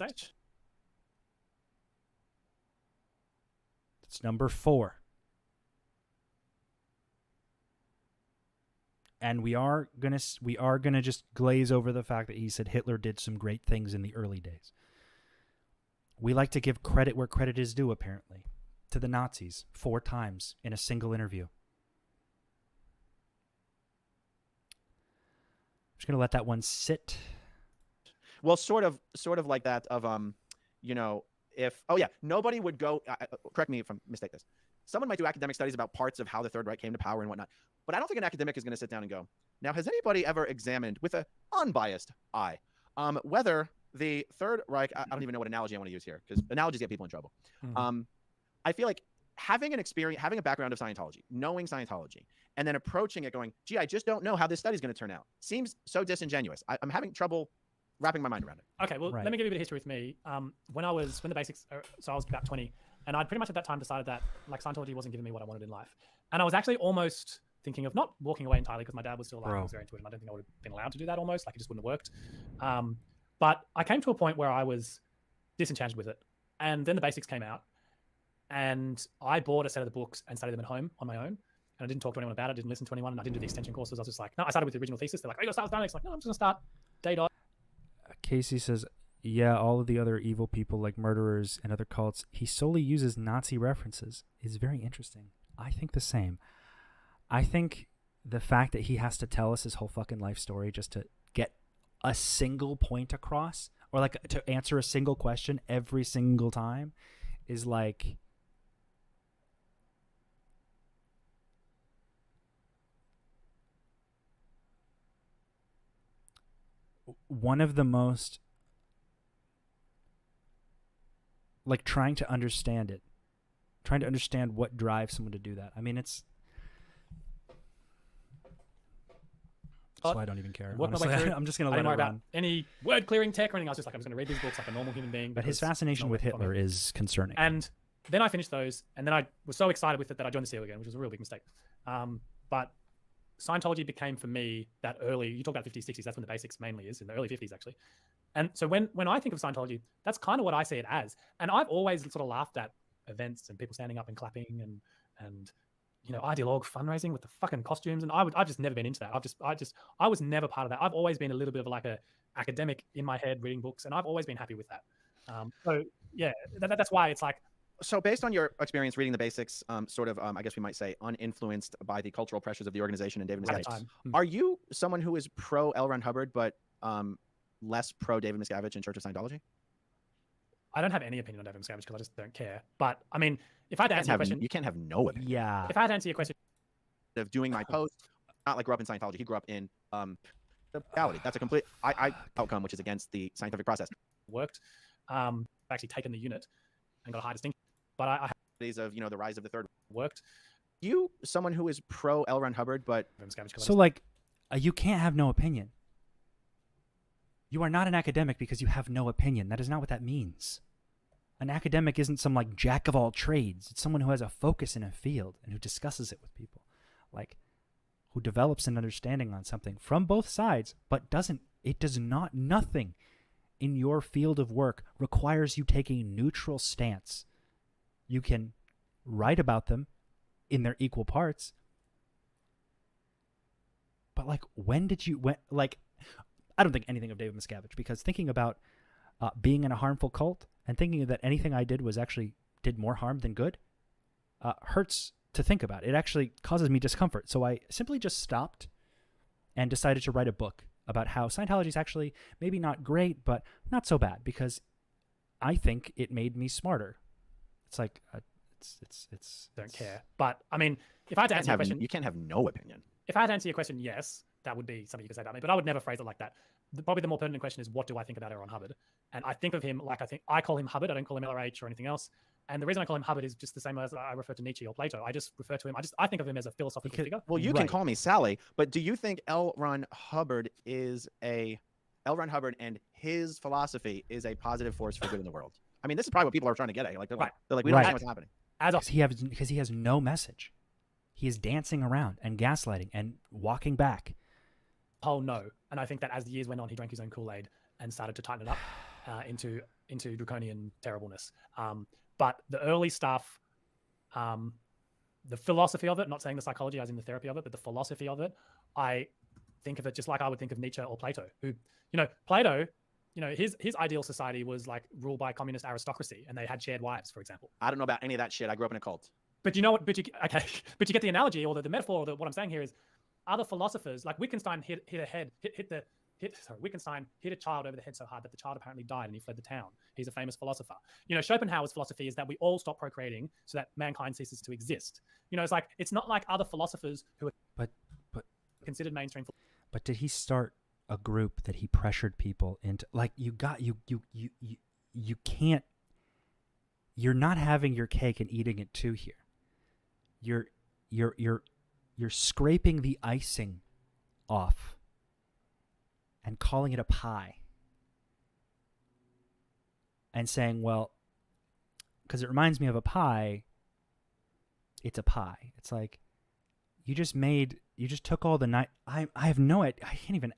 It's number 4. And we are gonna just glaze over the fact that he said Hitler did some great things in the early days. We like to give credit where credit is due, apparently, to the Nazis 4 times in a single interview. I'm just gonna let that one sit. Well, sort of like that of nobody would go. Correct me if I mistake this. Someone might do academic studies about parts of how the Third Reich came to power and whatnot. But I don't think an academic is going to sit down and go, now, has anybody ever examined with an unbiased eye whether the Third Reich, I don't even know what analogy I want to use here because analogies get people in trouble. Mm-hmm. I feel like having a background of Scientology, knowing Scientology, and then approaching it going, gee, I just don't know how this study is going to turn out, seems so disingenuous. I'm having trouble wrapping my mind around it. Okay, well, Let me give you a bit of history with me. When the basics, so I was about 20, and I'd pretty much at that time decided that like Scientology wasn't giving me what I wanted in life. And I was actually almost thinking of not walking away entirely because my dad was still alive and was very into it, and I don't think I would have been allowed to do that almost, like it just wouldn't have worked. But I came to a point where I was disenchanted with it. And then the basics came out, and I bought a set of the books and studied them at home on my own. And I didn't talk to anyone about it, didn't listen to anyone, and I didn't do the extension courses. I was just like, no, I started with the original thesis. They're like, oh, you got to start with dynamics. Like, no, I'm just going to start day dot. Casey says, yeah, all of the other evil people like murderers and other cults, he solely uses Nazi references is very interesting. I think the same. I think the fact that he has to tell us his whole fucking life story just to get a single point across, or like to answer a single question every single time, is like one of the most, like, trying to understand what drives someone to do that. I mean, it's so I don't even care. Honestly, I'm just going to let it run. About any word clearing tech or anything. I was just like, I'm just going to read these books like a normal human being. But his fascination with Hitler is concerning. And then I finished those, and then I was so excited with it that I joined the SEAL again, which was a real big mistake. But Scientology became for me that early, you talk about 50s, 60s, that's when the basics mainly is, in the early 50s actually. And so when I think of Scientology, that's kind of what I see it as. And I've always sort of laughed at events and people standing up and clapping and ideologue fundraising with the fucking costumes. And I've just never been into that. I was never part of that. I've always been a little bit of like a academic in my head reading books, and I've always been happy with that. So yeah, that's why it's like. So based on your experience reading the basics, I guess we might say uninfluenced by the cultural pressures of the organization and David Miscavige, are you someone who is pro L. Ron Hubbard, but less pro David Miscavige and Church of Scientology? I don't have any opinion on David Miscavige because I just don't care. But I mean, if I had to answer your question, you can't have no opinion. Yeah. If I had to answer your question, of doing my post, not like grew up in Scientology. He grew up in the reality. That's a complete outcome, which is against the scientific process. Worked, actually taken the unit and got a high distinction. But I days of the rise of the third worked. You someone who is pro L. Ron Hubbard, but so like you can't have no opinion. You are not an academic because you have no opinion. That is not what that means. An academic isn't some like jack of all trades. It's someone who has a focus in a field and who discusses it with people, like who develops an understanding on something from both sides, but nothing in your field of work requires you take a neutral stance. You can write about them in their equal parts. But like, I don't think anything of David Miscavige, because thinking about being in a harmful cult and thinking that anything I did was actually did more harm than good hurts to think about. It actually causes me discomfort. So I simply just stopped and decided to write a book about how Scientology is actually maybe not great, but not so bad, because I think it made me smarter. It's like, don't care. But I mean, if I had to answer your question, you can't have no opinion. If I had to answer your question, yes, that would be something you could say about me, but I would never phrase it like that. Probably the more pertinent question is, what do I think about L. Ron Hubbard? And I think of him like I call him Hubbard. I don't call him LRH or anything else. And the reason I call him Hubbard is just the same as I refer to Nietzsche or Plato. I just refer to him. I think of him as a philosophical figure. Well, you can call me Sally, but do you think L. Ron Hubbard and his philosophy is a positive force for good in the world? I mean, this is probably what people are trying to get at. Like, they're like, we don't know what's happening. Because he has no message. He is dancing around and gaslighting and walking back. Oh no! And I think that as the years went on, he drank his own Kool-Aid and started to tighten it up into draconian terribleness. But the early stuff, the philosophy of it, not saying the psychology as in the therapy of it, but the philosophy of it, I think of it just like I would think of Nietzsche or Plato, who, Plato, his ideal society was like ruled by communist aristocracy, and they had shared wives, for example. I don't know about any of that shit. I grew up in a cult. But you know what? But you get the analogy or the metaphor. Or what I'm saying here is, other philosophers like Wittgenstein Wittgenstein hit a child over the head so hard that the child apparently died and he fled the town. He's a famous philosopher. Schopenhauer's philosophy is that we all stop procreating so that mankind ceases to exist. It's not like other philosophers who are considered mainstream. But did he start a group that he pressured people into? Like, you can't. You're not having your cake and eating it too here. You're scraping the icing off and calling it a pie and saying, well, because it reminds me of a pie, it's a pie. It's like, you just took all the night. I have no idea. I can't even,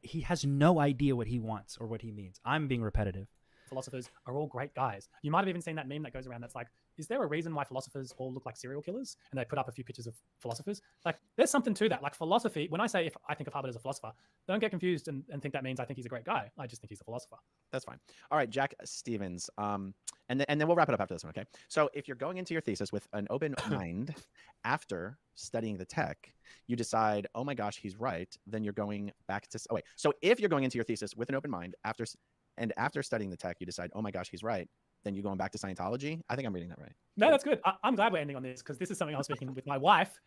he has no idea what he wants or what he means. I'm being repetitive. Philosophers are all great guys. You might have even seen that meme that goes around that's like, is there a reason why philosophers all look like serial killers? And they put up a few pictures of philosophers. Like, there's something to that. Like, philosophy, when I say if I think of Hubbard as a philosopher, don't get confused and think that means I think he's a great guy. I just think he's a philosopher. That's fine. All right, Jack Stevens. And then we'll wrap it up after this one, okay? So if you're going into your thesis with an open mind after studying the tech, you decide, oh my gosh, he's right. Then you're going back to, so if you're going into your thesis with an open mind after studying the tech, you decide, oh my gosh, he's right. Then you're going back to Scientology. I think I'm reading that right. No, that's good. I'm glad we're ending on this because this is something I was speaking with my wife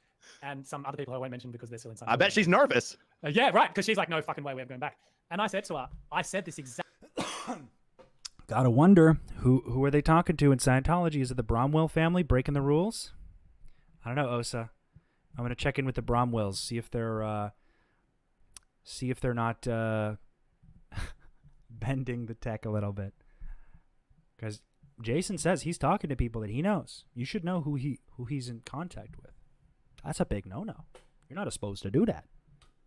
and some other people I won't mention because they're still in Scientology. I bet she's nervous. Yeah, right. Because she's like, no fucking way we're going back. And I said to her, this exact. Gotta wonder who are they talking to in Scientology? Is it the Bromwell family breaking the rules? I don't know, Osa. I'm gonna check in with the Bromwells, see if they're not bending the tech a little bit. Because Jason says he's talking to people that he knows. You should know who he's in contact with. That's a big no-no. You're not supposed to do that.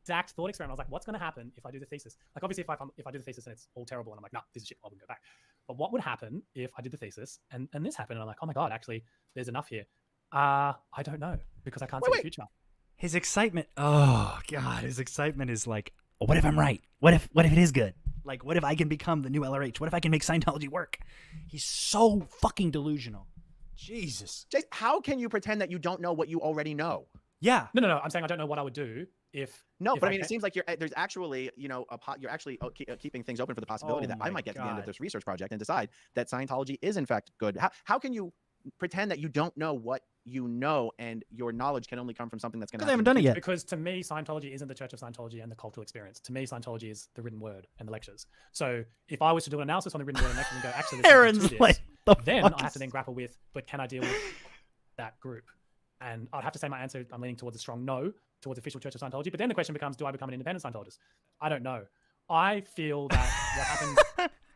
Exact thought experiment. I was like, what's going to happen if I do the thesis? Like, obviously, if I do the thesis and it's all terrible and I'm like, nah, this is shit, I wouldn't go back. But what would happen if I did the thesis and this happened and I'm like, oh my God, actually, there's enough here. I don't know because I can't see the future. His excitement. Oh God, his excitement is like, what if I'm right? What if it is good? Like, what if I can become the new LRH? What if I can make Scientology work? He's so fucking delusional. Jesus. Jason, how can you pretend that you don't know what you already know? Yeah. No. I'm saying I don't know what I would do if. No, but I mean, it seems like there's actually, you're actually keeping things open for the possibility that I might get to the end of this research project and decide that Scientology is in fact good. How can you pretend that you don't know what you know and your knowledge can only come from something that's going to happen? Because I haven't done it yet. Because to me, Scientology isn't the Church of Scientology and the cultural experience. To me, Scientology is the written word and the lectures. So if I was to do an analysis on the written word and lectures and go, actually, Aaron's like, then I have to then grapple with, but can I deal with that group? And I'd have to say my answer, I'm leaning towards a strong no, towards official Church of Scientology. But then the question becomes, do I become an independent Scientologist? I don't know. I feel that what happened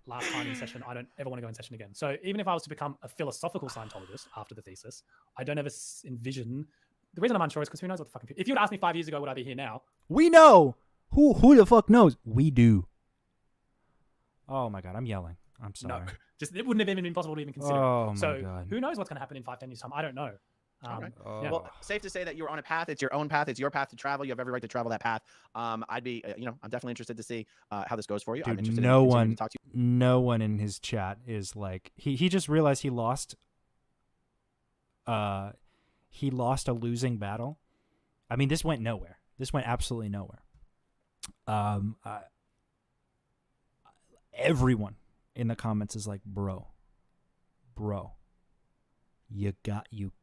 last time in session, I don't ever want to go in session again. So even if I was to become a philosophical Scientologist after the thesis, I don't ever envision. The reason I'm unsure is because who knows what the fucking. If you had asked me 5 years ago, would I be here now? We know. Who the fuck knows? We do. Oh my God, I'm yelling. I'm sorry. No, just it wouldn't have even been possible to even consider. Oh my so God. who knows what's going to happen in 5, 10 years time? I don't know. All right. Yeah. Well, safe to say that you're on a path. It's your own path. It's your path to travel. You have every right to travel that path. I'd be, I'm definitely interested to see how this goes for you. Dude, I'm interested no in one, to talk to you. no one in his chat is like he just realized he lost. He lost a losing battle. I mean, this went nowhere. This went absolutely nowhere. Everyone in the comments is like, bro, you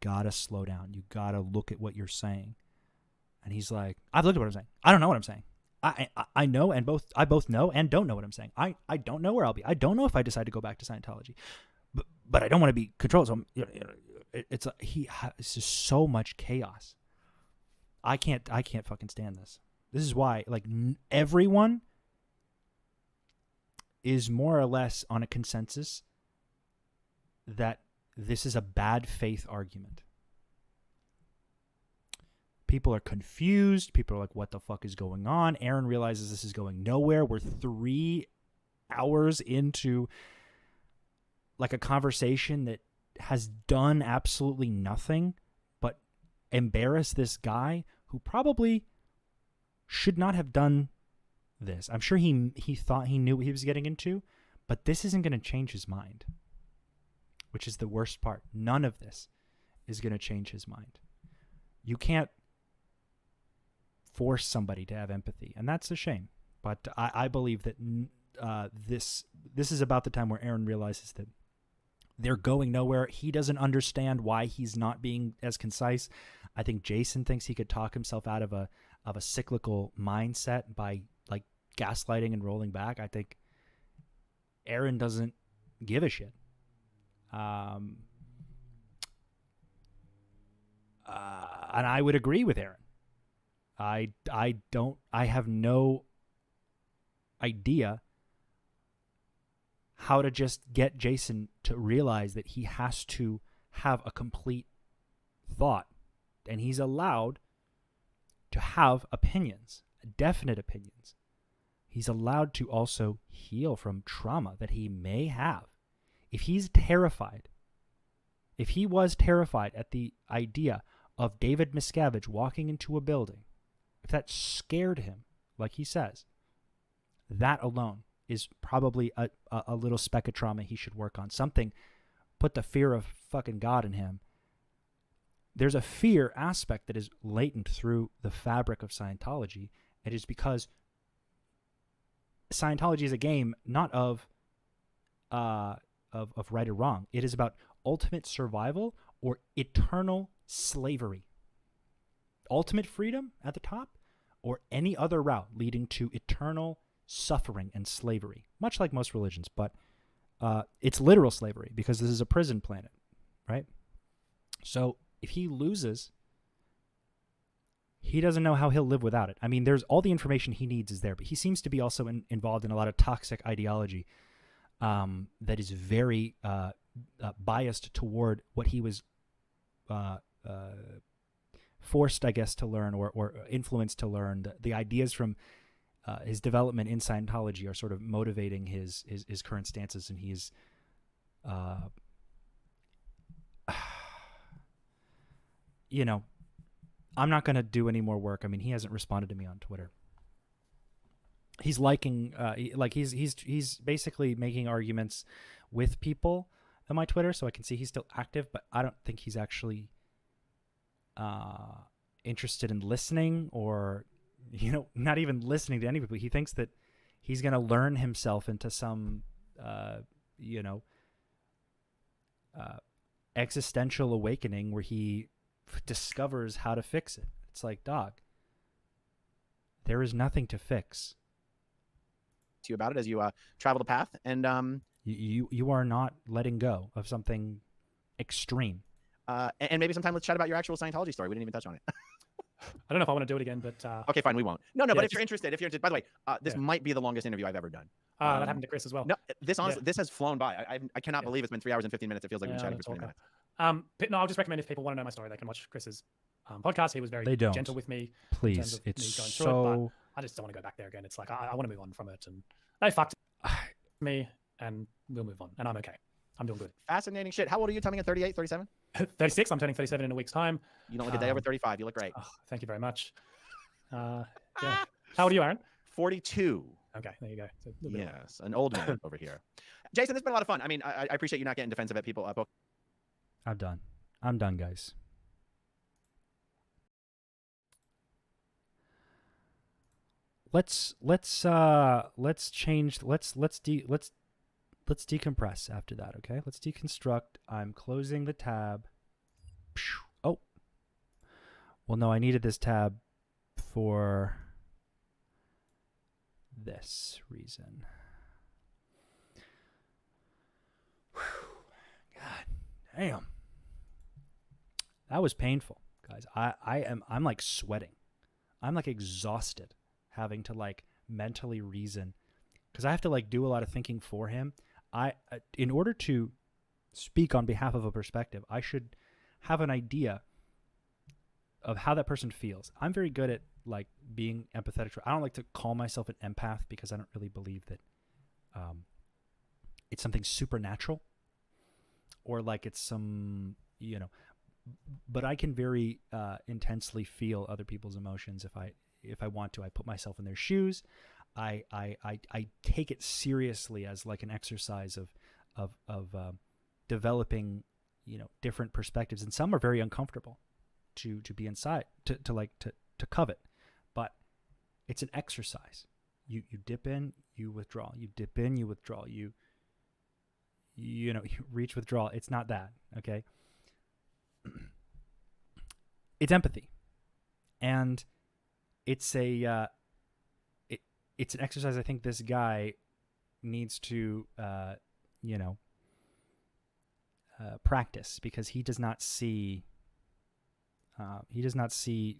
gotta slow down. You gotta look at what you're saying. And he's like, I've looked at what I'm saying. I don't know what I'm saying. I know, and I both know and don't know what I'm saying. I don't know where I'll be. I don't know if I decide to go back to Scientology, but I don't want to be controlled. So it's just so much chaos. I can't fucking stand this. This is why everyone is more or less on a consensus that this is a bad faith argument. People are confused. People are like, what the fuck is going on? Aaron realizes this is going nowhere. We're 3 hours into like a conversation that has done absolutely nothing but embarrass this guy who probably should not have done this. I'm sure he thought he knew what he was getting into, but this isn't going to change his mind, which is the worst part. None of this is going to change his mind. You can't force somebody to have empathy, and that's a shame. But I believe that this is about the time where Aaron realizes that they're going nowhere. He doesn't understand why he's not being as concise. I think Jason thinks he could talk himself out of a cyclical mindset by like gaslighting and rolling back. I think Aaron doesn't give a shit. And I would agree with Aaron. I have no idea how to just get Jason to realize that he has to have a complete thought, and he's allowed to have opinions, definite opinions. He's allowed to also heal from trauma that he may have. If he's terrified, if he was terrified at the idea of David Miscavige walking into a building, if that scared him, like he says, that alone is probably a little speck of trauma he should work on. Something, put the fear of fucking God in him. There's a fear aspect that is latent through the fabric of Scientology. It is because Scientology is a game not of right or wrong. It is about ultimate survival or eternal slavery. Ultimate freedom at the top, or any other route leading to eternal suffering and slavery, much like most religions, but it's literal slavery because this is a prison planet, right? So if he loses, he doesn't know how he'll live without it. I mean, there's all the information he needs is there, but he seems to be also involved in a lot of toxic ideology that is very biased toward what he was forced, I guess, to learn or influenced to learn. The ideas from his development in Scientology are sort of motivating his current stances, and he's I'm not going to do any more work. I mean, he hasn't responded to me on Twitter. He's liking he's basically making arguments with people on my Twitter, so I can see he's still active, but I don't think he's actually interested in listening, or not even listening to any people. He thinks that he's going to learn himself into some existential awakening where he discovers how to fix it. It's like, dog, there is nothing to fix. To you about it as you travel the path, and you are not letting go of something extreme. And maybe sometime let's chat about your actual Scientology story. We didn't even touch on it. I don't know if I want to do it again, but okay, fine, we won't. No, but if you're interested, by the way, this might be the longest interview I've ever done. That happened to Chris as well. No, this honestly, this has flown by. I cannot believe it's been 3 hours and 15 minutes. It feels like we've been chatting for 20 minutes. But no, I'll just recommend if people want to know my story, they can watch Chris's podcast. He was very gentle with me. Please, it's me going through it, but I just don't want to go back there again. It's like I want to move on from it, and they fucked. me, and we'll move on. And I'm okay. I'm doing good. Fascinating shit. How old are you? Turning at 38, 37? 36. I'm turning 37 in a week's time. You don't look a day over 35. You look great. Oh, thank you very much. Yeah. How old are you, Aaron? 42. Okay, there you go. So yes, an old man over here. Jason, this has been a lot of fun. I mean, I appreciate you not getting defensive at people. I'm done. I'm done, guys. Let's decompress after that, okay? Let's deconstruct. I'm closing the tab. Oh. Well, no, I needed this tab for this reason. God damn. That was painful, guys. I'm like sweating. I'm like exhausted having to like mentally reason because I have to like do a lot of thinking for him. In order to speak on behalf of a perspective, I should have an idea of how that person feels. I'm very good at like being empathetic. I don't like to call myself an empath because I don't really believe that it's something supernatural or like it's some, but I can very intensely feel other people's emotions if I want to. I put myself in their shoes. I take it seriously as like an exercise of developing, different perspectives, and some are very uncomfortable to be inside, to covet, but it's an exercise. You dip in, you withdraw. You dip in, you withdraw. You reach, withdrawal. It's not that, okay? It's empathy, and it's it's an exercise I think this guy needs to, practice because he does not see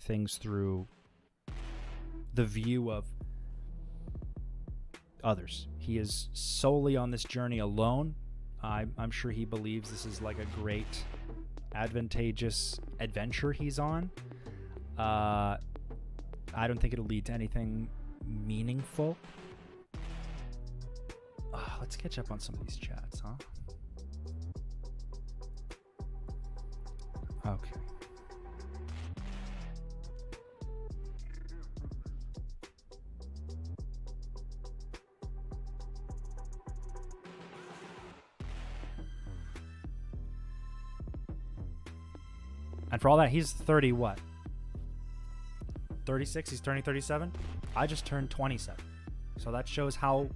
things through the view of others. He is solely on this journey alone. I'm sure he believes this is like a great, advantageous adventure he's on. I don't think it'll lead to anything meaningful. Let's catch up on some of these chats, huh? Okay. And for all that, he's 30 what? 36? He's turning 37? I just turned 27. So that shows how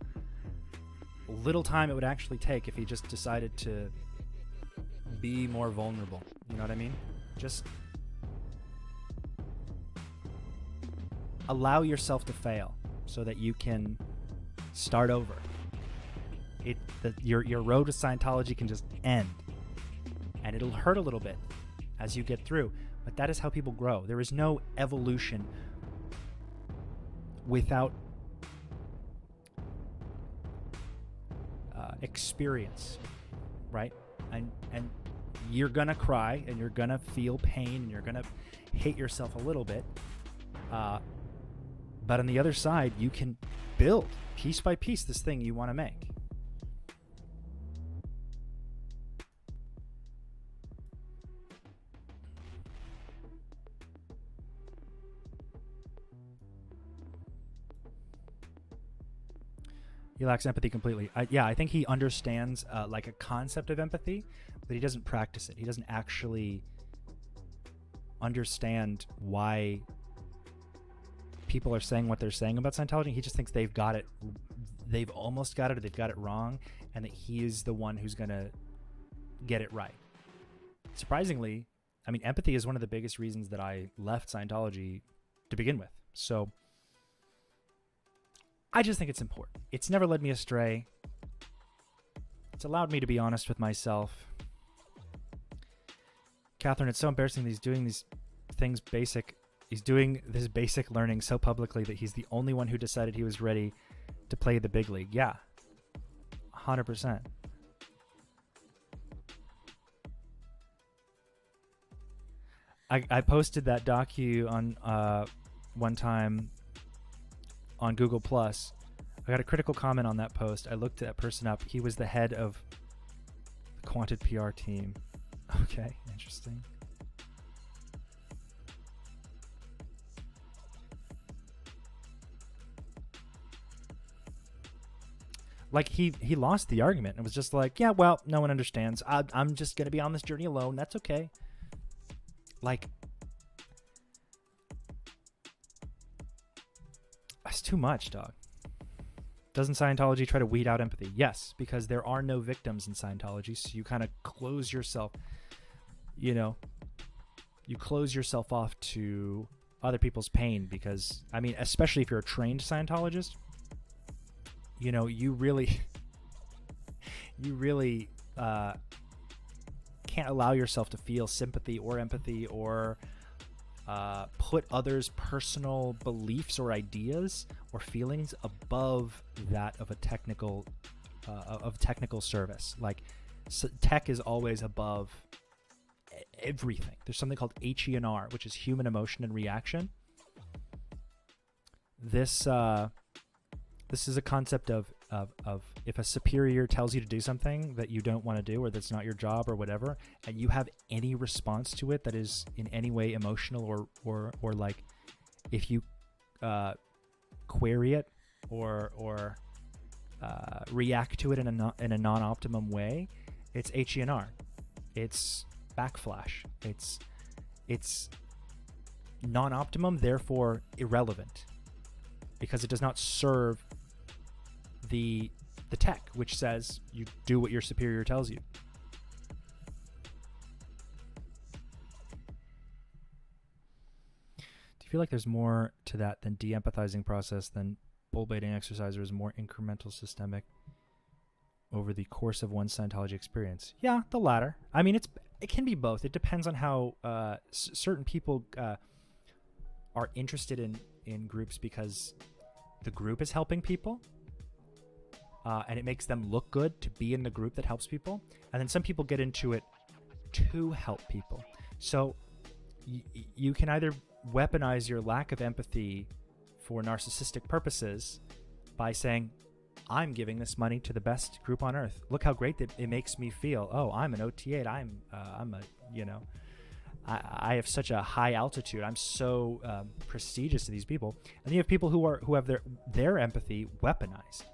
little time it would actually take if he just decided to be more vulnerable. You know what I mean? Just allow yourself to fail so that you can start over. Your road to Scientology can just end. And it'll hurt a little bit as you get through. But that is how people grow. There is no evolution without experience, right? And you're gonna cry, and you're gonna feel pain, and you're gonna hate yourself a little bit. But on the other side, you can build piece by piece this thing you want to make. He lacks empathy completely. I think he understands like a concept of empathy, but he doesn't practice it. He doesn't actually understand why people are saying what they're saying about Scientology. He just thinks they've got it. They've almost got it, or they've got it wrong, and that he is the one who's going to get it right. Surprisingly, I mean, empathy is one of the biggest reasons that I left Scientology to begin with. So I just think it's important. It's never led me astray. It's allowed me to be honest with myself. Catherine, it's so embarrassing that he's doing these things basic. He's doing this basic learning so publicly that he's the only one who decided he was ready to play the big league. Yeah, 100%. I posted that docu on one time on Google Plus I got a critical comment on that post. I looked that person up. He was the head of the Quanted PR team. Okay, interesting. Like he lost the argument and was just like, yeah, well, no one understands. I'm just going to be on this journey alone. That's okay. Like, that's too much, dog. Doesn't Scientology try to weed out empathy? Yes, because there are no victims in Scientology. So you kind of close yourself, you close yourself off to other people's pain because, I mean, especially if you're a trained Scientologist, you really can't allow yourself to feel sympathy or empathy or put others' personal beliefs or ideas or feelings above that of a technical service. Like, tech is always above everything. There's something called HE&R, which is human emotion and reaction. This is a concept of if a superior tells you to do something that you don't want to do or that's not your job or whatever, and you have any response to it that is in any way emotional or like if you query it or react to it in a non-optimum way, it's HE&R. It's backflash. It's non-optimum, therefore irrelevant, because it does not serve the tech, which says you do what your superior tells you. Do you feel like there's more to that than de-empathizing process than bull baiting exercise, or is more incremental systemic over the course of one's Scientology experience? Yeah, the latter. I mean, it can be both. It depends on how certain people are interested in groups because the group is helping people. And it makes them look good to be in the group that helps people. And then some people get into it to help people. So you can either weaponize your lack of empathy for narcissistic purposes by saying, I'm giving this money to the best group on earth. Look how great that it makes me feel. Oh, I'm an OT8. I have such a high altitude. I'm so prestigious to these people. And you have people who have their empathy weaponized.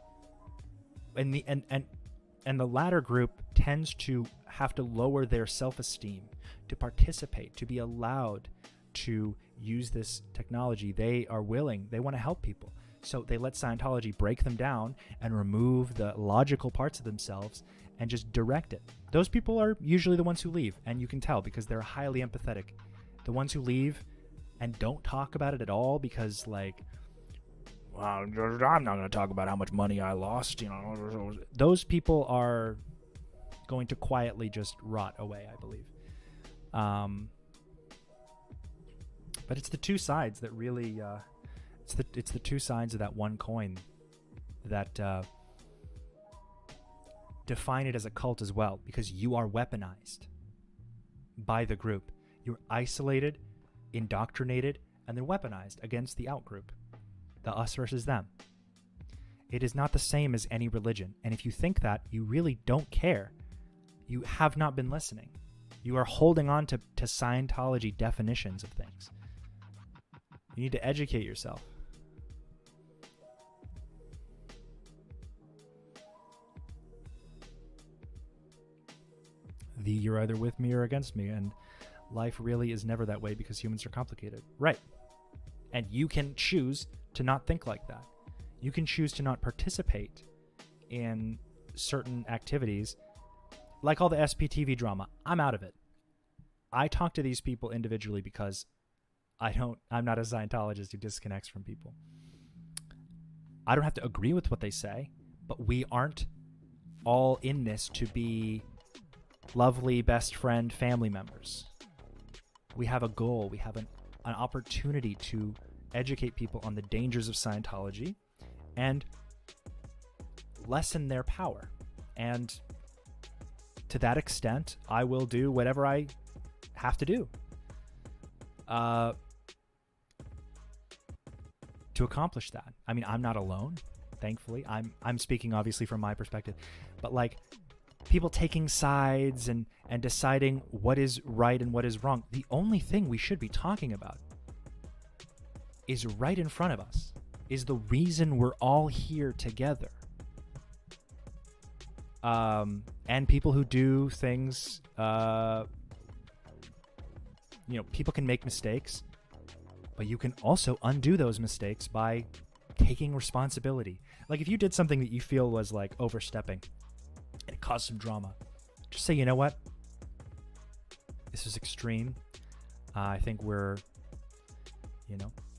And the latter group tends to have to lower their self-esteem to participate, to be allowed to use this technology. They are willing. They want to help people. So they let Scientology break them down and remove the logical parts of themselves and just direct it. Those people are usually the ones who leave, and you can tell because they're highly empathetic. The ones who leave and don't talk about it at all because, like, well, I'm not going to talk about how much money I lost. Those people are going to quietly just rot away, I believe. But it's the two sides that really, it's the two sides of that one coin that define it as a cult as well, because you are weaponized by the group. You're isolated, indoctrinated, and they're weaponized against the out-group. The us versus them. It is not the same as any religion. And if you think that, you really don't care. You have not been listening. You are holding on to Scientology definitions of things. You need to educate yourself. You're either with me or against me, and life really is never that way because humans are complicated. Right. And you can choose to not think like that. You can choose to not participate in certain activities, like all the SPTV drama. I'm out of it. I talk to these people individually because I'm not a Scientologist who disconnects from people. I don't have to agree with what they say, but we aren't all in this to be lovely best friend family members. We have a goal. We have an opportunity to educate people on the dangers of Scientology and lessen their power. And to that extent, I will do whatever I have to do to accomplish that. I mean, I'm not alone. thankfully. I'm speaking obviously from my perspective, but like people taking sides and deciding what is right and what is wrong. The only thing we should be talking about is right in front of us, is the reason we're all here together. And people who do things, people can make mistakes, but you can also undo those mistakes by taking responsibility. Like if you did something that you feel was like overstepping and it caused some drama, just say, you know what? This is extreme. I think we're,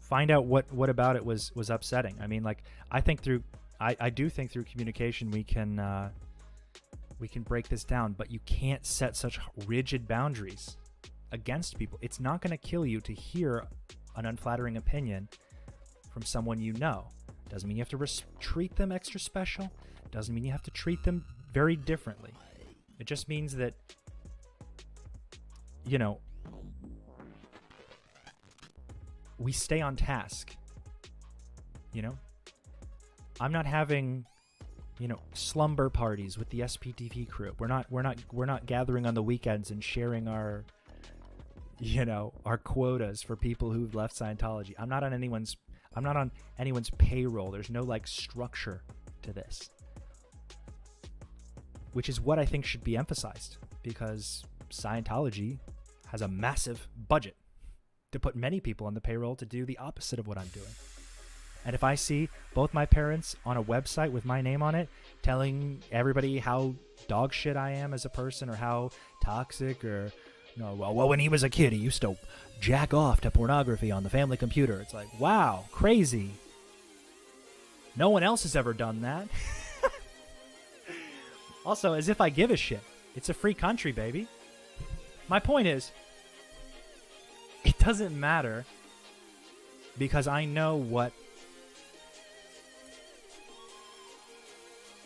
find out what about it was upsetting. I mean, like I do think through communication we can break this down, but you can't set such rigid boundaries against people. It's not going to kill you to hear an unflattering opinion from someone you know. Doesn't mean you have to treat them extra special. Doesn't mean you have to treat them very differently. It just means that, we stay on task. I'm not having, slumber parties with the SPTV crew. We're not gathering on the weekends and sharing our quotas for people who've left Scientology. I'm not on anyone's payroll. There's no like structure to this, which is what I think should be emphasized, because Scientology has a massive budget to put many people on the payroll to do the opposite of what I'm doing. And if I see both my parents on a website with my name on it, telling everybody how dog shit I am as a person, or how toxic, or well, when he was a kid, he used to jack off to pornography on the family computer. It's like, wow, crazy. No one else has ever done that. Also, as if I give a shit. It's a free country, baby. My point is, it doesn't matter, because I know what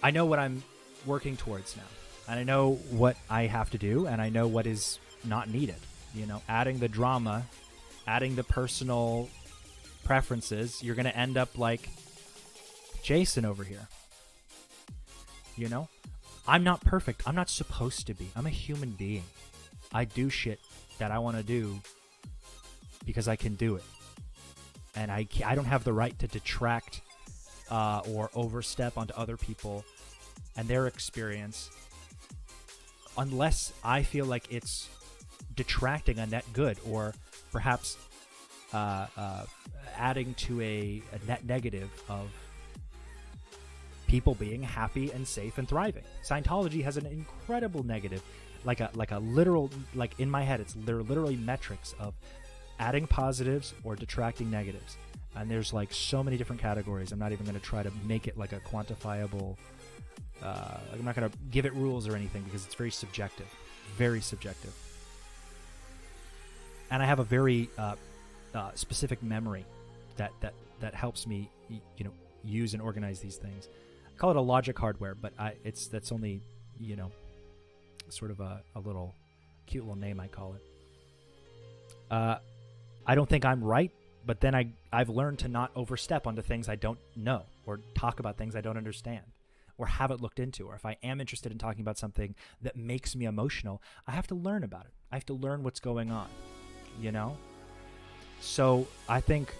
I'm working towards now. And I know what I have to do, and I know what is not needed. Adding the drama, adding the personal preferences, you're going to end up like Jason over here. I'm not perfect. I'm not supposed to be. I'm a human being. I do shit that I want to do because I can do it. And I don't have the right to detract or overstep onto other people and their experience unless I feel like it's detracting a net good, or perhaps adding to a net negative of people being happy and safe and thriving. Scientology has an incredible negative, like a literal, like in my head, there are literally metrics of adding positives or detracting negatives. And there's like so many different categories. I'm not even going to try to make it like a quantifiable, I'm not going to give it rules or anything, because it's very subjective. Very subjective. And I have a very specific memory that helps me, use and organize these things. I call it a logic hardware, but that's only, sort of a little cute little name I call it. I don't think I'm right, but then I've learned to not overstep onto things I don't know, or talk about things I don't understand, or haven't looked into. Or if I am interested in talking about something that makes me emotional, I have to learn about it. I have to learn what's going on, So I think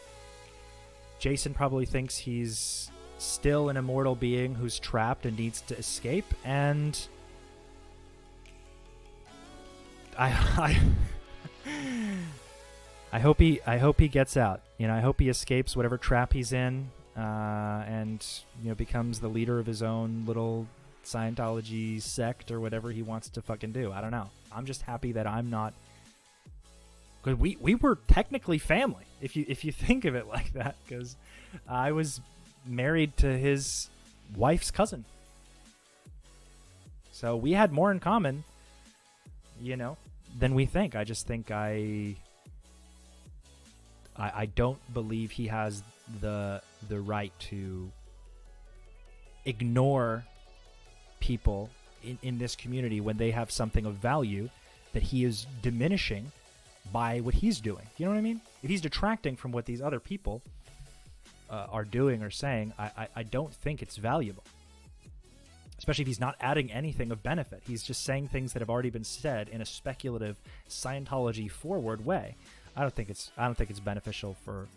Jason probably thinks he's still an immortal being who's trapped and needs to escape, and I hope he gets out. I hope he escapes whatever trap he's in, and becomes the leader of his own little Scientology sect or whatever he wants to fucking do. I don't know. I'm just happy that I'm not, because we were technically family if you think of it like that, because I was married to his wife's cousin, so we had more in common, than we think. I just think I don't believe he has the right to ignore people in this community when they have something of value that he is diminishing by what he's doing. You know what I mean? If he's detracting from what these other people are doing or saying, I don't think it's valuable. Especially if he's not adding anything of benefit. He's just saying things that have already been said in a speculative Scientology forward way. I don't think it's beneficial for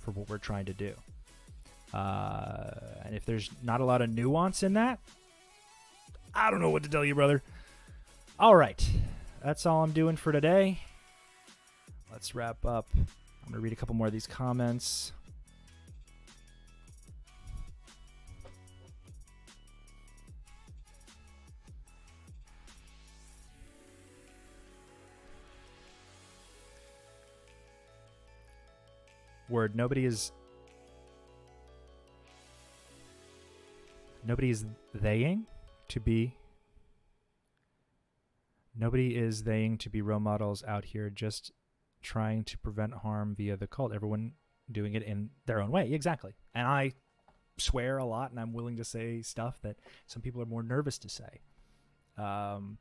what we're trying to do. And if there's not a lot of nuance in that, I don't know what to tell you, brother. All right. That's all I'm doing for today. Let's wrap up. I'm going to read a couple more of these comments. Word, nobody is theying to be role models out here just trying to prevent harm via the cult. Everyone doing it in their own way. Exactly. And I swear a lot, and I'm willing to say stuff that some people are more nervous to say. And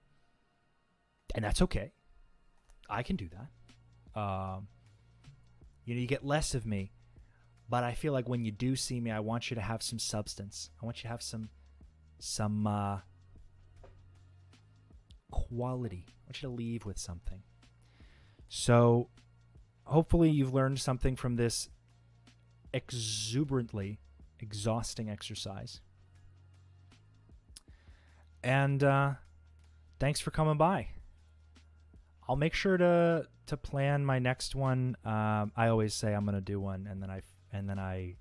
that's okay. I can do that. You get less of me, but I feel like when you do see me, I want you to have some substance. I want you to have some quality. I want you to leave with something. So hopefully you've learned something from this exuberantly exhausting exercise. And thanks for coming by. I'll make sure to plan my next one. I always say I'm going to do one, and then I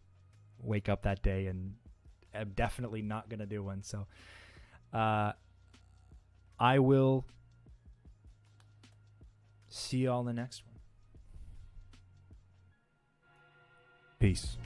wake up that day and I'm definitely not going to do one. So I will see you all in the next one. Peace.